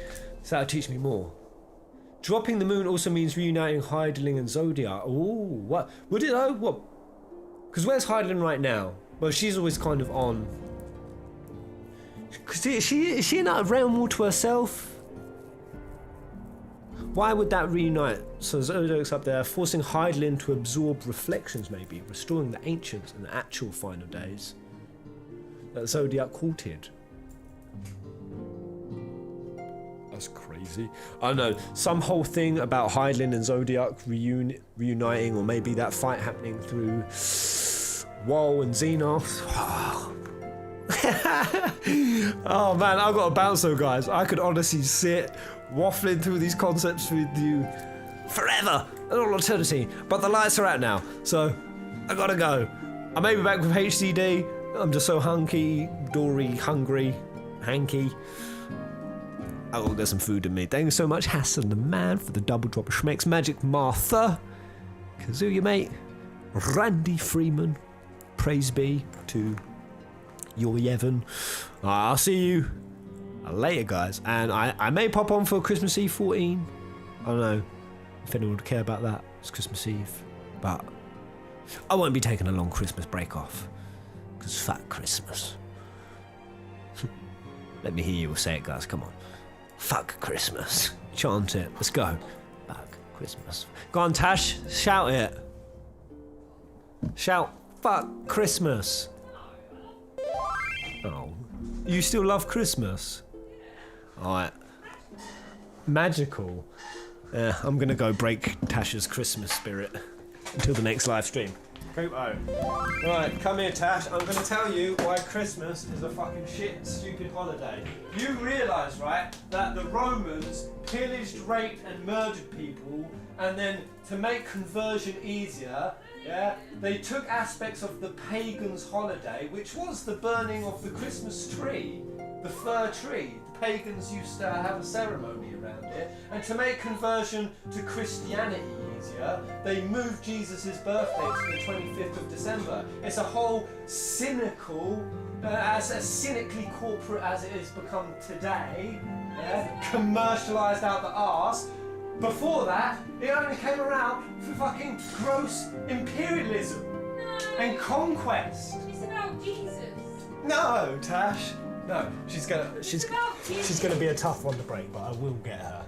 so that'll teach me more. Dropping the moon also means reuniting Heidelin and Zodiac. Ooh, what? Would it though? What? Because where's Heidelin right now? Well, she's always kind of on. Because is she in that realm all to herself? Why would that reunite? So Zodiac's up there, forcing Heidelin to absorb reflections maybe, restoring the ancients and the actual final days that Zodiac courted. That's crazy. I don't know, some whole thing about Heidelin and Zodiac reuniting, or maybe that fight happening through Wall and Xenos. Oh man, I've got to bounce though, guys. I could honestly sit waffling through these concepts with you forever and all eternity, but the lights are out now, so I gotta go. I may be back with HDD. I'm just so hungry, hanky. Oh, there's some food in me. Thank you so much, Hassan the man, for the double drop of Schmecks. Magic Martha, Kazuya mate, Randy Freeman, praise be to your Yevon. I'll see you later, guys, and I may pop on for Christmas Eve 14. I don't know if anyone would care about that. It's Christmas Eve, but I won't be taking a long Christmas break off, because fuck Christmas. Let me hear you all say it, guys, come on. Fuck Christmas. Chant it. Let's go. Fuck Christmas. Go on, Tash. Shout it. Shout, fuck Christmas. Oh. You still love Christmas? Alright. Magical. I'm gonna go break Tasha's Christmas spirit until the next live stream. Right, come here, Tash. I'm going to tell you why Christmas is a fucking shit, stupid holiday. You realise, right, that the Romans pillaged, raped and murdered people, and then to make conversion easier, yeah, they took aspects of the pagans' holiday, which was the burning of the Christmas tree, the fir tree. The pagans used to have a ceremony around it, and to make conversion to Christianity easier, they moved Jesus' birthday to the 25th of December. It's a whole cynical, as cynically corporate as it has become today, yeah, commercialised out the arse. Before that, it only came around for fucking gross imperialism and conquest. It's about Jesus. No, Tash. No, she's gonna be a tough one to break, but I will get her.